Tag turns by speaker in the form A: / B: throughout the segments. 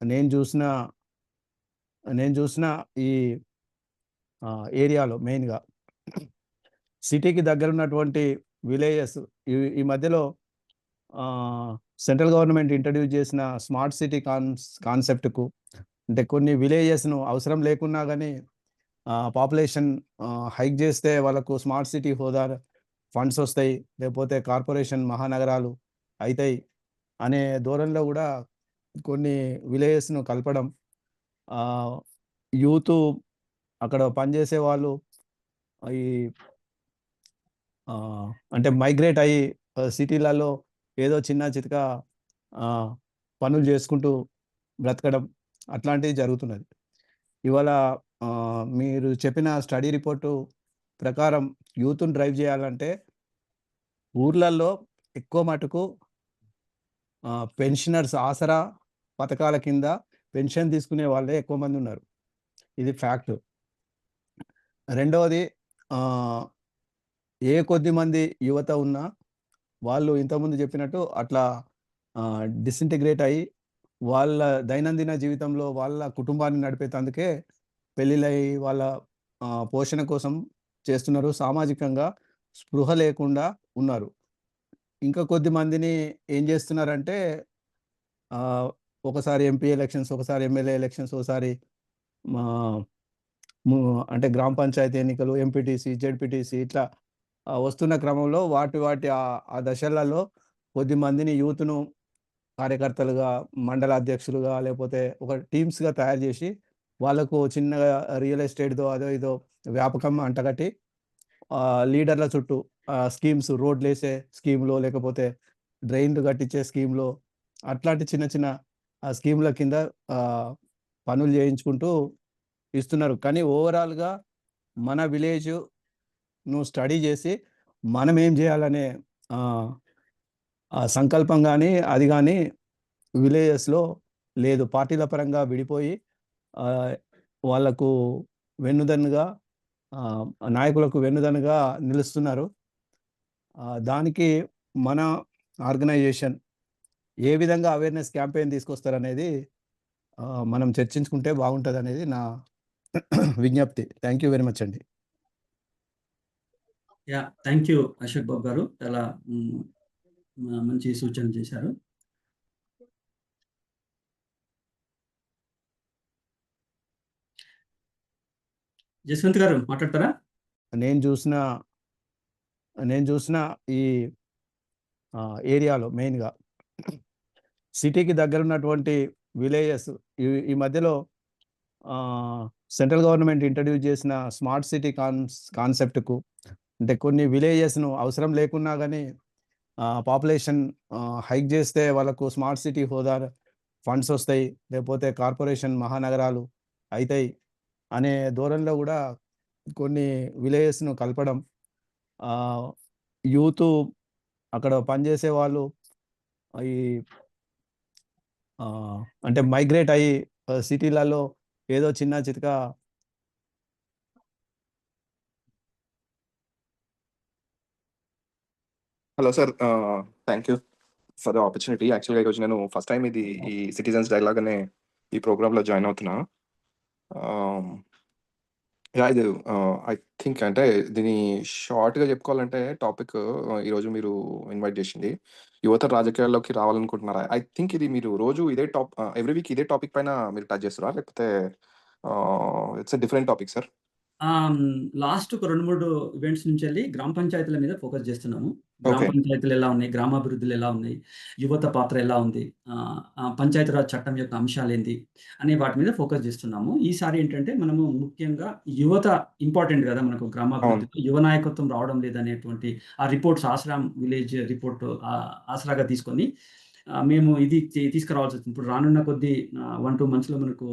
A: నేను జూసిన నేను జూసిన ఈ ఏరియాలో మెయిన్‌గా సిటీకి దగ్గరున్నటువంటి విలేజెస్ ఈ మధ్యలో సెంట్రల్ గవర్నమెంట్ ఇంట్రొడ్యూస్ చేసిన స్మార్ట్ సిటీ కాన్సెప్ట్‌కు అంటే కొన్ని విలేజెస్‌ను అవసరం లేకున్నా గానీ పాపులేషన్ హైక్ జేస్తే వాళ్ళకు స్మార్ట్ సిటీ హోదా ఫండ్స్ ఒస్తాయి. లేకపోతే కార్పొరేషన్ మహానగరాలు అయితాయి అనే ధోరణిలో గూడా కొన్ని విలేజెస్‌ను కలపడం. ఆహ్, యూతు అక్కడ పనిజేసే వాళ్ళు ఈ అంటే మైగ్రేట్ అయ్యి సిటీలలో ఏదో చిన్న చితకా ఆహ్, పనులు జేసుకుంటూ బ్రతకడం అట్లాంటివి జరుగుతున్నది. ఇవాళ మీరు చెప్పిన స్టడీ రిపోర్టు ప్రకారం యూత్‌ని డ్రైవ్ జేయాలంటే ఊర్లల్లో ఎక్కువ మటుకు పెన్షనర్స్ ఆసరా పథకాల కింద పెన్షన్ తీసుకునే వాళ్ళే ఎక్కువ మందున్నారు. ఇది ఫ్యాక్టు. రెండవది ఆహ్, ఏ కొద్ది మంది యువత ఉన్నా వాళ్ళు ఇంతకుముందు చెప్పినట్టు అట్లా డిసింటిగ్రేట్ అయ్యి వాళ్ళ దైనందిన జీవితంలో వాళ్ళ కుటుంబాన్ని నడిపేతందుకే పెళ్ళిళ్ళయి వాళ్ళ పోషణ కోసం చేస్తున్నారు. సామాజికంగా స్పృహ లేకుండా ఉన్నారు. ఇంకా కొద్ది మందిని ఏం జేస్తున్నారంటే ఆహ్, ఒకసారి ఎంపీ ఎలక్షన్స్, ఒకసారి ఎమ్మెల్యే ఎలక్షన్స్, ఒకసారి మా ము అంటే గ్రామ పంచాయతీ ఎన్నికలు, ఎంపీటీసీ, జెడ్పీటీసీ ఇట్లా వస్తున్న క్రమంలో వాటి ఆ దశలలో కొద్ది మందిని యూత్‌ను కార్యకర్తలుగా, మండల అధ్యక్షులుగా లేపోతే ఒక టీమ్స్‌గా తయారు జేసి వాళ్ళకు చిన్నగా రియల్ ఎస్టేట్‌దో అదో ఇదో వ్యాపకం అంటగట్టి లీడర్ల చుట్టూ స్కీమ్స్ రోడ్లేసే స్కీమ్‌లో లేకపోతే డ్రైన్‌లు కట్టించే స్కీమ్‌లో అట్లాంటి చిన్న చిన్న స్కీమ్‌ల కింద ఆహ్, పనులు చేయించుకుంటూ ఇస్తున్నారు. కానీ ఓవరాల్‌గా మన విలేజ్‌ను స్టడీ చేసి మనం ఏం చేయాలనే ఆహ్, ఆ సంకల్పం గాని, అది గాని విలేజెస్‌లో లేదు. పార్టీల పరంగా విడిపోయి ఆహ్, వాళ్ళకు వెన్నుదన్నుగా ఆహ్, నాయకులకు వెన్నుదన్నుగా నిలుస్తున్నారు. దానికి మన ఆర్గనైజేషన్ ఏ విధంగా అవేర్‌నెస్ క్యాంపెయిన్ తీసుకొస్తారనేది మనం చర్చించుకుంటే బాగుంటదనేది నా విజ్ఞప్తి. థాంక్ యూ వెరీ మచ్ అండి.
B: థ్యాంక్ యూ అశోక్ బాబు గారు. చాలా మంచి సూచనలు చేశారు. జస్వంత్ గారు మాట్లాడతారా?
A: నేను జూసిన నేను జూసిన ఈ ఏరియాలో మెయిన్‌గా సిటీకి దగ్గరున్నటువంటి విలేజెస్ ఈ మధ్యలో ఆహ్, సెంట్రల్ గవర్నమెంట్ ఇంట్రొడ్యూస్ చేసిన స్మార్ట్ సిటీ కాన్సెప్ట్‌కు అంటే కొన్ని విలేజెస్‌ను అవసరం లేకున్నా గానీ పాపులేషన్ హైక్ జేస్తే వాళ్ళకు స్మార్ట్ సిటీ హోదా ఫండ్స్ ఒస్తాయి. లేకపోతే కార్పొరేషన్ మహానగరాలు అయితాయి అనే ధోరణిలో గూడా కొన్ని విలేజెస్‌ను కలపడం. ఆహ్, యూతు అక్కడ పనిజేసే వాళ్ళు ఈ అంటే మైగ్రేట్ అయ్యి సిటీలలో ఏదో చిన్న చితకా
C: hello sir. Thank you for the opportunity. యాక్చువల్‌గా ఈరోజు నేను ఫస్ట్ టైమ్ ఈ సిటిజన్స్ డైలాగ్ అనే ఈ ప్రోగ్రామ్‌లో జాయిన్ అవుతున్నా. ఆహ్, ఇది ఐ థింక్ అంటే దీన్ని షార్ట్‌గా చెప్పుకోవాలంటే టాపిక్ ఈరోజు మీరు ఇన్వైట్ చేసింది. యువత రాజకీయాల్లోకి రావాలనుకుంటున్నారా? ఐ థింక్ ఇది మీరు రోజు ఇదే ఎవ్రీ వీక్ ఇదే టాపిక్ పైన మీరు టచ్ చేస్తారా? లేకపోతే it's a different topic sir?
B: Last ఒక 2, 3 ఈవెంట్స్ నుంచెల్లి గ్రామ పంచాయతీల మీద ఫోకస్ చేస్తున్నాము. గ్రామ
C: ఓకే.
B: పంచాయతీలు ఎలా ఉన్నాయి? గ్రామాభివృద్ధులు ఎలా ఉన్నాయి? యువత పాత్ర ఎలా ఉంది? పంచాయతీరాజ్ చట్టం యొక్క అంశాలేంటి? అనే వాటి మీద ఫోకస్ చేస్తున్నాము. ఈసారి ఏంటంటే మనము ముఖ్యంగా యువత ఇంపార్టెంట్ గదా! మనకు
C: అవును.
B: గ్రామాభివృద్ధిలో యువ నాయకత్వం రావడం లేదనేటువంటి ఆ రిపోర్ట్స్ ఆశ్రామ్ విలేజ్ రిపోర్ట్ ఆసరాగా తీసుకొని మేము ఇది తీసుకురావాల్సొచ్చింది. ఇప్పుడు రానున్న కొద్ది 1, 2 మంత్స్‌లో మనకు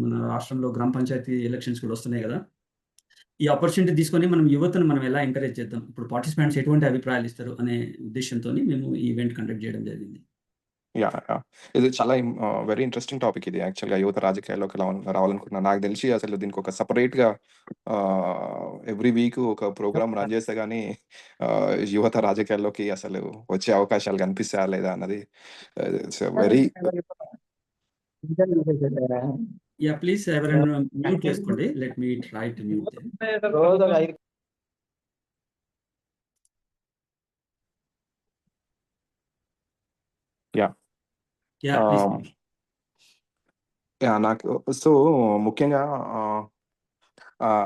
B: మన రాష్ట్రంలో గ్రామ పంచాయతీ ఎలక్షన్స్ కూడా వస్తున్నాయి గదా! ఈ ఆపర్చునిటీ తీసుకొని మనం యువతను మనం ఎలా ఎంకరేజ్ చేద్దాం? ఇప్పుడు పార్టిసిపెంట్స్ ఎటువంటి అభిప్రాయాలు ఇస్తారు అనే ఉద్దేశ్యంతోని మేము ఈ ఈవెంట్ కండక్ట్ చేయడం జరిగింది.
C: యాహ్! ఇది చాలా వెరీ ఇంట్రెస్టింగ్ టాపిక్ ఇది యాక్చువల్‌గా యువత రాజకీయాల్లోకి రావాలనుకుంటున్నా. నాకు తెలిసి అసలు దీనికొక సెపరేట్‌గా ఎవ్రీ వీక్ ఒక ప్రోగ్రామ్ రన్ చేస్తే గాని యువత రాజకీయాల్లోకి అసలు వచ్చే అవకాశాలు కనిపిస్తాయా లేదా అన్నది ఇట్స్ వెరీ
B: యా ప్లీజ్ ఎవరైనా మ్యూట్ చేసుకోండి. Let me try to mute them.
C: Yeah.
B: Yeah please.
C: Yeah, నాకు సో ముఖ్యంగా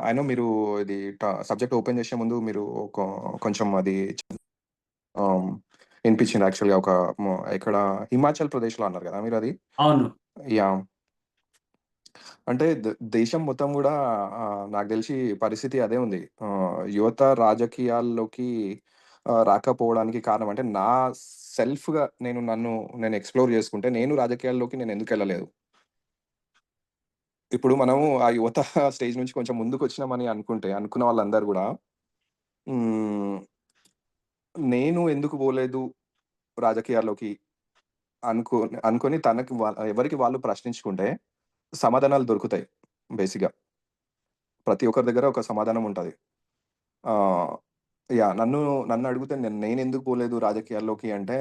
C: ఐ నో మీరు ఇది సబ్జెక్ట్ ఓపెన్ చేసే ముందు మీరు కొంచెం అది వినిపించింది యాక్చువల్గా ఇక్కడ హిమాచల్ ప్రదేశ్లో అన్నారు కదా మీరు అది.
B: అవును.
C: యా, అంటే దేశం మొత్తం కూడా నాకు తెలిసి పరిస్థితి అదే ఉంది. యువత రాజకీయాల్లోకి రాకపోవడానికి కారణం అంటే నా సెల్ఫ్గా నేను ఎక్స్ప్లోర్ చేసుకుంటే నేను రాజకీయాల్లోకి నేను ఎందుకు వెళ్ళలేదు. ఇప్పుడు మనము ఆ యువత స్టేజ్ నుంచి కొంచెం ముందుకు వచ్చినామని అనుకున్న వాళ్ళందరూ కూడా నేను ఎందుకు పోలేదు రాజకీయాల్లోకి అనుకొని ఎవరికి వాళ్ళు ప్రశ్నించుకుంటే సమాధానాలు దొరుకుతాయి. బేసిక్గా ప్రతి ఒక్కరి దగ్గర ఒక సమాధానం ఉంటుంది. యా, నన్ను అడిగితే నేను ఎందుకు పోలేదు రాజకీయాల్లోకి అంటే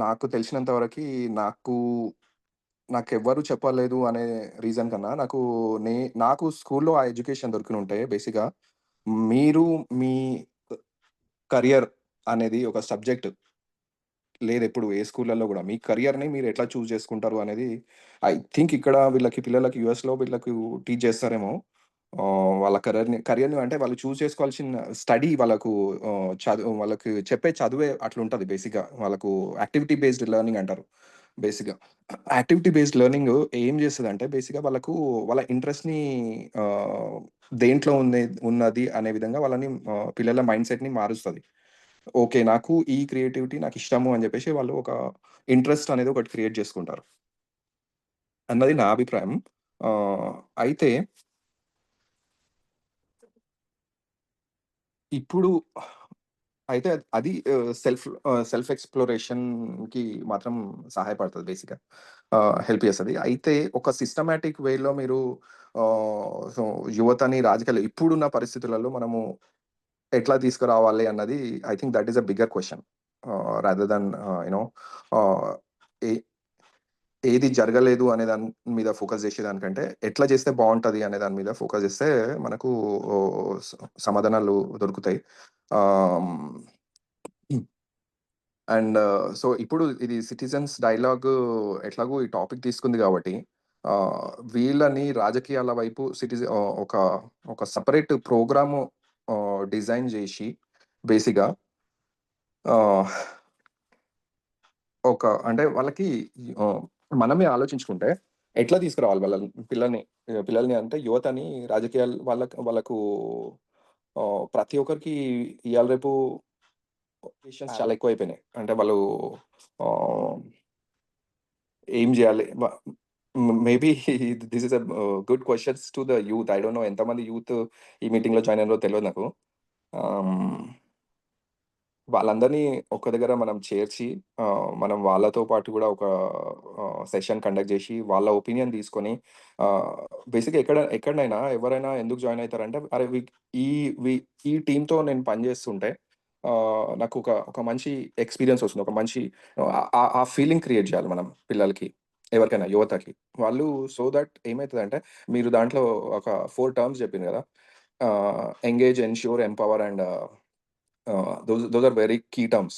C: నాకు తెలిసినంత వరకు నాకెవ్వరు చెప్పలేదు అనే రీజన్ కన్నా నాకు స్కూల్లో ఆ ఎడ్యుకేషన్ దొరికిన ఉంటే బేసిక్గా మీరు మీ కరియర్ అనేది ఒక సబ్జెక్ట్ లేదు. ఎప్పుడు ఏ స్కూళ్ళల్లో కూడా మీ కరియర్ని మీరు ఎట్లా చూస్ చేసుకుంటారు అనేది ఐ థింక్ ఇక్కడ పిల్లలకి యూఎస్లో వీళ్ళకి టీచ్ చేస్తారేమో. వాళ్ళ కరియర్ని అంటే వాళ్ళు చూస్ చేసుకోవాల్సిన స్టడీ వాళ్ళకి చెప్పే చదువే అట్లా ఉంటుంది. బేసిక్గా వాళ్ళకు యాక్టివిటీ బేస్డ్ లెర్నింగ్ అంటారు. బేసిక్గా యాక్టివిటీ బేస్డ్ లెర్నింగ్ ఏం చేస్తుంది అంటే బేసిక్గా వాళ్ళ ఇంట్రెస్ట్ని దేంట్లో ఉన్నది అనే విధంగా పిల్లల మైండ్ సెట్ని మారుస్తుంది. ఓకే, నాకు ఈ క్రియేటివిటీ నాకు ఇష్టము అని చెప్పేసి వాళ్ళు ఒక ఇంట్రెస్ట్ అనేది ఒకటి క్రియేట్ చేసుకుంటారు అన్నది నా అభిప్రాయం. అయితే ఇప్పుడు అది సెల్ఫ్ ఎక్స్‌ప్లోరేషన్‌కి మాత్రం సహాయపడుతది బేసిక్‌గా. హెల్ప్ చేస్తది. అయితే ఒక సిస్టమాటిక్ వేలో మీరు సో యువతని రాజకీయాలు ఇప్పుడున్న పరిస్థితులలో మనము ఎట్లా తీసుకురావాలి అన్నది I think that is a bigger question. Rather than you know a ఏది జరగలేదు అనే దాని మీద ఫోకస్ చేసేదానికంటే ఎట్లా చేస్తే బాగుంటది అనే దాని మీద ఫోకస్ చేస్తే మనకు సమాధానాలు దొరుకుతాయి. అండ్ సో ఇప్పుడు ఇది సిటిజన్స్ డైలాగ్ ఎట్లాగో ఈ టాపిక్ తీసుకుంది కాబట్టి వీళ్ళని రాజకీయాల వైపు ఒక సపరేట్ ప్రోగ్రాము డిజైన్ చేసి బేసిక్గా అంటే వాళ్ళకి మనమే ఆలోచించుకుంటే ఎట్లా తీసుకురావాలి పిల్లల్ని అంటే యువతని రాజకీయాలు వాళ్ళకు ప్రతి ఒక్కరికి ఇవాళ రేపు క్వశ్చన్స్ చాలా ఎక్కువైపోయినాయి. అంటే వాళ్ళు ఏం చేయాలి? Maybe this is a good questions to the youth. I don't no ఎంతమంది యూత్ ఈ మీటింగ్లో జాయిన్ అయ్యారో తెలియదు నాకు. వాళ్ళందరినీ ఒక దగ్గర మనం చేర్చి మనం వాళ్ళతో పాటు కూడా ఒక సెషన్ కండక్ట్ చేసి వాళ్ళ ఒపీనియన్ తీసుకొని బేసిక్గా ఎక్కడైనా ఎవరైనా ఎందుకు జాయిన్ అవుతారంటే అరే ఈ టీంతో నేను పనిచేస్తుంటే నాకు ఒక మంచి ఎక్స్పీరియన్స్ వస్తుంది. ఒక మంచి ఆ ఫీలింగ్ క్రియేట్ చేయాలి మనం పిల్లలకి, ఎవరికైనా యువతకి. వాళ్ళు సో దట్ ఏమవుతుందంటే మీరు దాంట్లో ఒక 4 టర్మ్స్ చెప్పింది కదా, engage, ensure, empower and those are very key terms.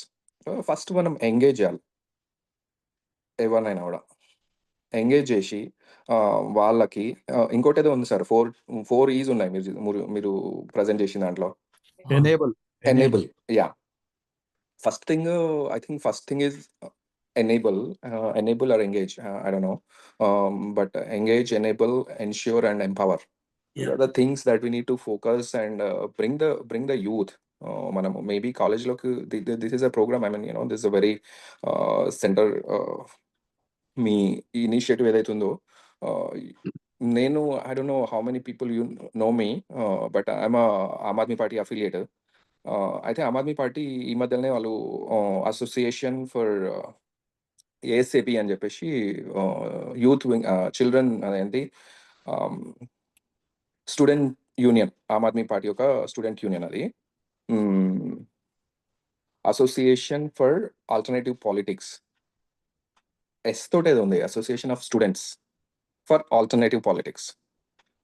C: First మనం ఎంగేజ్ చేయాలి ఎవరినైనా కూడా. ఎంగేజ్ చేసి వాళ్ళకి ఇంకోటి ఏదో ఉంది సార్, 4 ఈజ్ ఉన్నాయి మీరు ప్రజెంట్ చేసిన దాంట్లో. Enable. Yeah, first thing I think first thing is enable or engage. I don't know, but engage, enable, ensure and empower. These are the things that we need to focus and bring the youth. మనం maybe కాలేజ్లోకి this is a programme. I mean this is a very centre. మీ initiative ఏదైతే ఉందో, నేను I don't know how many people you know me, but I'm Aam Aadmi Party affiliate. అయితే Aam Aadmi party ఈ మధ్యలోనే వాళ్ళు అసోసియేషన్ ఫర్ ఏఎస్ఏపి అని చెప్పేసి యూత్ వింగ్ చిల్డ్రన్ అనేది స్టూడెంట్ యూనియన్, ఆమ్ ఆద్మీ పార్టీ యొక్క స్టూడెంట్ యూనియన్ అది. Association for alternative politics. ఎస్ తోటేది ఉంది. Association of students for alternative politics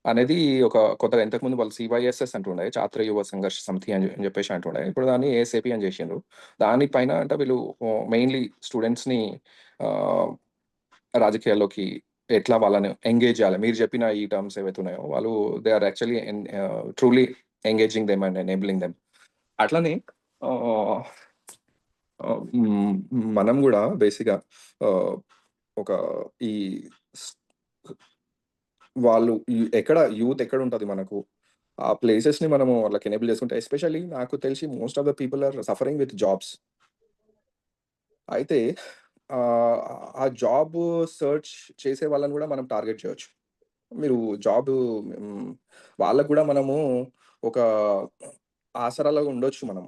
C: అనేది ఒక కొత్తగా ఇంతకుముందు వాళ్ళు CYSS అంటుండే, ఛాత్ర యువ సంఘర్ష్ సమితి అని చెప్పేసి అంటుండే. ఇప్పుడు దాన్ని ASAP అని చేసిండ్రు. దానిపైన అంటే వీళ్ళు మెయిన్లీ స్టూడెంట్స్ని రాజకీయాల్లోకి ఎట్లా వాళ్ళని ఎంగేజ్ చేయాలి. మీరు చెప్పిన ఈ టర్మ్స్ ఏవైతే ఉన్నాయో వాళ్ళు they are actually truly engaging them and enabling them. అట్లనే మనం కూడా బేసిక్గా ఒక ఈ వాళ్ళు ఎక్కడ యూత్ ఎక్కడ ఉంటుంది మనకు, ఆ ప్లేసెస్ని మనము వాళ్ళకి ఎనేబుల్ చేసుకుంటే, ఎస్పెషల్లీ నాకు తెలిసి most of the people are suffering with jobs. అయితే ఆ జాబ్ సర్చ్ చేసే వాళ్ళని కూడా మనం టార్గెట్ చేయొచ్చు. మీరు జాబ్ వాళ్ళకు కూడా మనము ఒక ఆసరాలాగా ఉండొచ్చు మనం.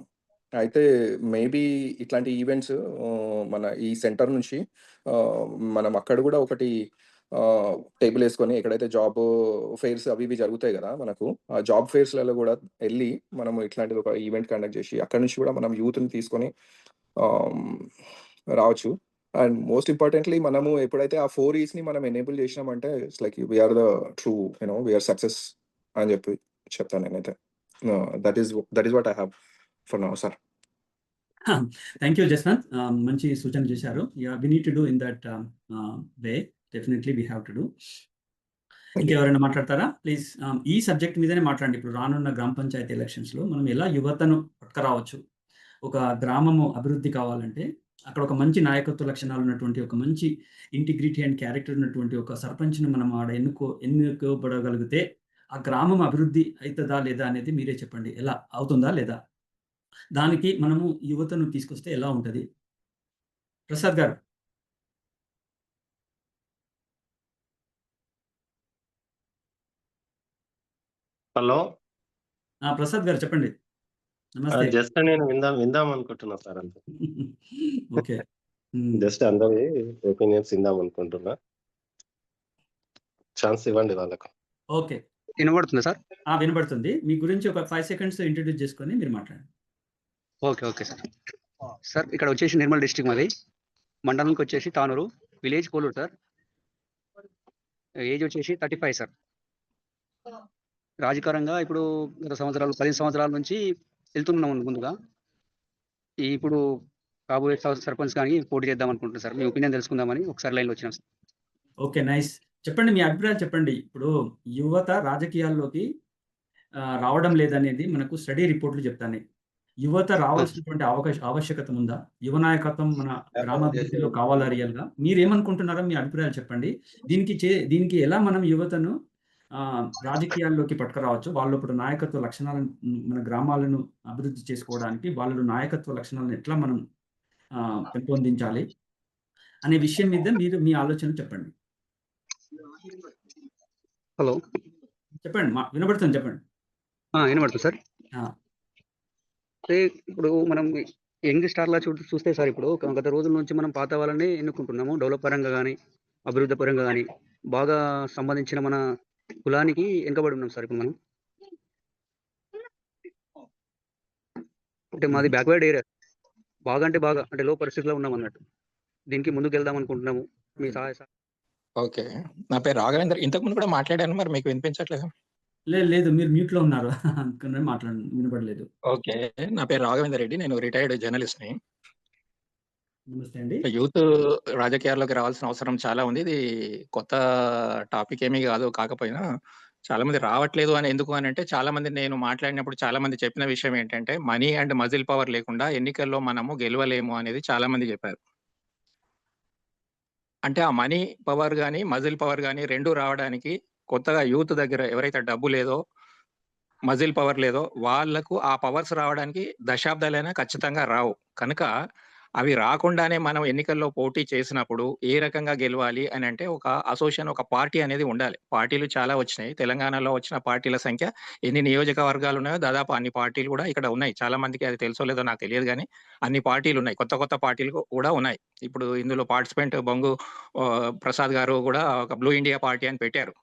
C: అయితే మేబీ ఇట్లాంటి ఈవెంట్స్ మన ఈ సెంటర్ నుంచి మనం అక్కడ కూడా ఒకటి టేబుల్ వేసుకొని, ఎక్కడైతే జాబ్ ఫెయిర్స్ అవి ఇవి జరుగుతాయి కదా మనకు, ఆ జాబ్ ఫెయిర్స్లలో కూడా వెళ్ళి మనము ఇట్లాంటిది ఒక ఈవెంట్ కండక్ట్ చేసి అక్కడ నుంచి కూడా మనం యూత్ని తీసుకొని రావచ్చు. అండ్ మోస్ట్ ఇంపార్టెంట్లీ మనము ఎప్పుడైతే ఆ 4 E's మనం ఎనేబుల్ చేసినామంటే it's like we are the true we are success అని చెప్పి చెప్తాను నేనైతే. That is what I have for now sir.
B: Thank you Jaswanth. మంచి సూచన చేశారు. We need to do in that way. Definitely we have to do. ఇంకెవరైనా మాట్లాడతారా ప్లీజ్? ఈ సబ్జెక్ట్ మీదనే మాట్లాడండి. ఇప్పుడు రానున్న గ్రామ పంచాయతీ ఎలక్షన్స్లో మనం ఎలా యువతను పట్టుకురావచ్చు. ఒక గ్రామము అభివృద్ధి కావాలంటే అక్కడ ఒక మంచి నాయకత్వ లక్షణాలు ఉన్నటువంటి, ఒక మంచి ఇంటిగ్రిటీ అండ్ క్యారెక్టర్ ఉన్నటువంటి ఒక సర్పంచ్ని మనం ఆడ ఎన్నుకోబడగలిగితే ఆ గ్రామం అభివృద్ధి అవుతుందా లేదా అనేది మీరే చెప్పండి. ఎలా అవుతుందా లేదా? దానికి మనము యువతను తీసుకొస్తే ఎలా ఉంటుంది? ప్రసాద్ గారు.
D: హలో.
B: ప్రసాద్ గారు చెప్పండి. నమస్తే.
D: జస్ట్ నేను విందాం అనుకుంటున్నా సార్ అంతే.
B: ఓకే.
D: జస్ట్ అందరి ఒపీనియన్స్ విందాం అనుకుంటున్నా. ఛాన్స్ ఇవ్వండి వాళ్ళకు.
B: ఓకే.
E: వినబడుతుందా సార్?
B: వినబడుతుంది. మీ గురించి ఒక 5 సెకండ్స్ ఇంట్రడ్యూస్ చేసుకొని మీరు మాట్లాడండి.
E: Okay sir. సార్ ఇక్కడ వచ్చేసి నిర్మల్ డిస్ట్రిక్ట్ మాది. మండలంకి వచ్చేసి Tanur, village Koluru sir. Age వచ్చేసి 35 సార్. రాజకీయంగా ఇప్పుడు గత 10 సంవత్సరాల నుంచి వెళ్తున్నాం ముందుగా. ఇప్పుడు కాబోయే సర్పంచ్ కానీ పోటీ చేద్దాం అనుకుంటున్నాం సార్. మీ ఒపీనియన్ తెలుసుకుందామని ఒకసారి లైన్లో వచ్చినాం సార్.
B: Okay, nice. చెప్పండి, మీ అభిప్రాయాలు చెప్పండి. ఇప్పుడు యువత రాజకీయాల్లోకి రావడం లేదనేది మనకు స్టడీ రిపోర్ట్లు చెప్తాయి. యువత రావాల్సినటువంటి ఆవశ్యకత ఉందా? యువ నాయకత్వం మన గ్రామాభివృద్ధిలో కావాలా రియల్గా? మీరేమనుకుంటున్నారో మీ అభిప్రాయాలు చెప్పండి. దీనికి ఎలా మనం యువతను రాజకీయాల్లోకి పట్టుకురావచ్చు? వాళ్ళు ఇప్పుడు నాయకత్వ లక్షణాలను, మన గ్రామాలను అభివృద్ధి చేసుకోవడానికి వాళ్ళు నాయకత్వ లక్షణాలను ఎట్లా మనం పెంపొందించాలి అనే విషయం మీద మీరు మీ ఆలోచనలు చెప్పండి.
E: హలో,
B: చెప్పండి. వినబడుతుంది, చెప్పండి.
E: వినబడుతుంది సార్. ఇప్పుడు మనం యంగ్ స్టార్లా చూస్తే సార్, ఇప్పుడు గత రోజుల నుంచి మనం పాత వాళ్ళని ఎన్నుకుంటున్నాము. డెవలప్ పరంగా కానీ, అభివృద్ధి పరంగా కానీ బాగా సంబంధించిన మన కులానికి వెనుకబడి ఉన్నాం సార్. ఇప్పుడు మనం అంటే మాది బ్యాక్వర్డ్ ఏరియా, బాగా అంటే లో పరిస్థితిలో ఉన్నాం అన్నట్టు. దీనికి ముందుకు వెళ్దాం అనుకుంటున్నాము. మీ సహాయ.
F: ఓకే, నా పేరు రాఘవేందర్. ఇంతకుముందు కూడా మాట్లాడాను, మరి మీకు వినిపించట్లేదు?
B: లేదు, మీరు మ్యూట్ లో ఉన్నారు. మాట్లాడండి, వినపడలేదు.
F: ఓకే, నా పేరు రాఘవేందర్ రెడ్డి, నేను రిటైర్డ్ జర్నలిస్ట్ ని.
B: నమస్తే అండి.
F: యూత్ రాజకీయాల్లోకి రావాల్సిన అవసరం చాలా ఉంది. ఇది కొత్త టాపిక్ ఏమీ కాదు. కాకపోయినా చాలా మంది రావట్లేదు అని ఎందుకు అని అంటే, చాలా మంది నేను మాట్లాడినప్పుడు చాలా మంది చెప్పిన విషయం ఏంటంటే, మనీ అండ్ మజిల్ పవర్ లేకుండా ఎన్నికల్లో మనము గెలవలేము అనేది చాలా మంది చెప్పారు. అంటే ఆ మనీ పవర్ కానీ మజిల్ పవర్ కానీ రెండు రావడానికి కొత్తగా యూత్ దగ్గర ఎవరైతే డబ్బు లేదో, మజిల్ పవర్ లేదో వాళ్లకు ఆ పవర్స్ రావడానికి దశాబ్దాలైనా ఖచ్చితంగా రావు. కనుక అవి రాకుండానే మనం ఎన్నికల్లో పోటీ చేసినప్పుడు ఏ రకంగా గెలవాలి అని అంటే, ఒక అసోసియేషన్, ఒక పార్టీ అనేది ఉండాలి. పార్టీలు చాలా వచ్చినాయి. తెలంగాణలో వచ్చిన పార్టీల సంఖ్య ఎన్ని నియోజకవర్గాలు ఉన్నాయో దాదాపు అన్ని పార్టీలు కూడా ఇక్కడ ఉన్నాయి. చాలా మందికి అది తెలుసో లేదో నాకు తెలియదు, కానీ అన్ని పార్టీలు ఉన్నాయి. కొత్త పార్టీలు కూడా ఉన్నాయి. ఇప్పుడు ఇందులో పార్టిసిపెంట్ బొంగు ప్రసాద్ గారు కూడా ఒక బ్లూ ఇండియా పార్టీ అని పెట్టారు.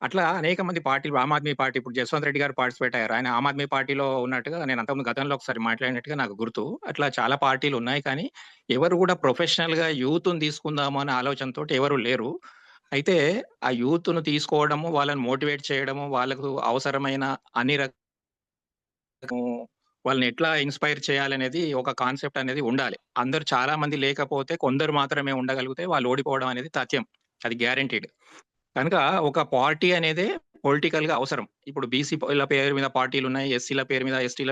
F: అట్లా అనేక మంది పార్టీలు ఆమ్ ఆద్మీ పార్టీ ఇప్పుడు జస్వంత్ రెడ్డి గారు పార్టిసిపేట్ అయ్యారు. ఆయన ఆమ్ ఆద్మీ పార్టీలో ఉన్నట్టుగా నేను అంతకుముందు గతంలో ఒకసారి మాట్లాడినట్టుగా నాకు గుర్తు. అట్లా చాలా పార్టీలు ఉన్నాయి. కానీ ఎవరు కూడా ప్రొఫెషనల్‌గా యూత్‌ని తీసుకుందాము అనే ఆలోచనతోటి ఎవరు లేరు. అయితే ఆ యూత్‌ను తీసుకోవడము, వాళ్ళని మోటివేట్ చేయడము, వాళ్ళకు అవసరమైన అన్ని వాళ్ళని ఎట్లా ఇన్‌స్పైర్ చేయాలనేది ఒక కాన్సెప్ట్ అనేది ఉండాలి. అందరూ చాలా మంది లేకపోతే కొందరు మాత్రమే ఉండగలిగితే వాళ్ళు ఓడిపోవడం అనేది తథ్యం. అది గ్యారంటీడ్. కనుక ఒక పార్టీ అనేదే పొలిటికల్‌గా అవసరం. ఇప్పుడు బీసీల పేరు మీద పార్టీలున్నాయి. ఎస్సీల పేరు మీద, ఎస్టీల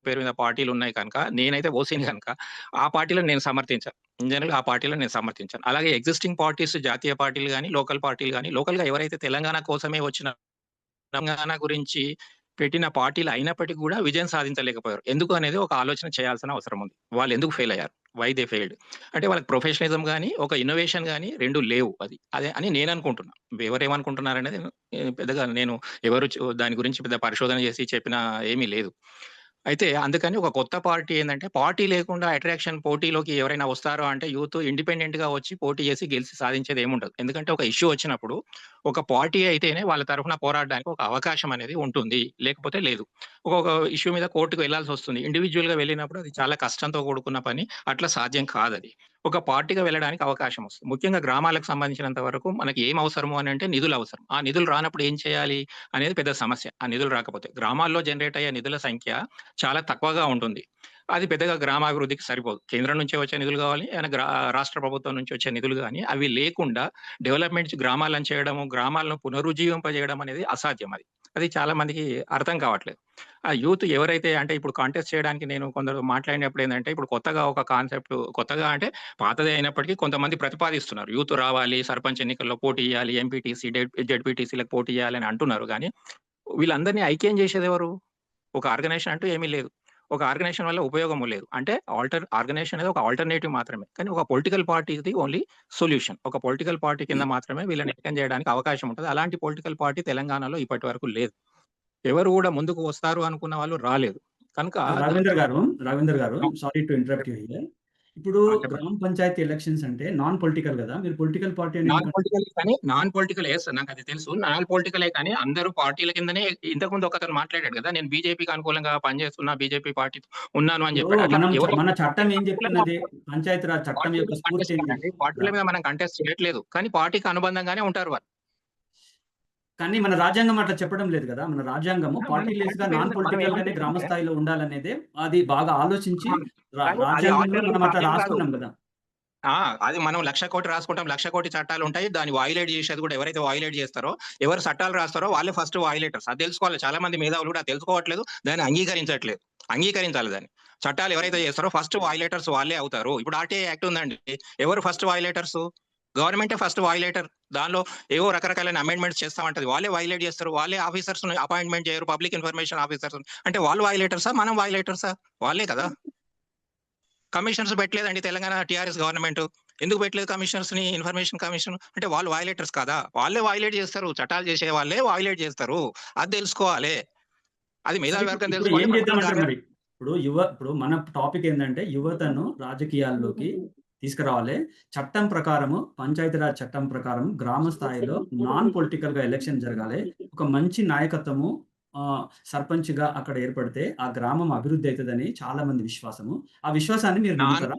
F: పేరు మీద పార్టీలున్నాయి కనుక, నేనైతే ఓసీని గనుక ఆ పార్టీలను నేను సమర్థించను. ఇన్ జనరల్‌గా ఆ పార్టీలను నేను సమర్థించను. అలాగే ఎగ్జిస్టింగ్ పార్టీస్ జాతీయ పార్టీలు గాని, లోకల్ పార్టీలు గాని, లోకల్‌గా ఎవరైతే తెలంగాణ కోసమే వచ్చిన తెలంగాణ గురించి పెట్టిన పార్టీలు అయినప్పటికీ కూడా విజయం సాధించలేకపోయారు. ఎందుకు అనేది ఒక ఆలోచన చేయాల్సిన అవసరం ఉంది. వాళ్ళు ఎందుకు ఫెయిల్ అయ్యారు? Why they failed? అంటే వాళ్ళకి ప్రొఫెషనలిజం గాని, ఒక ఇన్నోవేషన్ గాని 2 లేవు అది. అదే అని నేను అనుకుంటున్నా. ఎవరేమనుకుంటున్నారనేది పెద్దగా నేను ఎవరు దాని గురించి పెద్ద పరిశోధన చేసి చెప్పిన ఏమీ లేదు. అయితే అందుకని ఒక కొత్త పార్టీ ఏందంటే, పార్టీ లేకుండా అట్రాక్షన్ పోటీలోకి ఎవరైనా వస్తారా అంటే యూత్ ఇండిపెండెంట్‌గా వచ్చి పోటీ చేసి గెలిసి సాధించేది ఏముండదు. ఎందుకంటే ఒక ఇష్యూ వచ్చినప్పుడు ఒక పార్టీ అయితేనే వాళ్ళ తరఫున పోరాడడానికి ఒక అవకాశం అనేది ఉంటుంది. లేకపోతే లేదు. ఒకొక ఇష్యూ మీద కోర్ట్‌కి వెళ్ళాల్సొస్తుంది. ఇండివిడ్యుయల్‌గా వెళ్ళినప్పుడు అది చాలా కష్టంతో కూడుకున్న పని. అట్లా సాధ్యం కాదది. ఒక పార్టీగా వెళ్ళడానికి అవకాశం వస్తుంది. ముఖ్యంగా గ్రామాలకు సంబంధించినంత వరకు మనకి ఏం అవసరము అనంటే నిధులు అవసరం. ఆ నిధులు రానప్పుడు ఏం చేయాలి అనేది పెద్ద సమస్య. ఆ నిధులు రాకపోతే. గ్రామాల్లో జనరేట్ అయ్యే నిధుల సంఖ్య చాలా తక్కువగా ఉంటుంది. అది పెద్దగా గ్రామాభివృద్ధికి సరిపోదు. కేంద్రం నుంచే వచ్చే నిధులు గావాలి. రాష్ట్ర ప్రభుత్వం నుంచి వచ్చే నిధులు గాని అవి లేకుండా డెవలప్‌మెంట్స్ గ్రామాలను చేయడము, గ్రామాలను పునరుజ్జీవింపజేయడం అనేది అసాధ్యం అది. అది చాలా మందికి అర్థం కావట్లేదు. ఆ యూత్ ఎవరైతే అంటే ఇప్పుడు కాంటెస్ట్ చేయడానికి నేను కొందరు మాట్లాడినప్పుడు ఏందంటే, ఇప్పుడు కొత్తగా ఒక కాన్సెప్ట్ కొత్తగా అంటే పాతదే అయినప్పటికీ కొంతమంది ప్రతిపాదిస్తున్నారు. యూత్ రావాలి, సర్పంచ్ ఎన్నికల్లో పోటీ చేయాలి, ఎంపీటీసీ, జెడ్పీటీసీలకు పోటీ చేయాలని అంటున్నారు గానీ, వీళ్ళందరిని ఐక్యం చేసేదెవరు? ఒక ఆర్గనైజేషన్ అంటూ ఏమీ లేదు. ఒక ఆర్గనైజేషన్ వల్ల ఉపయోగము లేదు. అంటే ఆర్గనైజేషన్ అనేది ఒక ఆల్టర్‌నేటివ్ మాత్రమే. కానీ ఒక పొలిటికల్ పార్టీది ఓన్లీ సొల్యూషన్. ఒక పొలిటికల్ పార్టీ కింద మాత్రమే వీళ్ళని ఏకం చేయడానికి అవకాశం ఉంటది. అలాంటి పొలిటికల్ పార్టీ తెలంగాణలో ఇప్పటి వరకు లేదు. ఎవరు గూడా ముందుకు వస్తారు అనుకున్న వాళ్ళు రాలేదు. కనుక
B: రవీందర్ గారు,
F: ఆ!
B: Sorry to interrupt you here. ఇప్పుడు
F: చెప్పండి.
B: గ్రామ పంచాయతీ ఎలక్షన్స్ అంటే నాన్ పొలిటికల్ గదా! మీరు పొలిటికల్ పార్టీ అని
F: నాన్
B: ఎందుకు
F: పొలిటికల్ కానీ నాన్ పొలిటికల్ యెస్ నాకది తెలుసు. నాన్ పొలిటికలే కానీ అందరూ పార్టీల కిందనే ఇంతకుముందు ఒకతను మాట్లాడాడు గదా! నేను బీజేపీకి అనుకూలంగా పనిచేస్తున్నా, బీజేపీ పార్టీతో ఉన్నాను అని
B: ఇప్పుడు
F: చెప్పాడు. అట్లా ఎవరు
B: మన చట్టం ఏం చెప్తున్నది? పంచాయతీరాజ్ చట్టం
F: పార్టీల
B: యొక్క
F: మీద
B: స్ఫూర్తి
F: కంటెస్ట్
B: ఏంటి?
F: కాదండి. పార్టీల మీద మనం కంటెస్ట్ చేయట్లేదు. కానీ పార్టీకి అనుబంధంగానే ఉంటారు వాళ్ళు.
B: కానీ మన రాజ్యాంగం అట్లా చెప్పడం లేదు గదా! మన రాజ్యాంగము
F: మనం
B: పార్టీ లెస్‌గా నాన్
F: మనం
B: పొలిటికల్ గానే గ్రామ
F: ఏమంటున్నామంటే
B: స్థాయిలో ఉండాలనేదే అది బాగా ఆలోచించి
F: కానీ అది
B: రాజ్యాంగంలో
F: ఆర్డినరీ
B: మనం అట్లా
F: సాధ్యం కాదు.
B: రాసుకున్నాం గదా!
F: ఆ! అది మనం 1,00,000 రాసుకుంటాం. 1,00,000 చట్టాలుంటాయి. దాన్ని వయలేట్ చేసేది కూడా ఎవరైతే వయలేట్ చేస్తారో, ఎవరు చట్టాలు రాస్తారో వాళ్ళే ఫస్ట్ వయలేటర్స్. అది తెలుసుకోవాలి. చాలా మంది మేధావులు కూడా అది తెలుసుకోవట్లేదు. దాన్ని అంగీకరించట్లేదు. అంగీకరించాలి దాన్ని. చట్టాలు ఎవరైతే చేస్తారో ఫస్ట్ వయలేటర్స్ వాళ్ళే అవుతారు. ఇప్పుడు ఆర్టీఐ యాక్ట్ ఉందండి. ఎవరు ఫస్ట్ వయలేటర్స్? గవర్నమెంటే ఫస్ట్ వయలేటర్. దానిలో ఏవో రకరకాలైన అమెండ్మెంట్స్ చేస్తామంటది. వాళ్ళే వయలేట్ చేస్తారు. వాళ్ళే ఆఫీసర్స్‌ని అపాయింట్‌మెంట్ చేయరు. పబ్లిక్ ఇన్ఫర్మేషన్ ఆఫీసర్స్ అంటే వాళ్ళు వయలేటర్సా? మనం వయలేటర్సా? వాళ్ళే కదా! కమిషనర్స్ పెట్టలేదండి తెలంగాణ టీఆర్ఎస్ గవర్నమెంట్. ఎందుకు పెట్టలేదు కమిషనర్స్‌ని? ఇన్ఫర్మేషన్ కమిషన్ అంటే వాళ్ళు వయలేటర్స్ కాదా? వాళ్ళే వయలేట్ చేస్తారు. చట్టాలు చేసే వాళ్ళే వయలేట్ చేస్తారు. అది తెలుసుకోవాలి. అది
B: సరే
F: మేధావి వర్గం
B: ఇప్పుడు
F: తెలుసుకోవాలి.
B: ఏం
F: పట్టుకున్న
B: చేద్దామంటారు
F: కార్య
B: మరి? ఇప్పుడు మన టాపిక్ ఏందంటే యువతను రాజకీయాల్లోకి తీసుకురావాలి. చట్టం ప్రకారము పంచాయతీరాజ్ చట్టం ప్రకారం గ్రామ స్థాయిలో నాన్ పొలిటికల్‌గా ఎలక్షన్ జరగాలి. ఒక మంచి నాయకత్వము సర్పంచ్‌గా అక్కడ ఏర్పడితే ఆ గ్రామం అభివృద్ధి అయితదని చాలా మంది విశ్వాసము. ఆ విశ్వాసాన్ని మీరు
F: నాన్
B: నమ్ముతారా?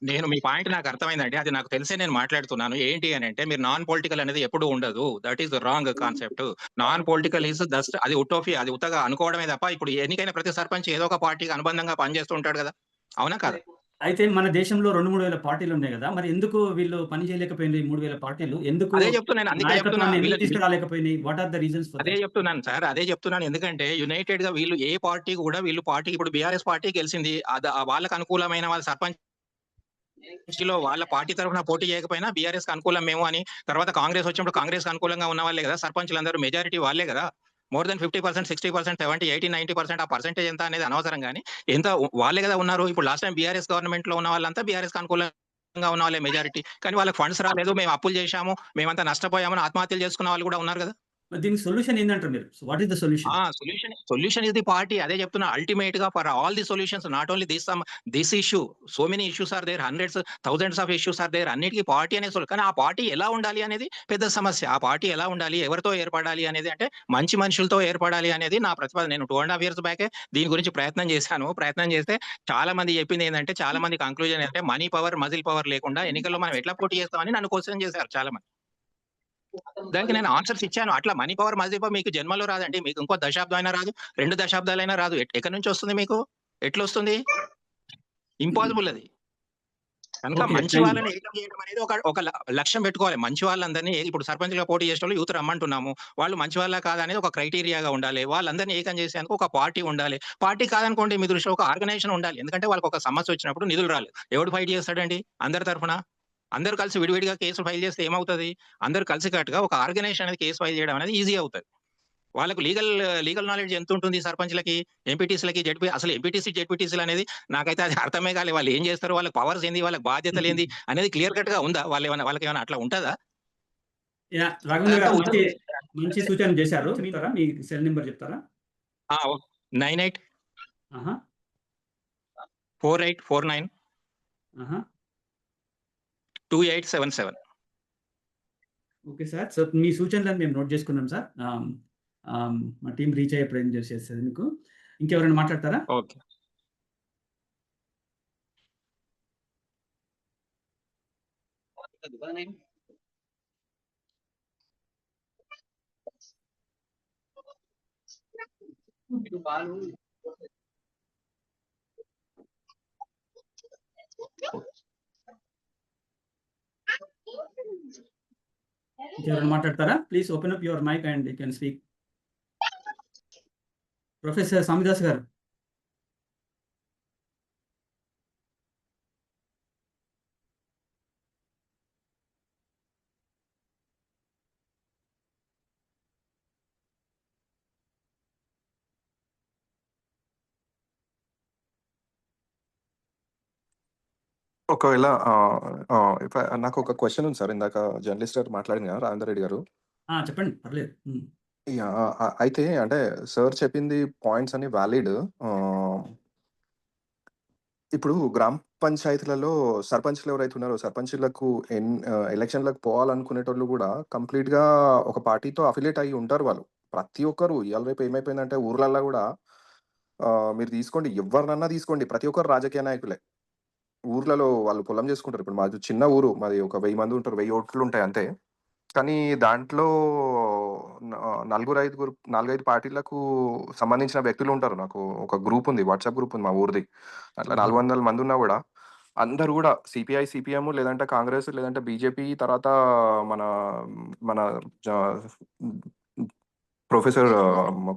F: నేను మీ పాయింట్ నాకు అర్థమైందండి. అది నాకు తెలిసే నేను మాట్లాడుతున్నాను. ఏంటి అనంటే మీరు నాన్ పొలిటికల్ అనేది ఎప్పుడూ ఉండదు. That is wrong concept. Non political is just అది ఉటోపియా. అది ఉత్తగా అనుకోవడమే తప్ప ఇప్పుడు ఎన్నికైన ప్రతి సర్పంచ్ ఏదో ఒక పార్టీకి అనుబంధంగా పనిచేస్తూ ఉంటాడు గదా! అవునా కాదా?
B: అయితే మన దేశంలో 2, 3 వేల పార్టీలున్నాయి గదా! మరి ఎందుకు వీళ్ళు పని చేయలేకపోయిండ్రు ఈ 3,000 పార్టీలు? ఎందుకు
F: అదే చెప్తున్నాను. అందుకే చెప్తున్నా.
B: నాయకత్వాన్ని ఎందుకు
F: వీళ్ళని
B: తీసుకురాలేకపోయినాయి? What are the reasons for
F: అదే
B: దట్?
F: చెప్తున్నాను సార్. అదే చెప్తున్నాను. ఎందుకంటే యునైటెడ్‌గా వీళ్ళు ఏ పార్టీ కూడా వీళ్ళు పార్టీ ఇప్పుడు బీఆర్ఎస్ పార్టీ గెలిసింది. వాళ్ళకి అనుకూలమైన వాళ్ళ సర్పంచ్‌లో వాళ్ళ పార్టీ తరఫున పోటీ చేయకపోయినా బీఆర్ఎస్‌కి అనుకూలం మేము అని, తర్వాత కాంగ్రెస్ వచ్చినప్పుడు కాంగ్రెస్‌కి అనుకూలంగా ఉన్న వాళ్ళే గదా! సర్పంచ్‌లందరూ మెజారిటీ వాళ్ళే గదా! మోర్ థాన్ 50%, 60%, 70, 80, 90% ఆ పర్సెంటేజ్ ఎంత అనేది అనవసరం గాని, ఎంత వాళ్ళే గదా ఉన్నారు. ఇప్పుడు లాస్ట్ టైమ్ బీఆర్ఎస్ గవర్నమెంట్‌లో ఉన్న వాళ్ళంతా బీఆర్ఎస్‌కి అనుకూలంగా ఉన్న వాళ్ళే మెజారిటీ. కానీ వాళ్ళకి ఫండ్స్ రాలేదు. మేము అప్పులు చేశాము. మేమంతా నష్టపోయామని ఆత్మహత్యలు చేసుకున్న వాళ్ళు కూడా ఉన్నారు గదా!
B: మరి దీనికి సొల్యూషన్ ఏందంటారు మీరు? So what is the solution?
F: Solution is the party. అదే చెప్తున్నా. అల్టిమేట్ గా for all the solutions, not only this issue, so many issues are there, hundreds thousands of issues are there. అన్నిటికీ పార్టీ అనే కానీ ఆ party ఎలా ఉండాలి అనేది పెద్ద సమస్య. ఆ పార్టీ ఎలా ఉండాలి, ఎవరితో ఏర్పడాలి అనేది, అంటే మంచి మనుషులతో ఏర్పడాలి అనేది నా ప్రతిపాదన. నేను 2.5 years బ్యాకే దీని గురించి ప్రయత్నం చేశాను. ప్రయత్నం చేస్తే చాలా మంది చెప్పింది ఏంటంటే, చాలా మంది కంక్లూజన్ ఏంటంటే, మనీ పవర్, మజిల్ పవర్ లేకుండా ఎన్నికల్లో మనం ఎట్లా పోటీ చేస్తామని నన్ను క్వశ్చన్ చేశారు చాలా మంది. దానికి నేను ఆన్సర్స్ ఇచ్చాను. అట్లా మనీ పవర్, మజిల్ పవర్ మీకు జన్మలో రాదండి. మీకు ఇంకో దశాబ్దం అయినా రాదు, 2 దశాబ్దాలైనా రాదు. ఎక్కడి నుంచి వస్తుంది మీకు? ఎట్లొస్తుంది? ఇంపాసిబుల్ అది. కనుక
B: ఓకే.
F: మంచి
B: థాంక్ యూ.
F: వాళ్ళని ఏకం చేయడం అనేది ఒక లక్ష్యం పెట్టుకోవాలి. మంచి వాళ్ళందరినీ ఇప్పుడు సర్పంచ్‌గా పోటీ చేసేటోళ్ళు యూత్ రమ్మంటున్నాము. వాళ్ళు మంచి వాళ్ళా కాదా అనేది ఒక క్రైటీరియాగా ఉండాలి. వాళ్ళందరినీ ఏకం చేసేందుకు ఒక పార్టీ ఉండాలి. పార్టీ కాదనుకోండి మీ దృష్టిలో ఒక ఆర్గనైజేషన్ ఉండాలి. ఎందుకంటే వాళ్ళకి ఒక సమస్య వచ్చినప్పుడు నిధులు రాలేదు. ఎవడు ఫైట్ చేస్తాడండి? అందరి తరఫున. అందరూ కలిసి విడివిడిగా కేసులు ఫైల్ చేస్తే ఏమవుతది? అందరూ కలిసికట్టుగా ఒక ఆర్గనైజేషన్ అనేది కేసు ఫైల్ చేయడం అనేది ఈజీ అవుతది. వాళ్ళకు లీగల్ నాలెడ్జ్ ఎంతుంటుంది సర్పంచ్‌లకి, ఎంపీటీసీలకి, అసలు ఎంపీటీసీ, జెడ్పీటీసీలు అనేది నాకైతే అది అర్థమే కాలే. వాళ్ళు ఏం చేస్తారు? వాళ్ళకి పవర్స్ ఏంది? వాళ్ళకి బాధ్యతలేంది? అనేది క్లియర్ కట్‌గా ఉందా? వాళ్ళకేమైనా అట్లా ఉంటదా?
B: యాహ్! రాఘవేంద్ర
F: అదంతా
B: గారు
F: ఉండదు.
B: మంచి సూచన చేశారు. చెప్తారా? మీ సెల్ నంబర్ చెప్తారా?
F: ఆ! 98
B: ఆహా!
F: 4849
B: ఆహా!
F: 2877.
B: Okay sir. సో మీ సూచనలను మేము నోట్ చేసుకున్నాం సార్. మా టీమ్ రీచ్ అయ్యే ప్రయత్నం చేసేస్తది మీకు. ఇంకెవరైనా మాట్లాడతారా?
F: ఓకే.
B: ఇంకెవరైనా మాట్లాడతారా? Please open up your mic and you can speak. Professor Swamidas garu.
C: ఒకవేళ నాకు ఒక క్వెషన్ ఉంది సార్. ఇందాక జర్నలిస్ట్ గారు మాట్లాడింది కదా, రాజేందర్ రెడ్డి గారు.
B: చెప్పండి. పర్లేదు.
C: యాహ్! అయితే అంటే సార్ చెప్పింది పాయింట్స్ అన్ని వాలిడ్. ఇప్పుడు గ్రామ పంచాయతీలలో సర్పంచ్‌లు ఎవరైతే ఉన్నారో, సర్పంచులకు ఎలక్షన్‌లకు పోవాలనుకునేటోళ్ళు గూడా కంప్లీట్‌గా ఒక పార్టీతో అఫిలియేట్ అయ్యి ఉంటారు వాళ్ళు. ప్రతి ఒక్కరు ఇయాల రేపు ఏమైపోయిందంటే ఊర్లల్ల గూడా మీరు తీసుకోండి, ఎవ్వరినన్నా తీసుకోండి, ప్రతి ఒక్కరు రాజకీయ నాయకులే. ఊర్లలో వాళ్ళు పొలం చేసుకుంటారు. ఇప్పుడు మాది చిన్న ఊరు. మాది ఒక 1000 మంది ఉంటారు. 1000 ఓట్లుంటాయి అంతే. కానీ దాంట్లో నలుగురు, ఐదుగురు 4, 5 పార్టీలకు సంబంధించిన వ్యక్తులుంటారు. నాకు ఒక గ్రూప్ ఉంది. వాట్సాప్ గ్రూప్ ఉంది మా ఊరిది. అట్లా 400 మందున్నా గూడా అందరూ గూడా సిపిఐ, సిపిఎం, లేదంటే కాంగ్రెస్, లేదంటే బీజేపీ, తర్వాత మన మన జ ప్రొఫెసర్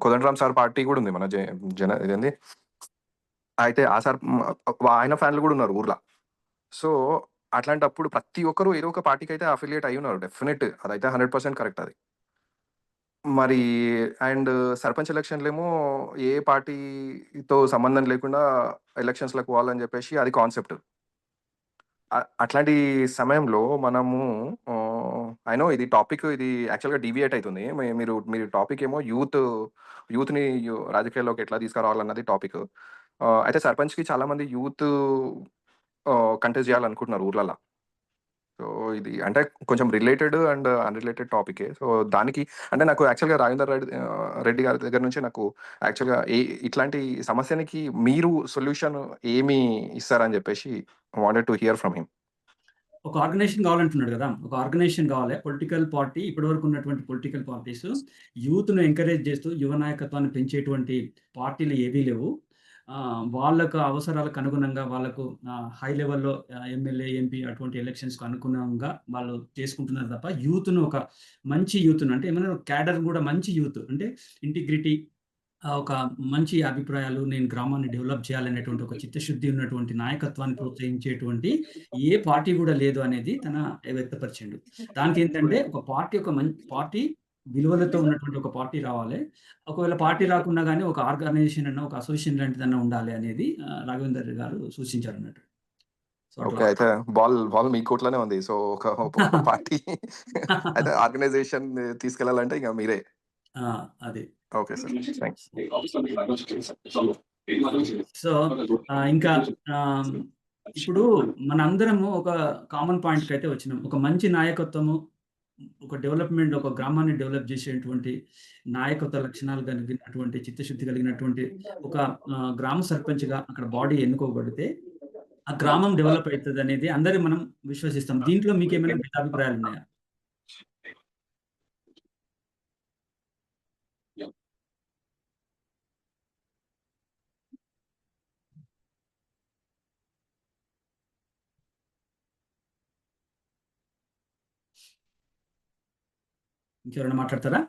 C: కోదండరామ్ సార్ పార్టీ గూడా ఉంది. మన ఇదేంది, అయితే ఆ సార్ ఆయన ఫ్యాన్లు గూడా ఉన్నారు ఊర్ల. సో, అట్లాంటప్పుడు ప్రతి ఒక్కరు ఏదో ఒక పార్టీకైతే అఫిలియేట్ అయ్యున్నారు. డెఫినెట్. అదైతే 100% కరెక్ట్ అది. మరి అండ్ సర్పంచ్ ఎలక్షన్‌లేమో ఏ పార్టీతో సంబంధం లేకుండా ఎలక్షన్స్‌లకు పోవాలని జెప్పేసి అది కాన్సెప్ట్. అట్లాంటి సమయంలో మనము ఐ నో ఇది టాపిక్, ఇది యాక్చువల్‌గా డీవియేట్ అయితుంది. మీరు టాపిక్ ఏమో యూత్‌ని రాజకీయాల్లోకి ఎట్లా తీసుకురావాలన్నది టాపిక్. అయితే సర్పంచ్‌కి చాలా మంది యూత్ కంటెస్ట్ జేయాలనుకుంటున్నారు ఊర్లల్ల. సో, ఇది అంటే కొంచెం రిలేటెడ్ అండ్ అన్‌రిలేటెడ్ టాపికే. సో, దానికి అంటే నాకు యాక్చువల్‌గా రాజేందర్ రెడ్డి గారి దగ్గర నుంచి నాకు యాక్చువల్‌గా ఇట్లాంటి సమస్యనికి మీరు సొల్యూషన్ ఏమి ఇస్తారని జెప్పేసి wanted to hear from him.
B: ఒక ఆర్గనైజేషన్ కావాలంటున్నాడు కదా! ఒక ఆర్గనైజేషన్ కావాలి. పొలిటికల్ పార్టీ ఇప్పటివరకు ఉన్నటువంటి పొలిటికల్ పార్టీస్ యూత్‌ను ఎంకరేజ్ చేస్తూ యువ నాయకత్వాన్ని పెంచేటువంటి పార్టీలు ఏవీ లేవు. వాళ్ళకు అవసరాలకు అనుగుణంగా వాళ్ళకు హై లెవెల్‌లో ఎమ్మెల్యే, ఎంపీ అటువంటి ఎలక్షన్స్‌కు అనుగుణంగా వాళ్ళు చేసుకుంటున్నారు తప్ప యూత్‌ను ఒక మంచి యూత్‌ను అంటే ఏమన్నా క్యాడర్ కూడా మంచి యూత్ అంటే ఇంటిగ్రిటీ, ఒక మంచి అభిప్రాయాలు, నేను గ్రామాన్ని డెవలప్ చేయాలనేటువంటి ఒక చిత్తశుద్ధి ఉన్నటువంటి నాయకత్వాన్ని ప్రోత్సహించేటువంటి ఏ పార్టీ గూడా లేదు అనేది తన వ్యక్తపరిచిండు. దానికేంటంటే ఒక పార్టీ ఒక పార్టీ విలువలతో ఉన్నటువంటి ఒక పార్టీ రావాలి. ఒకవేళ పార్టీ రాకున్నా గాని ఒక ఆర్గనైజేషన్ అన్నా, ఒక అసోసియేషన్ లాంటిదన్నా ఉండాలి అనేది రాఘవేందర్ గారు సూచించారన్నట్టు. So,
C: okay.
B: అట్లా.
C: అయితే బాల్ మీ కోర్ట్‌లోనే ఉంది. సో, ఒక పార్టీ అయితే ఆర్గనైజేషన్ తీసుకెళ్ళాలంటే ఇక మీరే.
B: అది.
C: Okay sir. థ్యాంక్స్.
B: సో, ఇంకా ఇప్పుడు మనందరము ఒక కామన్ పాయింట్‌కైతే వచ్చినాం. ఒక మంచి నాయకత్వము, ఒక డెవలప్‌మెంట్, ఒక గ్రామాన్ని డెవలప్ చేసేటువంటి నాయకత్వ లక్షణాలు కలిగినటువంటి, చిత్తశుద్ధి కలిగినటువంటి ఒక గ్రామ సర్పంచ్‌గా అక్కడ బాడీ ఎన్నుకోబడితే, ఆ గ్రామం డెవలప్ అయితదనేది అందరూ మనం విశ్వసిస్తాం. దీంట్లో మీకేమైనా భేదాభిప్రాయాలున్నాయా? ఇంకెవరైనా మాట్లాడతారా?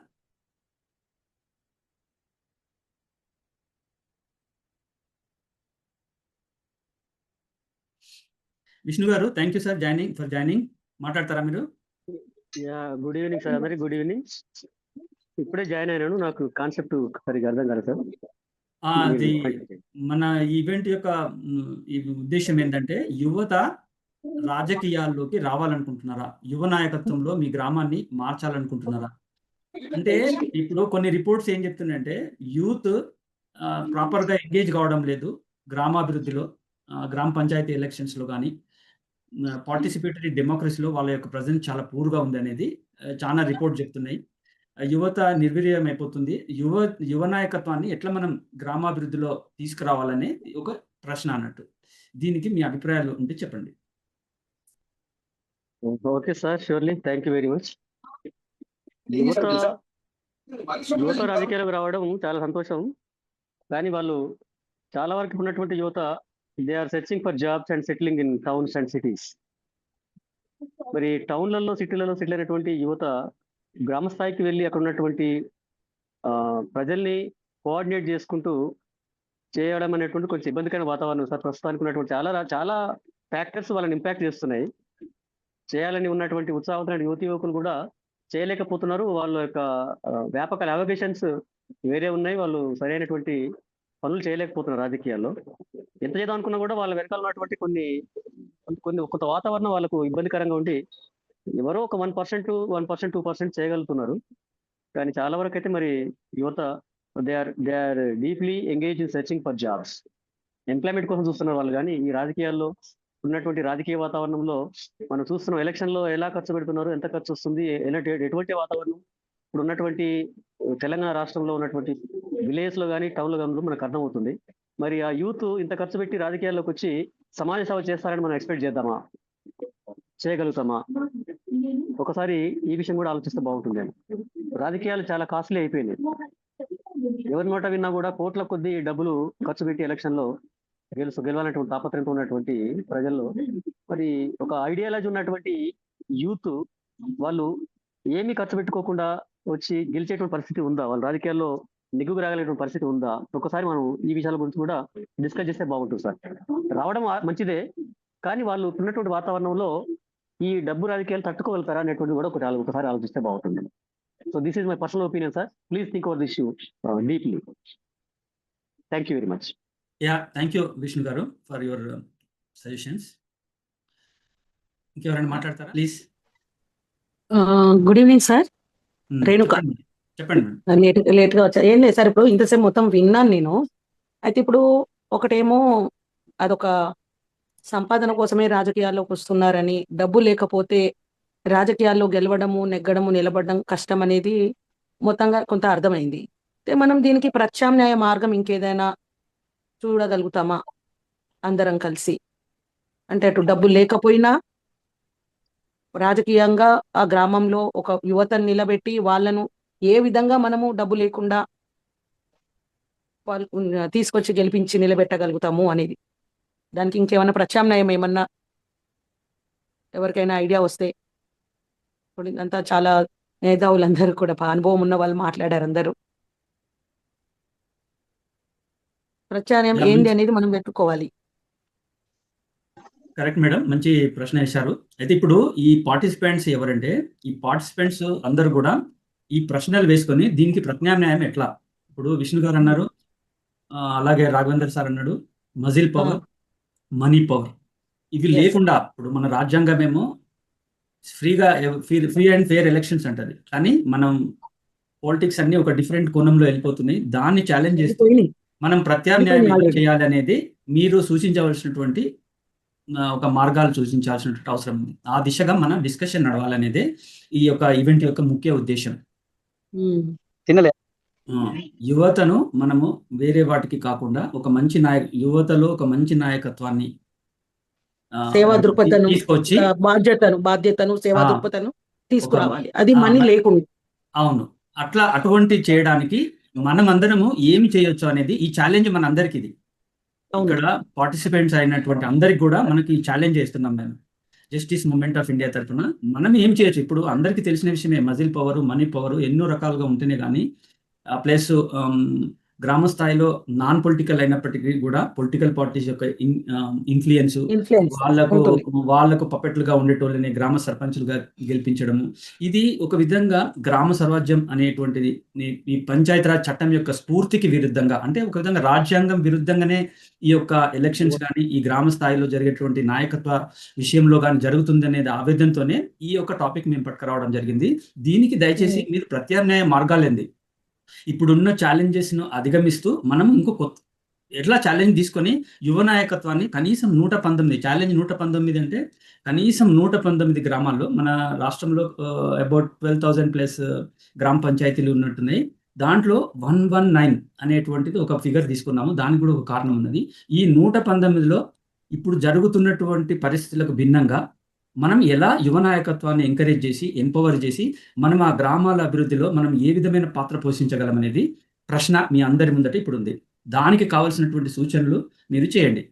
B: విష్ణు గారు, thank you sir for joining. మాట్లాడతారా మీరు?
E: గుడ్ ఈవినింగ్ సార్, అందరికి గుడ్ ఈవినింగ్. ఇప్పుడే జాయిన్ అయినాను, నాకు కాన్సెప్ట్ సరిగ్గా అర్థం కాదు సార్.
B: అది మన ఈవెంట్ యొక్క ఈ ఉద్దేశం ఏంటంటే, యువత రాజకీయాల్లోకి రావాలనుకుంటున్నారా? యువ నాయకత్వంలో మీ గ్రామాన్ని మార్చాలనుకుంటున్నారా? అంటే ఇప్పుడు కొన్ని రిపోర్ట్స్ ఏం చెప్తున్నాయంటే, యూత్ ప్రాపర్‌గా ఎంగేజ్ కావడం లేదు గ్రామాభివృద్ధిలో. గ్రామ పంచాయతీ ఎలక్షన్స్‌లో గానీ, పార్టిసిపేటరీ డెమోక్రసీలో వాళ్ళ యొక్క ప్రెజెన్స్ చాలా పూర్‌గా ఉందనేది చాలా రిపోర్ట్ చెప్తున్నాయి. యువత నిర్వీర్యం అయిపోతుంది. యువ నాయకత్వాన్ని ఎట్లా మనం గ్రామాభివృద్ధిలో తీసుకురావాలనే ఒక ప్రశ్న అన్నట్టు. దీనికి మీ అభిప్రాయాలు ఉంటే చెప్పండి.
E: Okay sir, surely. Thank you very much. యువత రాజకీయాలకు రావడం చాలా సంతోషం. కానీ వాళ్ళు చాలా వరకు ఉన్నటువంటి యువత they are searching for jobs and settling in towns and cities. మరి టౌన్లలో, సిటీలలో సెటిల్ అయినటువంటి యువత గ్రామ స్థాయికి వెళ్ళి అక్కడ ఉన్నటువంటి ప్రజల్ని కోఆర్డినేట్ చేసుకుంటూ చేయడం అనేటువంటి కొంచెం ఇబ్బందికరమైన వాతావరణం సార్. ప్రస్తుతానికి ఉన్నటువంటి చాలా ఫ్యాక్టర్స్ వాళ్ళని ఇంపాక్ట్ చేస్తున్నాయి. చేయాలని ఉన్నటువంటి ఉత్సాహవంతమైన యువకులు కూడా చేయలేకపోతున్నారు. వాళ్ళ యొక్క వ్యాపక అవగేషన్స్ వేరే ఉన్నాయి. వాళ్ళు సరైనటువంటి పనులు చేయలేకపోతున్నారు రాజకీయాల్లో. ఎంత చేద్దాం అనుకున్నా కూడా వాళ్ళ వెనకాల ఉన్నటువంటి కొన్ని కొంత వాతావరణం వాళ్ళకు ఇబ్బందికరంగా ఉండి ఎవరో ఒక 1%, 2% చేయగలుగుతున్నారు. కానీ చాలా వరకు అయితే మరి యువత they are deeply engage in searching for jobs. Employment కోసం చూస్తున్నారు వాళ్ళు. కానీ ఈ రాజకీయాల్లో ఉన్నటువంటి రాజకీయ వాతావరణంలో మనం చూస్తున్నాం, ఎలక్షన్లో ఎలా ఖర్చు పెడుతున్నారు, ఎంత ఖర్చు వస్తుంది, ఎటువంటి వాతావరణం ఇప్పుడు ఉన్నటువంటి తెలంగాణ రాష్ట్రంలో ఉన్నటువంటి విలేజ్ లో కానీ టౌన్ లో కానీ మనకు అర్థమవుతుంది. మరి ఆ యూత్ ఇంత ఖర్చు పెట్టి రాజకీయాల్లోకి వచ్చి సమాజ సేవ చేస్తారని మనం ఎక్స్పెక్ట్ చేద్దామా? చేయగలుగుతామా? ఒకసారి ఈ విషయం కూడా ఆలోచిస్తే బాగుంటుంది. రాజకీయాలు చాలా కాస్ట్లీ అయిపోయినాయి. ఎవరి నోట విన్నా కూడా కోట్ల కొద్దీ డబ్బులు ఖర్చు పెట్టి ఎలక్షన్ లో గెలవాలనేటువంటి తాపత్రయంతో ఉన్నటువంటి ప్రజల్లో మరి ఒక ఐడియాలజీ ఉన్నటువంటి యూత్ వాళ్ళు ఏమీ ఖర్చు పెట్టుకోకుండా వచ్చి గెలిచేటువంటి పరిస్థితి ఉందా? వాళ్ళ రాజకీయాల్లో నిగ్గుకు రాగలిగిన పరిస్థితి ఉందా? ఒకసారి మనం ఈ విషయాల గురించి కూడా డిస్కస్ చేస్తే బాగుంటుంది సార్. రావడం మంచిదే, కానీ వాళ్ళు ఉన్నటువంటి వాతావరణంలో ఈ డబ్బు రాజకీయాలు తట్టుకోగలుగుతారా అనేటువంటి కూడా ఒకసారి ఆలోచిస్తే బాగుంటుంది. So this is my personal opinion sir. Please think over this issue deeply. Thank you very much.
B: Thank you Vishnu గారు ఫర్ యువర్ సజెషన్స్. ఇంకెవరైనా మాట్లాడతారా please?
G: Good evening sir. Renuka.
B: చెప్పండి.
G: లేట్గా వచ్చా. ఏం లేదు సార్, ఇప్పుడు ఇంతసేపు మొత్తం విన్నాను నేను. అయితే ఇప్పుడు ఒకటేమో అదొక సంపాదన కోసమే రాజకీయాల్లోకి వస్తున్నారని, డబ్బు లేకపోతే రాజకీయాల్లో గెలవడము, నెగ్గడము, నిలబడడం కష్టం అనేది మొత్తంగా కొంత అర్థమైంది. అయితే మనం దీనికి ప్రత్యామ్నాయ మార్గం ఇంకేదైనా చూడగలుగుతామా అందరం కలిసి? అంటే అటు డబ్బు లేకపోయినా రాజకీయంగా ఆ గ్రామంలో ఒక యువతను నిలబెట్టి వాళ్ళను ఏ విధంగా మనము డబ్బు లేకుండా తీసుకొచ్చి గెలిపించి నిలబెట్టగలుగుతాము అనేది, దానికి ఇంకేమైనా ప్రత్యామ్నాయం ఏమన్నా ఎవరికైనా ఐడియా వస్తే. ఇప్పుడు ఇదంతా చాలా మేధావులందరూ కూడా అనుభవం ఉన్న వాళ్ళు మాట్లాడారు. అందరూ ప్రత్యామ్నాయం ఏంది అనేది మనం పెట్టుకోవాలి.
B: కరెక్ట్ మేడం, మంచి ప్రశ్న వేశారు. అయితే ఇప్పుడు ఈ పార్టిసిపెంట్స్ ఎవరంటే, ఈ పార్టిసిపెంట్స్ అందరూ కూడా ఈ ప్రశ్నలు వేసుకొని దీనికి ప్రత్యామ్నాయం ఎట్లా, ఇప్పుడు విష్ణు గారు అన్నారు, అలాగే రాఘవేందర్ సార్ అన్నాడు, మజిల్ పవర్, మనీ పవర్, ఇవి లేకుండా ఇప్పుడు మన రాజ్యాంగం ఏమో ఫ్రీ అండ్ ఫెయిర్ ఎలక్షన్స్ అంటది. కానీ మనం పాలిటిక్స్ అన్ని ఒక డిఫరెంట్ కోణంలో వెళ్ళిపోతున్నాయి. దాన్ని ఛాలెంజ్ చేస్తూ
G: వెళ్ళిపోయినాయి
B: మనం ప్రత్యామ్నాయం
G: వెళ్ళిపోయినాయి
B: ఎలా
G: ఆల్రెడీ.
B: చేయాలనేది మీరు సూచించవలసినటువంటి ఒక మార్గాలు సూచించాల్సినటువంటి అవసరం ఉంది. ఆ దిశగా మనం డిస్కషన్ నడవాలనేదే ఈ యొక్క ఈవెంట్ యొక్క ముఖ్య ఉద్దేశం.
E: తినలే
B: యువతను మనము వేరే వాటికి కాకుండా ఒక మంచి యువతలో ఒక మంచి నాయకత్వాన్ని
G: సేవా దృక్పథను
B: తీసుకొచ్చి
G: బాధ్యతను సేవా
B: ఆ,
G: దృక్పథను తీసుకురావాలి. అది మనీ లేకుండా.
B: అవును, అటువంటి చేయడానికి మనం అందరము ఏమి చేయొచ్చు అనేది ఈ ఛాలెంజ్ మన అందరికి ఇది.
G: అవును.
B: ఇక్కడ పార్టిసిపెంట్స్ అయినటువంటి అందరికి కూడా మనకి ఛాలెంజ్ చేస్తున్నాం మేము జస్టిస్ మూవ్మెంట్ ఆఫ్ ఇండియా తరఫున. మనం ఏం చేయొచ్చు, ఇప్పుడు అందరికీ తెలిసిన విషయమే, మజిల్ పవర్, మనీ పవర్ ఎన్నో రకాలుగా ఉంటేనే కానీ ప్లస్ గ్రామ స్థాయిలో నాన్ పొలిటికల్ అయినప్పటికీ కూడా పొలిటికల్ పార్టీస్ యొక్క ఇన్ఫ్లుయెన్స్ వాళ్ళకు పపెట్లుగా ఉండేటోళ్ళని గ్రామ సర్పంచులుగా గెలిపించడము, ఇది ఒక విధంగా గ్రామ స్వరాజ్యం అనేటువంటిది ఈ పంచాయతీరాజ్ చట్టం యొక్క స్ఫూర్తికి విరుద్ధంగా, అంటే ఒక విధంగా రాజ్యాంగం విరుద్ధంగానే ఈ యొక్క ఎలక్షన్స్ కానీ ఈ గ్రామ స్థాయిలో జరిగేటువంటి నాయకత్వ విషయంలో కానీ జరుగుతుందనేది ఆవేదనతోనే ఈ యొక్క టాపిక్ మేము పట్టుకురావడం జరిగింది. దీనికి దయచేసి మీరు ప్రత్యామ్నాయ మార్గాలేంది, ఇప్పుడున్న ఛాలెంజెస్ను అధిగమిస్తూ మనం ఇంకో ఎట్లా ఛాలెంజ్ తీసుకొని యువ నాయకత్వాన్ని కనీసం 119 ఛాలెంజ్ 119 అంటే కనీసం 119 గ్రామాల్లో మన రాష్ట్రంలో అబౌట్ 12,000+ గ్రామ పంచాయతీలు ఉన్నట్టున్నాయి. దాంట్లో 119 అనేటువంటిది ఒక ఫిగర్ తీసుకున్నాము. దానికి కూడా ఒక కారణం ఉన్నది. ఈ 119లో ఇప్పుడు జరుగుతున్నటువంటి పరిస్థితులకు భిన్నంగా మనం ఎలా యువ నాయకత్వాన్ని ఎంకరేజ్ చేసి ఎంపవర్ చేసి మనం ఆ గ్రామాల అభివృద్ధిలో మనం ఏ విధమైన పాత్ర పోషించగలం అనేది ప్రశ్న మీ అందరి ముందట ఇప్పుడు ఉంది. దానికి కావాల్సినటువంటి సూచనలు మీరు చేయండి.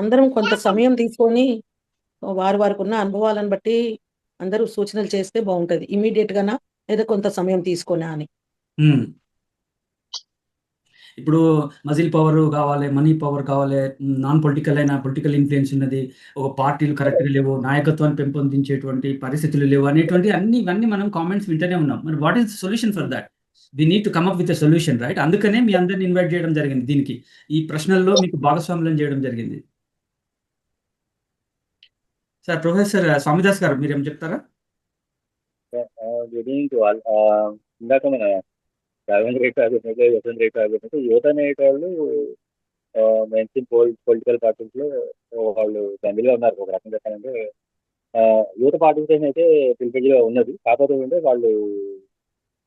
G: అందరం కొంత సమయం తీసుకొని వారికి ఉన్న అనుభవాలను బట్టి అందరూ సూచనలు చేస్తే బాగుంటది. ఇమీడియట్ గానా లేదా కొంత సమయం తీసుకున్నా అని.
B: ఇప్పుడు మజిల్ పవర్ కావాలి, మనీ పవర్ కావాలి, నాన్ పొలిటికల్ అయినా పొలిటికల్ ఇన్ఫ్లుయెన్స్ ఉన్నది, ఒక పార్టీలు కరెక్ట్గా లేవు, నాయకత్వాన్ని పెంపొందించేటువంటి పరిస్థితులు లేవు అనేటువంటి ఇవన్నీ మనం కామెంట్స్ వింటూనే ఉన్నాం. మరి what is the solution for that? We need to come up with a solution, right? అందుకనే మీ అందరిని ఇన్వైట్ చేయడం జరిగింది, దీనికి ఈ ప్రశ్నల్లో మీకు భాగస్వామ్యం చేయడం జరిగింది. సార్ ప్రొఫెసర్ స్వామిదాస్ గారు మీరేం చెప్తారా?
H: ఇందాక మన రాఘవేంద్ర రెడ్డి ఆగినట్టు యశ్వంత్ రెడ్డి ఆగినట్టు యువత అనేటవాళ్ళు మెయిన్ పొలిటికల్ పార్టీస్ లో వాళ్ళు బందీగా ఉన్నారు. ఒక రకంగా చెప్పాలంటే యువత పార్టిసిపేషన్ అయితే ఫిల్ఫిల్గా ఉన్నది. కాకపోతే అంటే వాళ్ళు